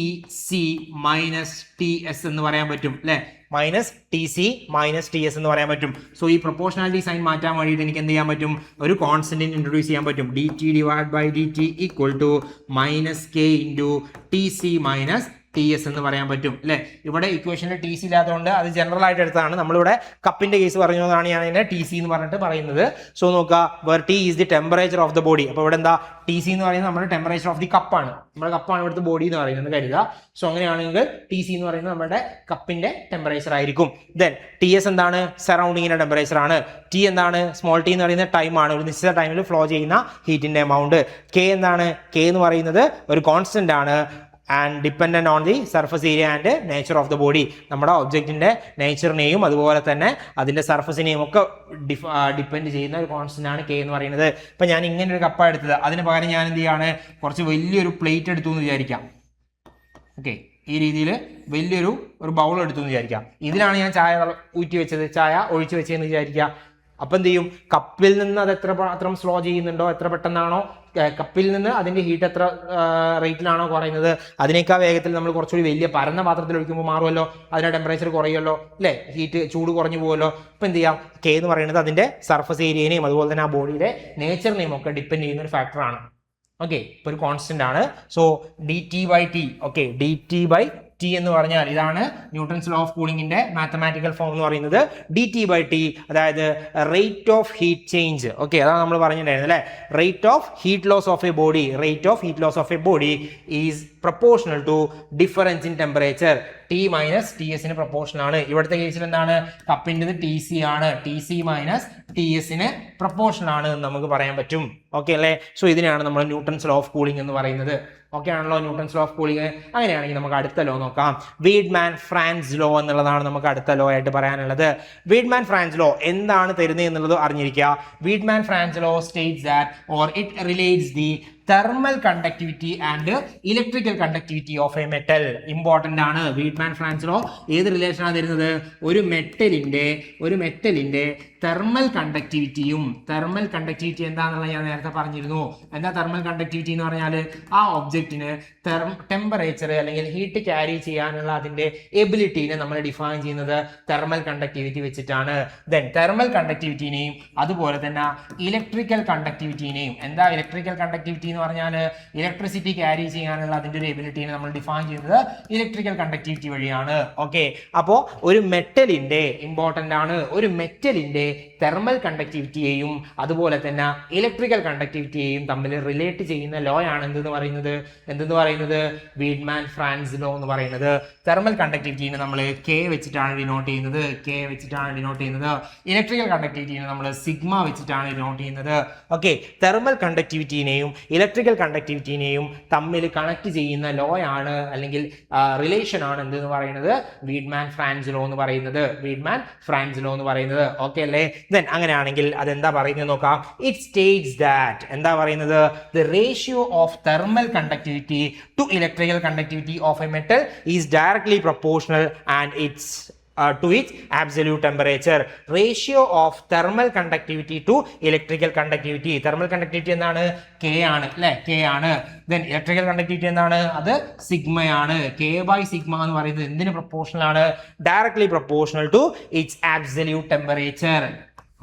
S1: C minus T S എന്ന് പറയാൻ പറ്റും അല്ലെ, minus T C minus T S എന്ന് പറയാൻ പറ്റും. സോ ഈ പ്രൊപ്പോർഷണാലിറ്റി സൈൻ മാറ്റാൻ വേണ്ടിയിട്ട് എനിക്ക് എന്ത് ചെയ്യാൻ പറ്റും, ഒരു കോൺസ്റ്റന്റ് ഇൻട്രൊഡ്യൂസ് ചെയ്യാൻ പറ്റും. D T divide by D T equal to minus K into T C minus T S എന്ന് പറയാൻ പറ്റും അല്ലെ. ഇവിടെ ഇക്വേഷനിൽ ടി സി ഇല്ലാത്തതുകൊണ്ട് അത് ജനറൽ ആയിട്ട് എടുത്തതാണ്. നമ്മളിവിടെ കപ്പിന്റെ കേസ് പറഞ്ഞതാണ് ഞാൻ അതിനെ ടി സി എന്ന് പറഞ്ഞിട്ട് പറയുന്നത്. സോ നോക്കുക, where T is the temperature of the body. അപ്പോൾ ഇവിടെ എന്താ ടി സി എന്ന് പറയുന്നത് നമ്മുടെ ടെമ്പറേച്ചർ ഓഫ് ദി കപ്പാണ്. നമ്മുടെ കപ്പാണ് ഇവിടുത്തെ ബോഡി എന്ന് പറയുന്നത് കരുതുക. സോ അങ്ങനെയാണെങ്കിൽ ടി സി എന്ന് പറയുന്നത് നമ്മുടെ കപ്പിന്റെ ടെമ്പറേച്ചർ ആയിരിക്കും. ദെൻ ടി എസ് എന്താണ്, സറൗണ്ടിങ്ങിന്റെ ടെമ്പറേച്ചർ ആണ്. ടി എന്താണ്, സ്മോൾ ടി എന്ന് പറയുന്ന ടൈമാണ്, ഒരു നിശ്ചിത ടൈമിൽ ഫ്ലോ ചെയ്യുന്ന ഹീറ്റിന്റെ എമൗണ്ട്. കെ എന്താണ്, കെ എന്ന് പറയുന്നത് ഒരു കോൺസ്റ്റന്റ് ആണ് and dependent on the surface area and nature of the body. നമ്മുടെ ഒബ്ജക്റ്റിന്റെ നേച്ചറിനെയും അതുപോലെ തന്നെ അതിന്റെ സർഫസിനെയും ഒക്കെ ഡിപ്പെൻഡ് ചെയ്യുന്ന ഒരു കോൺസ്റ്റന്റ് ആണ് കെ എന്ന് പറയുന്നത്. ഇപ്പൊ ഞാൻ ഇങ്ങനെ ഒരു കപ്പ എടുത്തത്, അതിന് പകരം ഞാൻ എന്ത് ചെയ്യാണ്, കുറച്ച് വലിയൊരു പ്ലേറ്റ് എടുത്തു എന്ന് വിചാരിക്കാം. ഓക്കെ, ഈ രീതിയിൽ വലിയൊരു ബൗൾ എടുത്തു എന്ന് വിചാരിക്കാം. ഇതിലാണ് ഞാൻ ചായ ഊറ്റി വെച്ചത്, ചായ ഒഴിച്ചു വെച്ചതെന്ന് വിചാരിക്കുക. അപ്പം എന്ത് ചെയ്യും, കപ്പിൽ നിന്ന് അത് എത്രമാത്രം സ്ലോ ചെയ്യുന്നുണ്ടോ, എത്ര പെട്ടെന്നാണോ കപ്പിൽ നിന്ന് അതിന്റെ ഹീറ്റ് എത്ര റേറ്റിലാണോ കുറയുന്നത്, അതിനേക്കാൾ വേഗത്തിൽ നമ്മൾ കുറച്ചുകൂടി വലിയ പരന്ന പാത്രത്തിൽ ഒഴിക്കുമ്പോൾ മാറുമല്ലോ, അതിന്റെ ടെമ്പറേച്ചർ കുറയുമല്ലോ അല്ലേ, ഹീറ്റ് ചൂട് കുറഞ്ഞു പോകുമല്ലോ. ഇപ്പം എന്ത് ചെയ്യാം, കെ എന്ന് പറയുന്നത് അതിന്റെ സർഫസ് ഏരിയനെയും അതുപോലെ തന്നെ ആ ബോഡിയുടെ നേച്ചറിനെയും ഒക്കെ ഡിപ്പെൻഡ് ചെയ്യുന്ന ഒരു ഫാക്ടറാണ്. ഓക്കെ, ഇപ്പോൾ ഒരു കോൺസ്റ്റന്റ് ആണ്. So D T by T, okay, D T by T എന്ന് പറഞ്ഞാൽ ഇതാണ് ന്യൂട്ടൺസ് ലോ ഓഫ് കൂളിംഗിന്റെ മാത്തമാറ്റിക്കൽ ഫോം എന്ന് പറയുന്നത്. ഡി ടി ബൈ ടി, അതായത് rate of heat change. Okay, അതാണ് നമ്മൾ പറഞ്ഞിട്ടുണ്ടായിരുന്നത് അല്ലേ. Rate of heat loss of a body, rate of heat loss of a body is proportional to difference in temperature. T minus T എസിന് proportional ആണ്. ഇവിടുത്തെ കേസിൽ എന്താണ്, കപ്പിൻ്റെത് ടി സി ആണ്, ടി സി മൈനസ് ടി എസിന് പ്രൊപ്പോർഷണൽ ആണ് എന്ന് നമുക്ക് പറയാൻ പറ്റും. ഓക്കെ അല്ലേ. സോ ഇതിനെയാണ് നമ്മൾ ന്യൂട്ടൺസ് ലോ ഓഫ് കൂളിംഗ് എന്ന് പറയുന്നത്. ഓക്കെ ആണല്ലോ ന്യൂട്ടൺസ് ലോ ഓഫ് കൂളിംഗ്. അങ്ങനെയാണെങ്കിൽ നമുക്ക് അടുത്ത ലോ നോക്കാം. വീഡ്മാൻ ഫ്രാൻസ് ലോ എന്നുള്ളതാണ് നമുക്ക് അടുത്ത ലോ ആയിട്ട് പറയാനുള്ളത്. വീഡ്മാൻ ഫ്രാൻസ് ലോ എന്താണ് തരുന്നത് എന്നുള്ളത് അറിഞ്ഞിരിക്കുക. Wiedemann Franz law states that or it relates the thermal conductivity and electrical conductivity of a metal. Important ആണ്. വീഡ്മാൻ ഫ്രാൻസ് ലോ ഏത് റിലേഷനാണ് തരുന്നത്, ഒരു മെറ്റലിന്റെ തെർമൽ കണ്ടക്ടിവിറ്റിയും. തെർമൽ കണ്ടക്ടിവിറ്റി എന്താണെന്നുള്ള ഞാൻ നേരത്തെ പറഞ്ഞിരുന്നു. എന്താ തെർമൽ കണ്ടക്ടിവിറ്റി എന്ന് പറഞ്ഞാൽ ആ ഒബ്ജക്റ്റിന് ടെമ്പറേച്ചർ അല്ലെങ്കിൽ ഹീറ്റ് ക്യാരി ചെയ്യാനുള്ള അതിന്റെ എബിലിറ്റീനെ നമ്മൾ ഡിഫൈൻ ചെയ്യുന്നത് തെർമൽ കണ്ടക്ടിവിറ്റി വെച്ചിട്ടാണ്. ദെൻ തെർമൽ കണ്ടക്ടിവിറ്റിനെയും അതുപോലെ തന്നെ ഇലക്ട്രിക്കൽ കണ്ടക്ടിവിറ്റിനെയും. എന്താ ഇലക്ട്രിക്കൽ കണ്ടക്ടിവിറ്റി എന്ന് പറഞ്ഞാൽ ഇലക്ട്രിസിറ്റി ക്യാരി ചെയ്യാനുള്ള അതിന്റെ ഒരു എബിലിറ്റിനെ നമ്മൾ ഡിഫൈൻ ചെയ്യുന്നത് ഇലക്ട്രിക്കൽ കണ്ടക്ടിവിറ്റി വഴിയാണ്. ഓക്കെ, അപ്പോൾ ഒരു മെറ്റലിന്റെ ഇമ്പോർട്ടൻ്റ് ആണ്, ഒരു മെറ്റലിന്റെ തെർമൽ കണ്ടക്ടിവിറ്റിയെയും അതുപോലെ തന്നെ ഇലക്ട്രിക്കൽ കണ്ടക്ടിവിറ്റിയെയും തമ്മിൽ റിലേറ്റ് ചെയ്യുന്ന ലോ ആണ് എന്തെന്ന് പറയുന്നത് വീഡ്മാൻ ഫ്രാൻസ് ലോ എന്ന് പറയുന്നത്. തെർമൽ കണ്ടക്ടിവിറ്റിനെ നമ്മൾ കെ വെച്ചിട്ടാണ് ഡിനോട്ട് ചെയ്യുന്നത്. ഇലക്ട്രിക്കൽ കണ്ടക്ടിവിറ്റിനെ നമ്മൾ സിഗ്മ വെച്ചിട്ടാണ് ഡിനോട്ട് ചെയ്യുന്നത്. ഓക്കെ, തെർമൽ കണ്ടക്ടിവിറ്റിനെയും ഇലക്ട്രിക്കൽ കണ്ടക്ടിവിറ്റിനെയും തമ്മിൽ കണക്ട് ചെയ്യുന്ന ലോ ആണ് അല്ലെങ്കിൽ റിലേഷൻ ആണ് എന്തെന്ന് പറയുന്നത് വീഡ്മാൻ ഫ്രാൻസ് ലോ എന്ന് പറയുന്നത്. ഓക്കെ അല്ലേ. ദെൻ അങ്ങനെയാണെങ്കിൽ അതെന്താ പറയുന്നത് നോക്കാം. ഇറ്റ് സ്റ്റേറ്റ്സ് ദാറ്റ്, എന്താ പറയുന്നത്, the ratio of thermal conductivity to electrical conductivity of a metal is directly proportional and it's to its absolute temperature. Ratio of thermal conductivity to electrical conductivity. Thermal conductivity എന്താണ്, K ആണ് അല്ലേ, K ആണ്. Then electrical conductivity എന്താണ്, അത് sigma ആണ്. K by sigma എന്ന് പറയുന്നത് എന്തിന് പ്രൊപ്പോർഷണൽ ആണ്, directly proportional to its absolute temperature.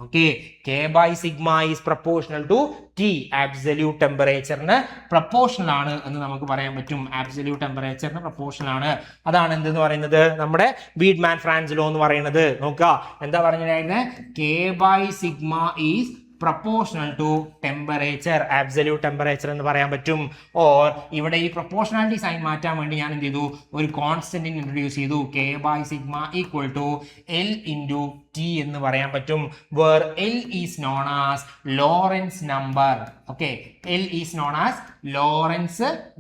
S1: Okay, K by sigma is proportional to T, absolute temperature ന് പ്രൊപ്പോർഷണൽ ആണ് എന്ന് നമുക്ക് പറയാൻ പറ്റും. ആബ്സല്യൂട്ട് ടെമ്പറേച്ചറിന് പ്രൊപ്പോർഷണൽ ആണ്. അതാണ് എന്തെന്ന് പറയുന്നത് നമ്മുടെ വീഡ്മാൻ ഫ്രാൻസ് ലോ എന്ന് പറയുന്നത്. നോക്കുക, എന്താ പറഞ്ഞിട്ടുണ്ടായിരുന്നത്, K by sigma is proportional to temperature, absolute temperature എന്ന് പറയാൻ പറ്റും. ഓർ ഇവിടെ ഈ പ്രൊപ്പോർഷണാലിറ്റി സൈൻ മാറ്റാൻ വേണ്ടി ഞാൻ എന്ത് ചെയ്തു, ഒരു കോൺസ്റ്റന്റ് ഇൻട്രൊഡ്യൂസ് ചെയ്തു. K by sigma equal to L into T എന്ന് പറയാൻ പറ്റും. where L is known as Lorentz number. Okay, L is known as Lorentz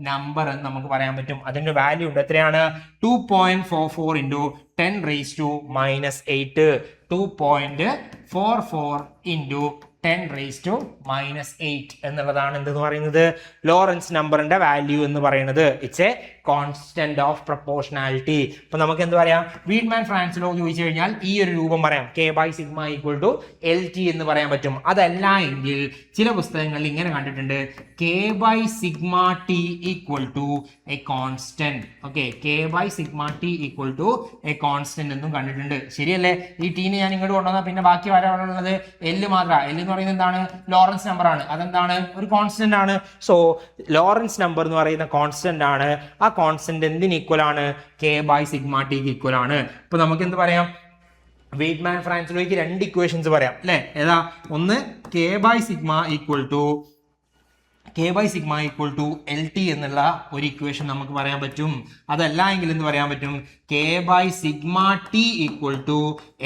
S1: number എന്ന് നമുക്ക് പറയാൻ പറ്റും. അതിന്റെ വാല്യൂ ഉണ്ട്, എത്രയാണ്, 2.44 into 10 raised to minus 8. 2.44 into 10⁻⁸ എന്നുള്ളതാണ് എന്തെന്ന് പറയുന്നത് ലോറൻസ് നമ്പറിന്റെ വാല്യൂ എന്ന് പറയുന്നത്. It's A constant of proportionality. അപ്പൊ നമുക്ക് എന്ത് പറയാം, വീഡ്മാൻ ഫ്രാൻസ് ലോ ചോദിച്ചു കഴിഞ്ഞാൽ ഈ ഒരു രൂപം പറയാം, K/σ = LT എന്ന് പറയാൻ പറ്റും. അതല്ല എങ്കിൽ ചില പുസ്തകങ്ങളിൽ ഇങ്ങനെ കണ്ടിട്ടുണ്ട്, K/σ T = a constant. Okay, K/σ T = a constant എന്നും കണ്ടിട്ടുണ്ട്. ശരിയല്ലേ? ഈ ടീനെ ഞാൻ ഇങ്ങോട്ട് കൊണ്ടുവന്നാൽ പിന്നെ ബാക്കി വരാനുള്ളത് L മാത്രം. L എന്ന് പറയുന്നത് എന്താണ്? ലോറൻസ് നമ്പർ ആണ്. അതെന്താണ്? ഒരു കോൺസ്റ്റന്റ് ആണ്. സോ ലോറൻസ് നമ്പർ എന്ന് പറയുന്ന കോൺസ്റ്റന്റ് ആണ്. ആ കോൺസ്റ്റന്റ് എന്തിന് ഈക്വൽ ആണ്? K/σ T ഈക്വൽ ആണ്. ഇപ്പൊ നമുക്ക് എന്ത് പറയാം, വീഡ്മാൻ ഫ്രാൻസ് ലോയ്ക്ക് രണ്ട് ഇക്വേഷൻസ് പറയാം അല്ലെ? ഏതാ? ഒന്ന് K/σ = LT എന്നുള്ള ഒരു ഇക്വേഷൻ നമുക്ക് പറയാൻ പറ്റും. അതല്ല എങ്കിൽ എന്ത് പറയാൻ പറ്റും? K/σ T =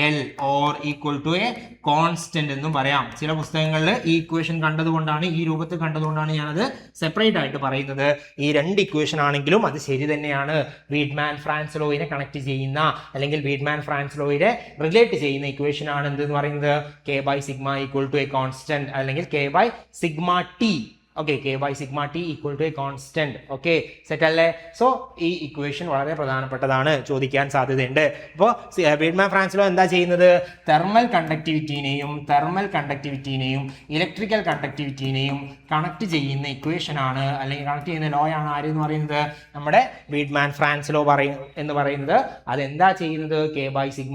S1: L or = a constant എന്നും പറയാം. ചില പുസ്തകങ്ങളിൽ ഈ ഇക്വേഷൻ കണ്ടതുകൊണ്ടാണ്, ഈ രൂപത്തിൽ കണ്ടതുകൊണ്ടാണ് ഞാനത് സെപ്പറേറ്റ് ആയിട്ട് പറയുന്നത്. ഈ രണ്ട് ഇക്വേഷൻ ആണെങ്കിലും അത് ശരി തന്നെയാണ്. വീഡ്മാൻ ഫ്രാൻസ് ലോയിനെ കണക്ട് ചെയ്യുന്ന അല്ലെങ്കിൽ വീഡ്മാൻ ഫ്രാൻസ് ലോയിനെ റിലേറ്റ് ചെയ്യുന്ന ഇക്വേഷൻ ആണ് എന്തെന്ന് പറയുന്നത്? K/σ = a constant അല്ലെങ്കിൽ K/σ T. Okay, K/σ T = a constant. Okay, set അല്ലേ? സോ ഈ ഇക്വേഷൻ വളരെ പ്രധാനപ്പെട്ടതാണ്, ചോദിക്കാൻ സാധ്യതയുണ്ട്. അപ്പോൾ വീഡ്മാൻ ഫ്രാൻസ് ലോ എന്താ ചെയ്യുന്നത്? തെർമൽ കണ്ടക്ടിവിറ്റിനെയും ഇലക്ട്രിക്കൽ കണ്ടക്ടിവിറ്റിനെയും കണക്ട് ചെയ്യുന്ന ഇക്വേഷൻ ആണ് അല്ലെങ്കിൽ കണക്ട് ചെയ്യുന്ന ലോ ആണ് ആരെന്ന് പറയുന്നത്? നമ്മുടെ വീഡ്മാൻ ഫ്രാൻസ് ലോ എന്ന് പറയുന്നത്. അതെന്താ ചെയ്യുന്നത്? K/σ =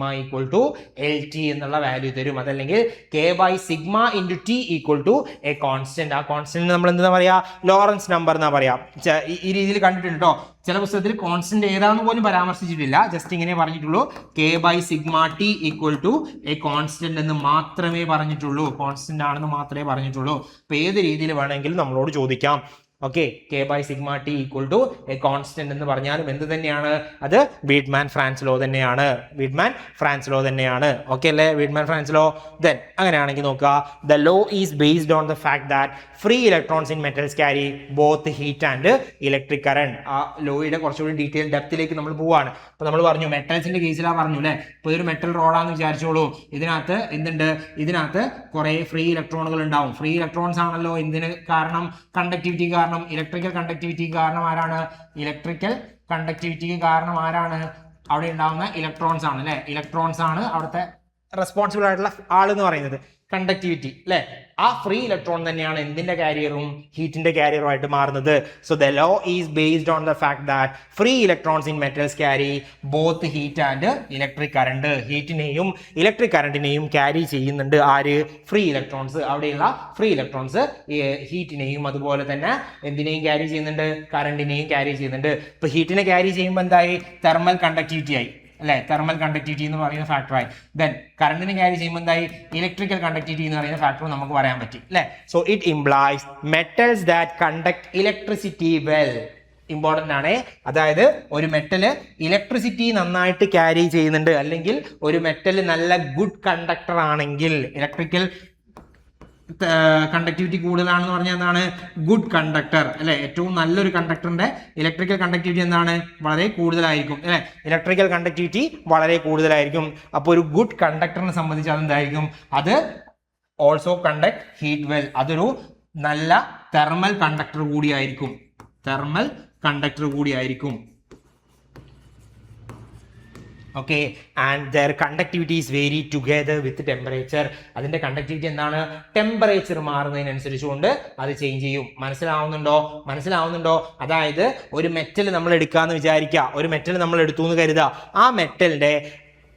S1: LT എന്നുള്ള വാല്യൂ തരും. അതല്ലെങ്കിൽ K/σ × T = a constant. ആ കോൺസ്റ്റന്റ് നമ്മൾ എന്താ പറയാ? ലോറൻസ് നമ്പർ എന്നാ പറയാ. ഈ രീതിയിൽ കണ്ടിട്ടുണ്ട് കേട്ടോ. ചില പുസ്തകത്തിൽ കോൺസ്റ്റന്റ് ഏതാണെന്ന് പോലും പരാമർശിച്ചിട്ടില്ല, ജസ്റ്റ് ഇങ്ങനെ പറഞ്ഞിട്ടുള്ളൂ K/σ T = a constant എന്ന് മാത്രമേ പറഞ്ഞിട്ടുള്ളൂ. കോൺസ്റ്റന്റ് ആണെന്ന് മാത്രമേ പറഞ്ഞിട്ടുള്ളൂ. അപ്പൊ ഏത് രീതിയിൽ വേണമെങ്കിലും നമ്മളോട് ചോദിക്കാം. Okay, K/σ T = a constant എന്ന് പറഞ്ഞാലും എന്ത് തന്നെയാണ്? അത് വീഡ്മാൻ ഫ്രാൻസ് ലോ തന്നെയാണ്. ഓക്കെ അല്ലേ? വീഡ്മാൻ ഫ്രാൻസ് ലോ. ദെൻ അങ്ങനെയാണെങ്കിൽ നോക്കുക, the law is based on the fact that free electrons in metals carry both heat and electric current. ആ ലോയുടെ കുറച്ചുകൂടി ഡീറ്റെയിൽ ഡെപ്തിലേക്ക് നമ്മൾ പോവാണ്. അപ്പൊ നമ്മൾ പറഞ്ഞു മെറ്റൽസിന്റെ കേസിലാണ് പറഞ്ഞു അല്ലേ? ഇപ്പൊ ഒരു മെറ്റൽ റോഡാന്ന് വിചാരിച്ചോളൂ. ഇതിനകത്ത് എന്തുണ്ട്? ഇതിനകത്ത് കുറെ ഫ്രീ ഇലക്ട്രോണുകൾ ഉണ്ടാവും. ഫ്രീ ഇലക്ട്രോൺസ് ആണല്ലോ എന്തിന് കാരണം? കണ്ടക്ടിവിറ്റി കാരണം. ഇലക്ട്രിക്കൽ കണ്ടക്ടിവിറ്റിക്ക് കാരണം ആരാണ്? അവിടെ ഉണ്ടാവുന്ന ഇലക്ട്രോൺസ് ആണ് അല്ലെ? ഇലക്ട്രോൺസ് ആണ് അവിടുത്തെ റെസ്പോൺസിബിൾ ആയിട്ടുള്ള ആളെന്ന് പറയുന്നത്. കണ്ടക്ടിവിറ്റി അല്ലെ? ആ ഫ്രീ ഇലക്ട്രോൺ തന്നെയാണ് എന്തിന്റെ കാരിയറും? ഹീറ്റിന്റെ കാരിയറുമായിട്ട് മാറുന്നത്. So the law is based on the fact that free electrons in metals carry both heat and electric current. ഹീറ്റിനെയും ഇലക്ട്രിക് കറണ്ടിനെയും ക്യാരി ചെയ്യുന്നുണ്ട് ആര്? Free electrons. അവിടെയുള്ള ഫ്രീ ഇലക്ട്രോൺസ് ഹീറ്റിനെയും അതുപോലെ തന്നെ എന്തിനേയും ക്യാരി ചെയ്യുന്നുണ്ട്? കറണ്ടിനെയും ക്യാരി ചെയ്യുന്നുണ്ട്. ഇപ്പൊ ഹീറ്റിനെ ക്യാരി ചെയ്യുമ്പോൾ എന്തായി? തെർമൽ കണ്ടക്ടിവിറ്റി ആയി അല്ലെ? തെർമൽ കണ്ടക്ടിവിറ്റി എന്ന് പറയുന്ന ഫാക്ടറായി. ദെൻ കറണ്ടിനെ ക്യാരി ചെയ്യുമ്പോൾ എന്തായി? ഇലക്ട്രിക്കൽ കണ്ടക്ടിവിറ്റി എന്ന് പറയുന്ന ഫാക്ടർ നമുക്ക് പറയാൻ പറ്റും അല്ലെ? So it implies metals that conduct electricity well. Important ആണ്. അതായത് ഒരു മെറ്റല് ഇലക്ട്രിസിറ്റി നന്നായിട്ട് ക്യാരി ചെയ്യുന്നുണ്ട്, അല്ലെങ്കിൽ ഒരു മെറ്റല് നല്ല ഗുഡ് കണ്ടക്ടർ ആണെങ്കിൽ, ഇലക്ട്രിക്കൽ കണ്ടക്ടിവിറ്റി കൂടുതലാണെന്ന് പറഞ്ഞാൽ എന്താണ്? ഗുഡ് കണ്ടക്ടർ അല്ലെ? ഏറ്റവും നല്ലൊരു കണ്ടക്ടറിന്റെ ഇലക്ട്രിക്കൽ കണ്ടക്ടിവിറ്റി എന്താണ്? വളരെ കൂടുതലായിരിക്കും അല്ലെ? ഇലക്ട്രിക്കൽ കണ്ടക്ടിവിറ്റി വളരെ കൂടുതലായിരിക്കും. അപ്പോൾ ഒരു ഗുഡ് കണ്ടക്ടറിനെ സംബന്ധിച്ച് അതെന്തായിരിക്കും? അത് ഓൾസോ കണ്ടക്ട് ഹീറ്റ് വെൽ. അതൊരു നല്ല തെർമൽ കണ്ടക്ടർ കൂടിയായിരിക്കും. Okay, and their conductivity is vary together with temperature. അതിന്റെ കണ്ടക്ടിവിറ്റി എന്താണ്? ടെമ്പറേച്ചർ മാറുന്നതിനനുസരിച്ചുകൊണ്ട് അത് ചേഞ്ച് ചെയ്യും. മനസ്സിലാവുന്നുണ്ടോ? അതായത് ഒരു മെറ്റൽ നമ്മൾ എടുക്കാന്ന് വിചാരിക്കുക, ഒരു മെറ്റൽ നമ്മൾ എടുത്തു എന്ന് കരുതുക. ആ മെറ്റലിന്റെ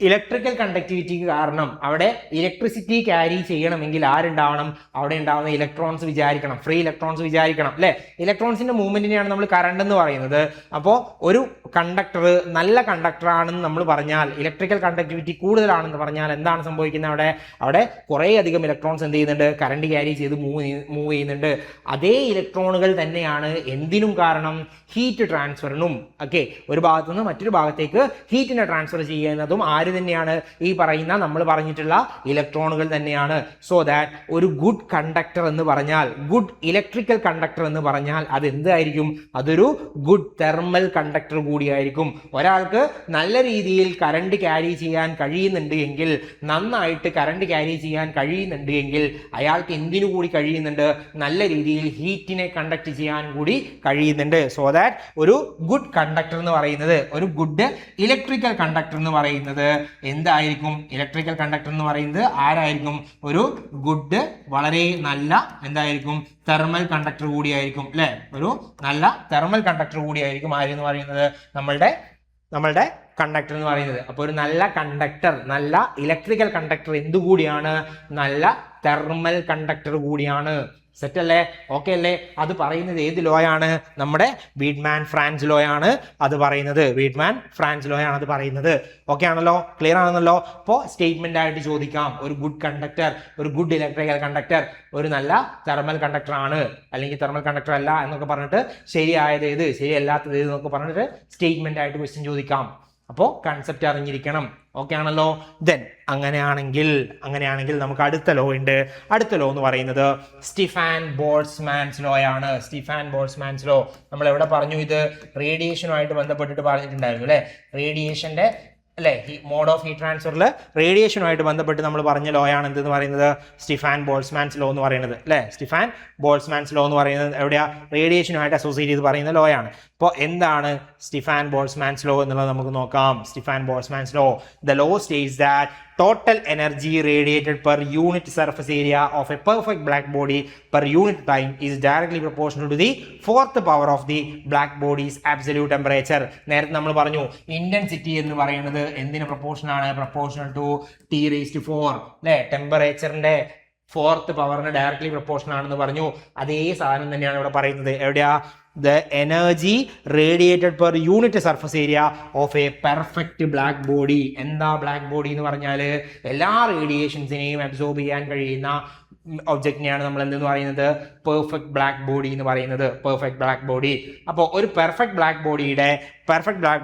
S1: ഇലക്ട്രിക്കൽ കണ്ടക്ടിവിറ്റിക്ക് കാരണം അവിടെ ഇലക്ട്രിസിറ്റി ക്യാരി ചെയ്യണമെങ്കിൽ ആരുണ്ടാവണം? അവിടെ ഉണ്ടാവുന്ന ഇലക്ട്രോൺസ് വിചാരിക്കണം, ഫ്രീ ഇലക്ട്രോൺസ് വിചാരിക്കണം അല്ലെ? ഇലക്ട്രോൺസിന്റെ മൂവ്മെന്റിനെയാണ് നമ്മൾ കറണ്ട് എന്ന് പറയുന്നത്. അപ്പോൾ ഒരു കണ്ടക്ടർ നല്ല കണ്ടക്ടർ ആണെന്ന് നമ്മൾ പറഞ്ഞാൽ, ഇലക്ട്രിക്കൽ കണ്ടക്ടിവിറ്റി കൂടുതലാണെന്ന് പറഞ്ഞാൽ എന്താണ് സംഭവിക്കുന്നത്? അവിടെ കുറേ അധികം ഇലക്ട്രോൺസ് എന്ത് ചെയ്യുന്നുണ്ട്? കറണ്ട് ക്യാരി ചെയ്ത് മൂവ് ചെയ്യുന്നുണ്ട്. അതേ ഇലക്ട്രോണുകൾ തന്നെയാണ് എന്തിനും കാരണം? ഹീറ്റ് ട്രാൻസ്ഫറിനും. ഓക്കെ, ഒരു ഭാഗത്തു നിന്ന് മറ്റൊരു ഭാഗത്തേക്ക് ഹീറ്റിനെ ട്രാൻസ്ഫർ ചെയ്യുന്നതും ആര് തന്നെയാണ്? ഈ പറയുന്ന നമ്മൾ പറഞ്ഞിട്ടുള്ള ഇലക്ട്രോണുകൾ തന്നെയാണ്. സോ ദാറ്റ് ഒരു ഗുഡ് കണ്ടക്ടർ എന്ന് പറഞ്ഞാൽ, ഗുഡ് ഇലക്ട്രിക്കൽ കണ്ടക്ടർ എന്ന് പറഞ്ഞാൽ അത് എന്തായിരിക്കും? അതൊരു ഗുഡ് തെർമൽ കണ്ടക്ടർ കൂടി കൂടിയായിരിക്കും. ഒരാൾക്ക് നല്ല രീതിയിൽ കറണ്ട് ക്യാരി ചെയ്യാൻ കഴിയുന്നുണ്ട് എങ്കിൽ, നന്നായിട്ട് കറണ്ട് ക്യാരി ചെയ്യാൻ കഴിയുന്നുണ്ട് എങ്കിൽ അയാൾക്ക് എന്തിനു കൂടി കഴിയുന്നുണ്ട്? നല്ല രീതിയിൽ ഹീറ്റിനെ കണ്ടക്ട് ചെയ്യാൻ കൂടി കഴിയുന്നുണ്ട്. സോ ദാറ്റ് ഒരു ഗുഡ് കണ്ടക്ടർ എന്ന് പറയുന്നത്, ഒരു ഗുഡ് ഇലക്ട്രിക്കൽ കണ്ടക്ടർ എന്ന് പറയുന്നത് എന്തായിരിക്കും? ഇലക്ട്രിക്കൽ കണ്ടക്ടർ എന്ന് പറയുന്നത് ആരായിരിക്കും? ഒരു ഗുഡ്, വളരെ നല്ല എന്തായിരിക്കും? തെർമൽ കണ്ടക്ടർ കൂടിയായിരിക്കും അല്ലെ? ഒരു നല്ല തെർമൽ കണ്ടക്ടർ കൂടിയായിരിക്കും ആരെന്ന് പറയുന്നത്? നമ്മളുടെ കണ്ടക്ടർ എന്ന് പറയുന്നത്. അപ്പോൾ ഒരു നല്ല കണ്ടക്ടർ, നല്ല ഇലക്ട്രിക്കൽ കണ്ടക്ടർ എന്തുകൂടിയാണ്? നല്ല തെർമൽ കണ്ടക്ടർ കൂടിയാണ്. സെറ്റ് അല്ലേ? ഓക്കെ അല്ലേ? അത് പറയുന്നത് ഏത് ലോ ആണ്? നമ്മുടെ വീറ്റ്മാൻ ഫ്രാൻസ് ലോ ആണ് അത് പറയുന്നത്. വീറ്റ്മാൻ ഫ്രാൻസ് ലോ ആണ് അത് പറയുന്നത്. ഓക്കെ ആണല്ലോ? ക്ലിയർ ആണെന്നല്ലോ? അപ്പോൾ സ്റ്റേറ്റ്മെന്റ് ആയിട്ട് ചോദിക്കാം, ഒരു ഗുഡ് കണ്ടക്ടർ, ഒരു ഗുഡ് ഇലക്ട്രിക്കൽ കണ്ടക്ടർ ഒരു നല്ല തെർമൽ കണ്ടക്ടർ ആണ്, അല്ലെങ്കിൽ തെർമൽ കണ്ടക്ടർ അല്ല എന്നൊക്കെ പറഞ്ഞിട്ട് ശരിയായത് ഏത്, ശരിയല്ലാത്തത് ഏത് എന്നൊക്കെ പറഞ്ഞിട്ട് സ്റ്റേറ്റ്മെന്റ് ആയിട്ട് ക്വസ്റ്റ്യൻ ചോദിക്കാം. അപ്പോൾ കൺസെപ്റ്റ് അറിഞ്ഞിരിക്കണം. ഓക്കെ ആണല്ലോ? ദെൻ അങ്ങനെയാണെങ്കിൽ നമുക്ക് അടുത്ത ലോ ഉണ്ട്. അടുത്ത ലോ എന്ന് പറയുന്നത് സ്റ്റീഫൻ ബോൾട്സ്മാൻസ് ലോ ആണ്. സ്റ്റീഫൻ ബോൾട്സ്മാൻസ് ലോ നമ്മൾ എവിടെ പറഞ്ഞു? ഇത് റേഡിയേഷനുമായിട്ട് ബന്ധപ്പെട്ടിട്ട് പറഞ്ഞിട്ടുണ്ടായിരുന്നു അല്ലെ? റേഡിയേഷന്റെ അല്ലെ, മോഡ് ഓഫ് ഹീറ്റ് ട്രാൻസ്ഫറിൽ റേഡിയേഷനുമായിട്ട് ബന്ധപ്പെട്ട് നമ്മൾ പറഞ്ഞ ലോ ആണ് എന്തെന്ന് പറയുന്നത്? സ്റ്റീഫൻ ബോൾട്സ്മാൻസ് ലോ എന്ന് പറയുന്നത് അല്ലെ? സ്റ്റീഫൻ ബോൾട്സ്മാൻസ് ലോ എന്ന് പറയുന്നത് എവിടെയാ? റേഡിയേഷനുമായിട്ട് അസോസിയേറ്റ് ചെയ്ത് പറയുന്ന ലോ ആണ്. അപ്പോൾ എന്താണ് സ്റ്റീഫൻ ബോൾട്സ്മാൻസ് ലോ എന്നുള്ളത് നമുക്ക് നോക്കാം. Stephen Boltzmann's law, the law states that total energy radiated per unit surface area of a perfect black body per unit time is directly proportional to the fourth power of the black body's absolute temperature. നേരത്തെ നമ്മൾ പറഞ്ഞു intensity എന്ന് പറയുന്നത് എന്തിന് proportion ആണ്? Proportional to T⁴ അല്ലെ? ടെമ്പറേച്ചറിന്റെ fourth പവറിന് directly proportion ആണെന്ന് പറഞ്ഞു. അതേ സാധനം തന്നെയാണ് ഇവിടെ പറയുന്നത്. എവിടെയാ? the energy radiated per unit surface area of a perfect black body. എന്താ ബ്ലാക്ക് ബോഡി എന്ന് പറഞ്ഞാൽ? എല്ലാ റേഡിയേഷൻസിനെയും അബ്സോർബ് ചെയ്യാൻ കഴിയുന്ന ഒബ്ജക്റ്റിനെയാണ് നമ്മൾ എന്തെന്ന് പറയുന്നത്? പെർഫെക്റ്റ് ബ്ലാക്ക് ബോഡി എന്ന് പറയുന്നത്. Perfect black body. അപ്പോൾ ഒരു പെർഫെക്റ്റ് ബ്ലാക്ക്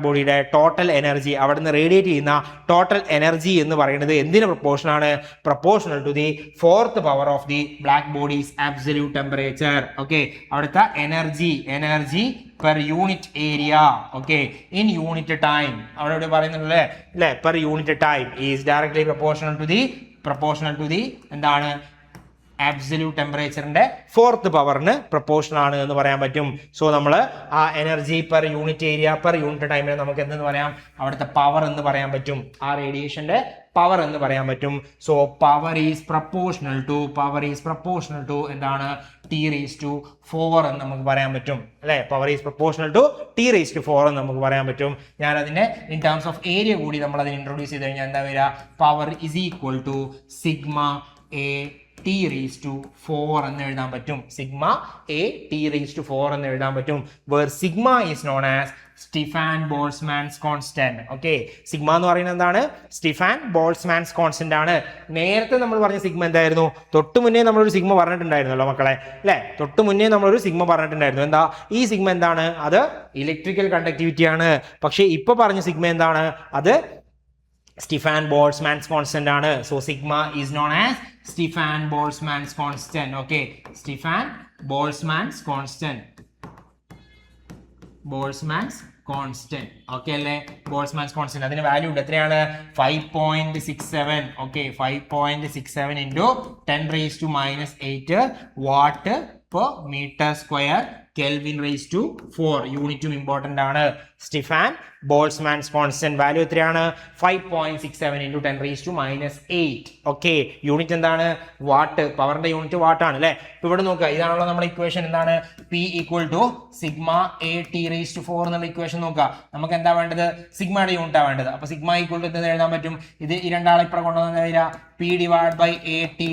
S1: ബോഡിയുടെ ടോട്ടൽ എനർജി, അവിടുന്ന് റേഡിയേറ്റ് ചെയ്യുന്ന ടോട്ടൽ എനർജി എന്ന് പറയുന്നത് എന്തിന് പ്രൊപ്പോർഷൻ ആണ്? Proportional to the fourth power of the black body's absolute temperature. Okay, അവിടുത്തെ energy per unit area, okay, in unit time അവിടെ പറയുന്നുണ്ടല്ലേ അല്ലെ? Per unit time is directly proportional to the എന്താണ്? Absolute ടെമ്പറേച്ചറിന്റെ ഫോർത്ത് പവറിന് proportion ആണ് എന്ന് പറയാൻ പറ്റും. സോ നമ്മൾ ആ energy per unit area per unit ടൈമിന് നമുക്ക് എന്തെന്ന് പറയാം? അവിടുത്തെ പവർ എന്ന് പറയാൻ പറ്റും. ആ റേഡിയേഷന്റെ പവർ എന്ന് പറയാൻ പറ്റും. So power is proportional to എന്താണ്? T⁴ എന്ന് നമുക്ക് പറയാൻ പറ്റും അല്ലെ? Power is proportional to T⁴ എന്ന് നമുക്ക് പറയാൻ പറ്റും. ഞാൻ അതിനെ ഇൻ ടേംസ് ഓഫ് ഏരിയ കൂടി നമ്മൾ അതിനെ ഇൻട്രൊഡ്യൂസ് ചെയ്ത് കഴിഞ്ഞാൽ എന്താ വരിക? Power is equal to sigma A T⁴ എന്ന് എഴുതാൻ പറ്റും. സിഗ്മ എ T⁴ എന്ന് എഴുതാൻ പറ്റും. Where sigma is known as Stephen Boltzmann's constant. Okay, sigma എന്ന് പറയുന്നത് എന്താണ്? സ്റ്റീഫൻ ബോൾട്സ്മാൻസ് കോൺസ്റ്റന്റ് ആണ്. നേരത്തെ നമ്മൾ പറഞ്ഞ സിഗ്മ എന്തായിരുന്നു? തൊട്ട് മുന്നേ നമ്മളൊരു സിഗ്മ പറഞ്ഞിട്ടുണ്ടായിരുന്നല്ലോ മക്കളെ അല്ലെ? തൊട്ട് മുന്നേ നമ്മളൊരു സിഗ്മ പറഞ്ഞിട്ടുണ്ടായിരുന്നു. എന്താ ഈ സിഗ്മ? എന്താണ് അത്? ഇലക്ട്രിക്കൽ കണ്ടക്ടിവിറ്റി ആണ്. പക്ഷേ ഇപ്പൊ പറഞ്ഞ സിഗ്മ എന്താണ്? അത് സ്റ്റീഫൻ ബോൾട്സ്മാൻസ് കോൺസ്റ്റന്റ് ആണ്. So sigma is known as Stephen Boltzmann's constant. Okay, Stephen Boltzmann's constant. Okay അല്ലേ? ബോൾട്സ്മാൻസ് കോൺസ്റ്റന്റ് അതിന്റെ വാല്യൂ ഉണ്ട്. എത്രയാണ്? 5.67. ഓക്കെ, 5.67 into 10⁻⁻8 watt per meter square Kelvin⁴. യൂണിറ്റും ഇമ്പോർട്ടന്റ് ആണ്. സ്റ്റീഫൻ ബോൾട്സ്മാൻസ് കോൺസ്റ്റന്റ് വാല്യൂ എത്രയാണ്? 5.67 into 10⁻⁸. ഓക്കെ, യൂണിറ്റ് എന്താണ്? വാട്ട്. പവറിന്റെ യൂണിറ്റ് വാട്ട് ആണ് അല്ലെ? ഇപ്പൊ ഇവിടെ നോക്കുക, ഇതാണല്ലോ നമ്മുടെ ഇക്വേഷൻ. എന്താണ്? P equal to sigma A T⁴ എന്നുള്ള ഇക്വേഷൻ നോക്കുക. നമുക്ക് എന്താ വേണ്ടത്? സിഗ്മയുടെ യൂണിറ്റ് ആ വേണ്ടത്. അപ്പൊ സിഗ്മ ഈക്വൽ ടു എന്ത് എഴുതാൻ പറ്റും? ഇത് ഈ രണ്ടാളെ ഇപ്പുറം കൊണ്ടുവന്ന വരിക P divide by A T⁴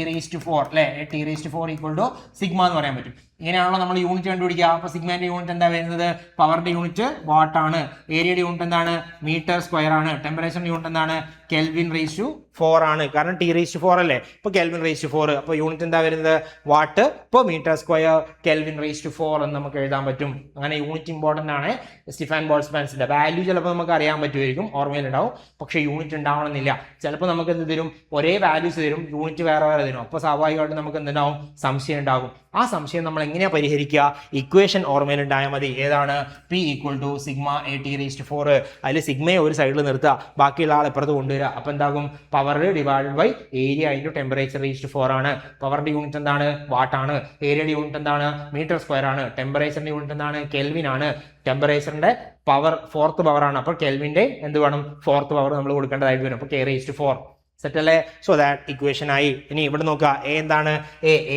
S1: അല്ലെ? A T⁴ equal to sigma എന്ന് പറയാൻ പറ്റും. ഇങ്ങനെയാണല്ലോ നമ്മൾ യൂണിറ്റ് കണ്ടുപിടിക്കുക. അപ്പൊ സിഗ്മന്റെ യൂണിറ്റ് എന്താ വരുന്നത്? പവറിന്റെ യൂണിറ്റ് വാട്ട് ആണ്. ഏരിയയുടെ യൂണിറ്റ് എന്താണ്? മീറ്റർ സ്ക്വയർ ആണ്. ടെമ്പറേച്ചറിന്റെ യൂണിറ്റ് എന്താണ്? കെൽവിൻ റേസ് ടു 4 ആണ്, കാരണം ടി റേസ് ടു 4 അല്ലേ. ഇപ്പോൾ കെൽവിൻ റേസ് ടു 4, അപ്പോൾ യൂണിറ്റ് എന്താ വരുന്നത് watt per metre square kelvin raise to 4 എന്ന് നമുക്ക് എഴുതാൻ പറ്റും. അങ്ങനെ യൂണിറ്റ് ഇമ്പോർട്ടൻ്റ് ആണ്. സ്റ്റീഫൻ ബോൾട്സ്മാൻസിന്റെ വാല്യൂ ചിലപ്പോൾ നമുക്ക് അറിയാൻ പറ്റുമായിരിക്കും, ഓർമ്മയിലുണ്ടാവും, പക്ഷേ യൂണിറ്റ് ഉണ്ടാവണമെന്നില്ല. ചിലപ്പോൾ നമുക്ക് എന്ത് തരും, ഒരേ വാല്യൂസ് തരും, യൂണിറ്റ് വേറെ വേറെ തരും. അപ്പോൾ സ്വാഭാവികമായിട്ടും നമുക്ക് എന്തുണ്ടാവും, സംശയം ഉണ്ടാകും. ആ സംശയം നമ്മൾ എങ്ങനെയാണ് പരിഹരിക്കുക, ഇക്വേഷൻ ഓർമ്മയിലുണ്ടായാൽ മതി. ഏതാണ് P = sigma A T raised to 4. അതിൽ സിഗ്മയെ ഒരു സൈഡിൽ നിർത്തുക, ബാക്കിയുള്ള ആൾ ഇപ്പുറത്ത് കൊണ്ടുവരിക. അപ്പോൾ എന്താകും, power divided by area into temperature raised to 4 ആണ്. പവറിന്റെ യൂണിറ്റ് എന്താണ്, വാട്ടാണ്. ഏരിയയുടെ യൂണിറ്റ് എന്താണ്, മീറ്റർ സ്ക്വയർ ആണ്. ടെമ്പറേച്ചറിന്റെ യൂണിറ്റ് എന്താണ്, കെൽവിൻ ആണ്. ടെമ്പറേച്ചറിന്റെ പവർ 4th പവർ ആണ്. അപ്പോൾ കെൽവിന്റെ എന്ത് വേണം, 4th പവർ നമ്മൾ കൊടുക്കേണ്ടതായിട്ട് വരും. അപ്പോൾ K raised to 4 സെറ്റ് അല്ലേ. സോ ദാറ്റ് ഇക്വേഷൻ ആയി. ഇനി ഇവിടെ നോക്കുക, എ എന്താണ്,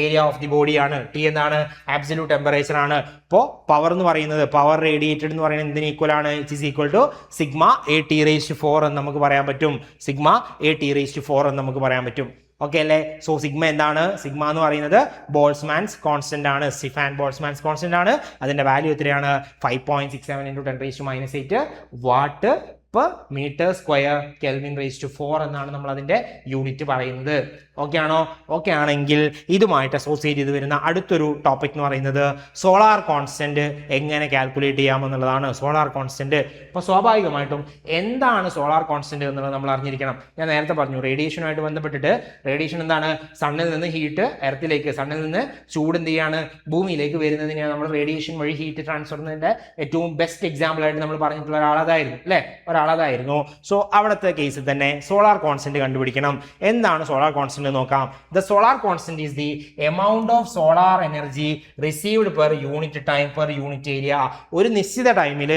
S1: ഏരിയ ഓഫ് ദി ബോഡി ആണ്. ടി എന്താണ്, ആബ്സല്യൂട്ട് ടെമ്പറേച്ചർ ആണ്. ഇപ്പോൾ പവർ എന്ന് പറയുന്നത്, പവർ റേഡിയേറ്റഡ് എന്ന് പറയുന്നത് എന്തിന് ഈക്വൽ ആണ്, it is equal to sigma A T raised to 4 എന്ന് നമുക്ക് പറയാൻ പറ്റും. Sigma A T raised to 4 എന്ന് നമുക്ക് പറയാൻ പറ്റും. ഓക്കെ അല്ലേ. സോ സിഗ്മ എന്താണ്, സിഗ്മ എന്ന് പറയുന്നത് ബോൾട്സ്മാൻസ് കോൺസ്റ്റന്റ് ആണ്, സ്റ്റീഫൻ ബോൾട്സ്മാൻസ് കോൺസ്റ്റന്റ് ആണ്. അതിന്റെ വാല്യൂ എത്രയാണ്, 5.67 × 10⁻⁸ watt per metre square kelvin raise to 4 എന്നാണ് നമ്മൾ അതിന്റെ യൂണിറ്റ് പറയുന്നത്. ഓക്കെ ആണോ? ഓക്കെ ആണെങ്കിൽ ഇതുമായിട്ട് അസോസിയേറ്റ് ചെയ്ത് വരുന്ന അടുത്തൊരു ടോപ്പിക് എന്ന് പറയുന്നത് സോളാർ കോൺസ്റ്റന്റ് എങ്ങനെ കാൽക്കുലേറ്റ് ചെയ്യാമെന്നുള്ളതാണ്. Solar constant. അപ്പോൾ സ്വാഭാവികമായിട്ടും എന്താണ് സോളാർ കോൺസ്റ്റന്റ് എന്നുള്ളത് നമ്മൾ അറിഞ്ഞിരിക്കണം. ഞാൻ നേരത്തെ പറഞ്ഞു, റേഡിയേഷനുമായിട്ട് ബന്ധപ്പെട്ടിട്ട് റേഡിയേഷൻ എന്താണ്, സണ്ണിൽ നിന്ന് ഹീറ്റ് എർത്തിലേക്ക്, സണ്ണിൽ നിന്ന് ചൂട് എന്ത് ചെയ്യാണ്, ഭൂമിയിലേക്ക് വരുന്നതിനെയാണ് നമ്മൾ റേഡിയേഷൻ വഴി ഹീറ്റ് ട്രാൻസ്ഫറിന്റെ ഏറ്റവും ബെസ്റ്റ് എക്സാമ്പിൾ ആയിട്ട് നമ്മൾ പറഞ്ഞിട്ടുള്ള ഒരാളതായിരുന്നു അല്ലേ, ഒരാളതായിരുന്നു. സോ അവിടുത്തെ കേസിൽ തന്നെ സോളാർ കോൺസ്റ്റന്റ് കണ്ടുപിടിക്കണം. എന്താണ് സോളാർ കോൺസ്റ്റന്റ് നോക്കാം. The solar constant is the amount of solar energy received per unit time per unit area. ഒരു നിശ്ചിത ടൈമിൽ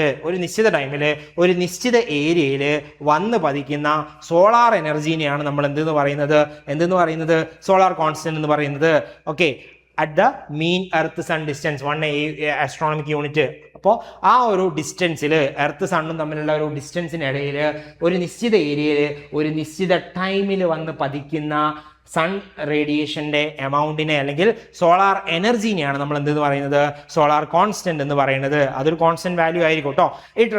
S1: ഒരു നിശ്ചിത ഏരിയയിൽ വന്ന് പതിക്കുന്ന സോളാർ എനർജീനെയാണ് നമ്മൾ എന്തെന്ന് പറയുന്നത് സോളാർ കോൺസ്റ്റന്റ് എന്ന് പറയുന്നത്. Okay, at the mean earth sun distance 1 astronomical unit. അപ്പോൾ ആ ഒരു ഡിസ്റ്റൻസിൽ എർത്ത് സണ്ണും തമ്മിലുള്ള ഒരു ഡിസ്റ്റൻസിനിടയിൽ ഒരു നിശ്ചിത ഏരിയയിൽ ഒരു നിശ്ചിത ടൈമിൽ വന്ന് പതിക്കുന്ന സൺ റേഡിയേഷന്റെ എമൗണ്ടിനെ അല്ലെങ്കിൽ സോളാർ എനർജീനെയാണ് നമ്മൾ എന്തെന്ന് പറയുന്നത്, സോളാർ കോൺസ്റ്റന്റ് എന്ന് പറയുന്നത്. അതൊരു കോൺസ്റ്റന്റ് വാല്യൂ ആയിരിക്കും കേട്ടോ. It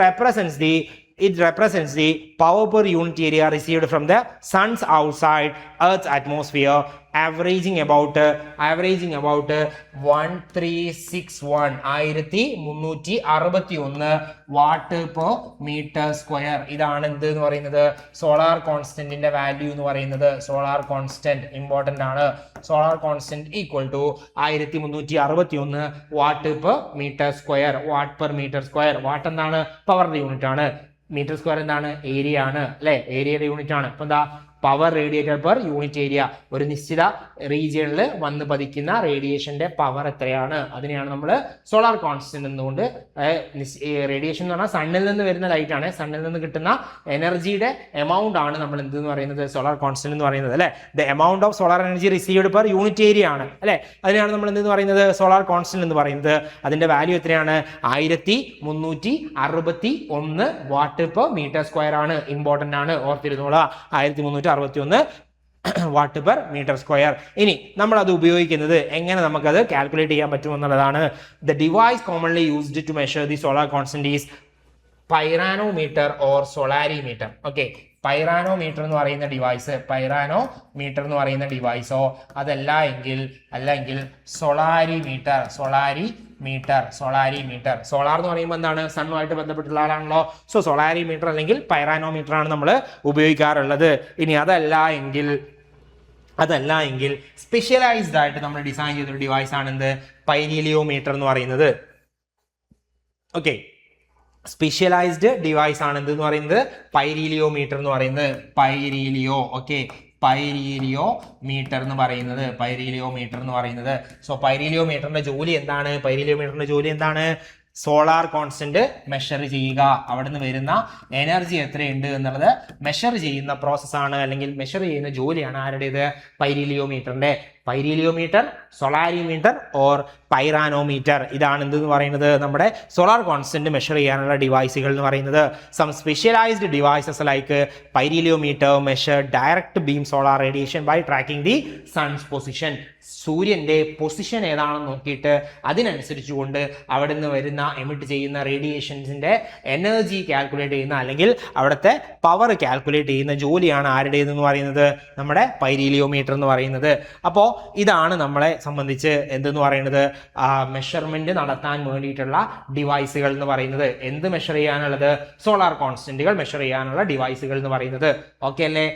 S1: represents the power per unit area received from the sun's outside Earth's atmosphere, averaging about 1361 watt per metre square. ഇതാണ് എന്ത് എന്ന് പറയുന്നത്, സോളാർ കോൺസ്റ്റന്റിന്റെ വാല്യൂ എന്ന് പറയുന്നത്. സോളാർ കോൺസ്റ്റന്റ് ഇമ്പോർട്ടന്റ് ആണ്. Solar constant equal to 1361 watt per metre square. Watt per metre square, watt എന്താണ്, പവറിന്റെ യൂണിറ്റ് ആണ്. മീറ്റർ സ്ക്വയർ എന്താണ്, ഏരിയ ആണ് അല്ലെ, ഏരിയയുടെ യൂണിറ്റ് ആണ്. അപ്പൊ എന്താ, power radiated per unit area. ഒരു നിശ്ചിത റീജിയണിൽ വന്ന് പതിക്കുന്ന റേഡിയേഷന്റെ പവർ എത്രയാണ്, അതിനെയാണ് നമ്മൾ സോളാർ കോൺസ്റ്റന്റ് എന്നുകൊണ്ട്. റേഡിയേഷൻ എന്ന് പറഞ്ഞാൽ സണ്ണിൽ നിന്ന് വരുന്ന ലൈറ്റ് ആണ്, സണ്ണിൽ നിന്ന് കിട്ടുന്ന എനർജിയുടെ എമൗണ്ട് ആണ് നമ്മൾ എന്തെന്ന് പറയുന്നത്, സോളാർ കോൺസ്റ്റന്റ് എന്ന് പറയുന്നത് അല്ലെ. The amount of solar energy received per unit area ആണ് അല്ലെ, അതിനെയാണ് നമ്മൾ എന്തെന്ന് പറയുന്നത്, സോളാർ കോൺസ്റ്റന്റ് എന്ന് പറയുന്നത്. അതിന്റെ വാല്യൂ എത്രയാണ്, 1361 വാട്ട് പെർ മീറ്റർ സ്ക്വയർ ആണ്. ഇമ്പോർട്ടന്റ് ആണ്, ഓർത്തിരുന്നോളാം. 1361 വാട്ട് പെർ മീറ്റർ സ്ക്വയർ. ഇനി നമ്മൾ അത് ഉപയോഗിക്കുന്നത് എങ്ങനെ നമുക്കത് കാൽക്കുലേറ്റ് ചെയ്യാൻ പറ്റുമെന്നുള്ളതാണ്. The device commonly used to measure the solar constant is pyranometer or solarimeter. Okay, pyranometer എന്ന് പറയുന്ന ഡിവൈസോ അതല്ല എങ്കിൽ സോളാരിമീറ്റർ. സോളാർ എന്ന് പറയുമ്പോൾ എന്താണ്, സണ്ണുമായിട്ട് ബന്ധപ്പെട്ടുള്ള ആളാണല്ലോ. സോ സോളാരിമീറ്റർ അല്ലെങ്കിൽ പൈറാനോമീറ്റർ ആണ് നമ്മൾ ഉപയോഗിക്കാറുള്ളത്. ഇനി അതല്ല എങ്കിൽ സ്പെഷ്യലൈസ്ഡ് ആയിട്ട് നമ്മൾ ഡിസൈൻ ചെയ്തൊരു ഡിവൈസ് ആണ് എന്ത്, പൈരീലിയോമീറ്റർ എന്ന് പറയുന്നത്. ഓക്കെ, സ്പെഷ്യലൈസ്ഡ് ഡിവൈസ് ആണ് എന്തെന്ന് പറയുന്നത്, പൈരീലിയോമീറ്റർ എന്ന് പറയുന്നത്. പൈരീലിയോമീറ്റർ എന്ന് പറയുന്നത്. സോ പൈരീലിയോമീറ്ററിന്റെ ജോലി എന്താണ്, സോളാർ കോൺസ്റ്റന്റ് മെഷർ ചെയ്യുക. അവിടെ നിന്ന് വരുന്ന എനർജി എത്രയുണ്ട് എന്നുള്ളത് മെഷർ ചെയ്യുന്ന പ്രോസസ്സാണ്, അല്ലെങ്കിൽ മെഷർ ചെയ്യുന്ന ജോലിയാണ് ആരുടേത്, പൈരീലിയോമീറ്ററിന്റെ. പൈരീലിയോമീറ്റർ, സൊളാരിയോമീറ്റർ ഓർ പൈറാനോമീറ്റർ. ഇതാണ് എന്തെന്ന് പറയുന്നത് നമ്മുടെ സോളാർ കോൺസ്റ്റന്റ് മെഷർ ചെയ്യാനുള്ള ഡിവൈസുകൾ എന്ന് പറയുന്നത്. Some specialised devices like pyrheliometer measure direct beam solar radiation by tracking the sun's position. സൂര്യന്റെ പൊസിഷൻ ഏതാണെന്ന് നോക്കിയിട്ട് അതിനനുസരിച്ചുകൊണ്ട് അവിടെ നിന്ന് വരുന്ന എമിറ്റ് ചെയ്യുന്ന റേഡിയേഷൻസിന്റെ എനർജി കാൽക്കുലേറ്റ് ചെയ്യുന്ന അല്ലെങ്കിൽ അവിടുത്തെ പവർ കാൽക്കുലേറ്റ് ചെയ്യുന്ന ജോലിയാണ് ആരുടേതെന്ന് പറയുന്നത് നമ്മുടെ പൈരീലിയോമീറ്റർ എന്ന് പറയുന്നത്. അപ്പോൾ ഇതാണ് നമ്മളെ സംബന്ധിച്ച് എന്തെന്ന് പറയുന്നത് മെഷർമെന്റ് നടത്താൻ വേണ്ടിയിട്ടുള്ള ഡിവൈസുകൾ എന്ന് പറയുന്നത്. എന്ത് മെഷർ ചെയ്യാനുള്ളത്? സോളാർ കോൺസ്റ്റന്റുകൾ മെഷർ ചെയ്യാനുള്ള ഡിവൈസുകൾ എന്ന് പറയുന്നത്. ഓക്കെ അല്ലേ?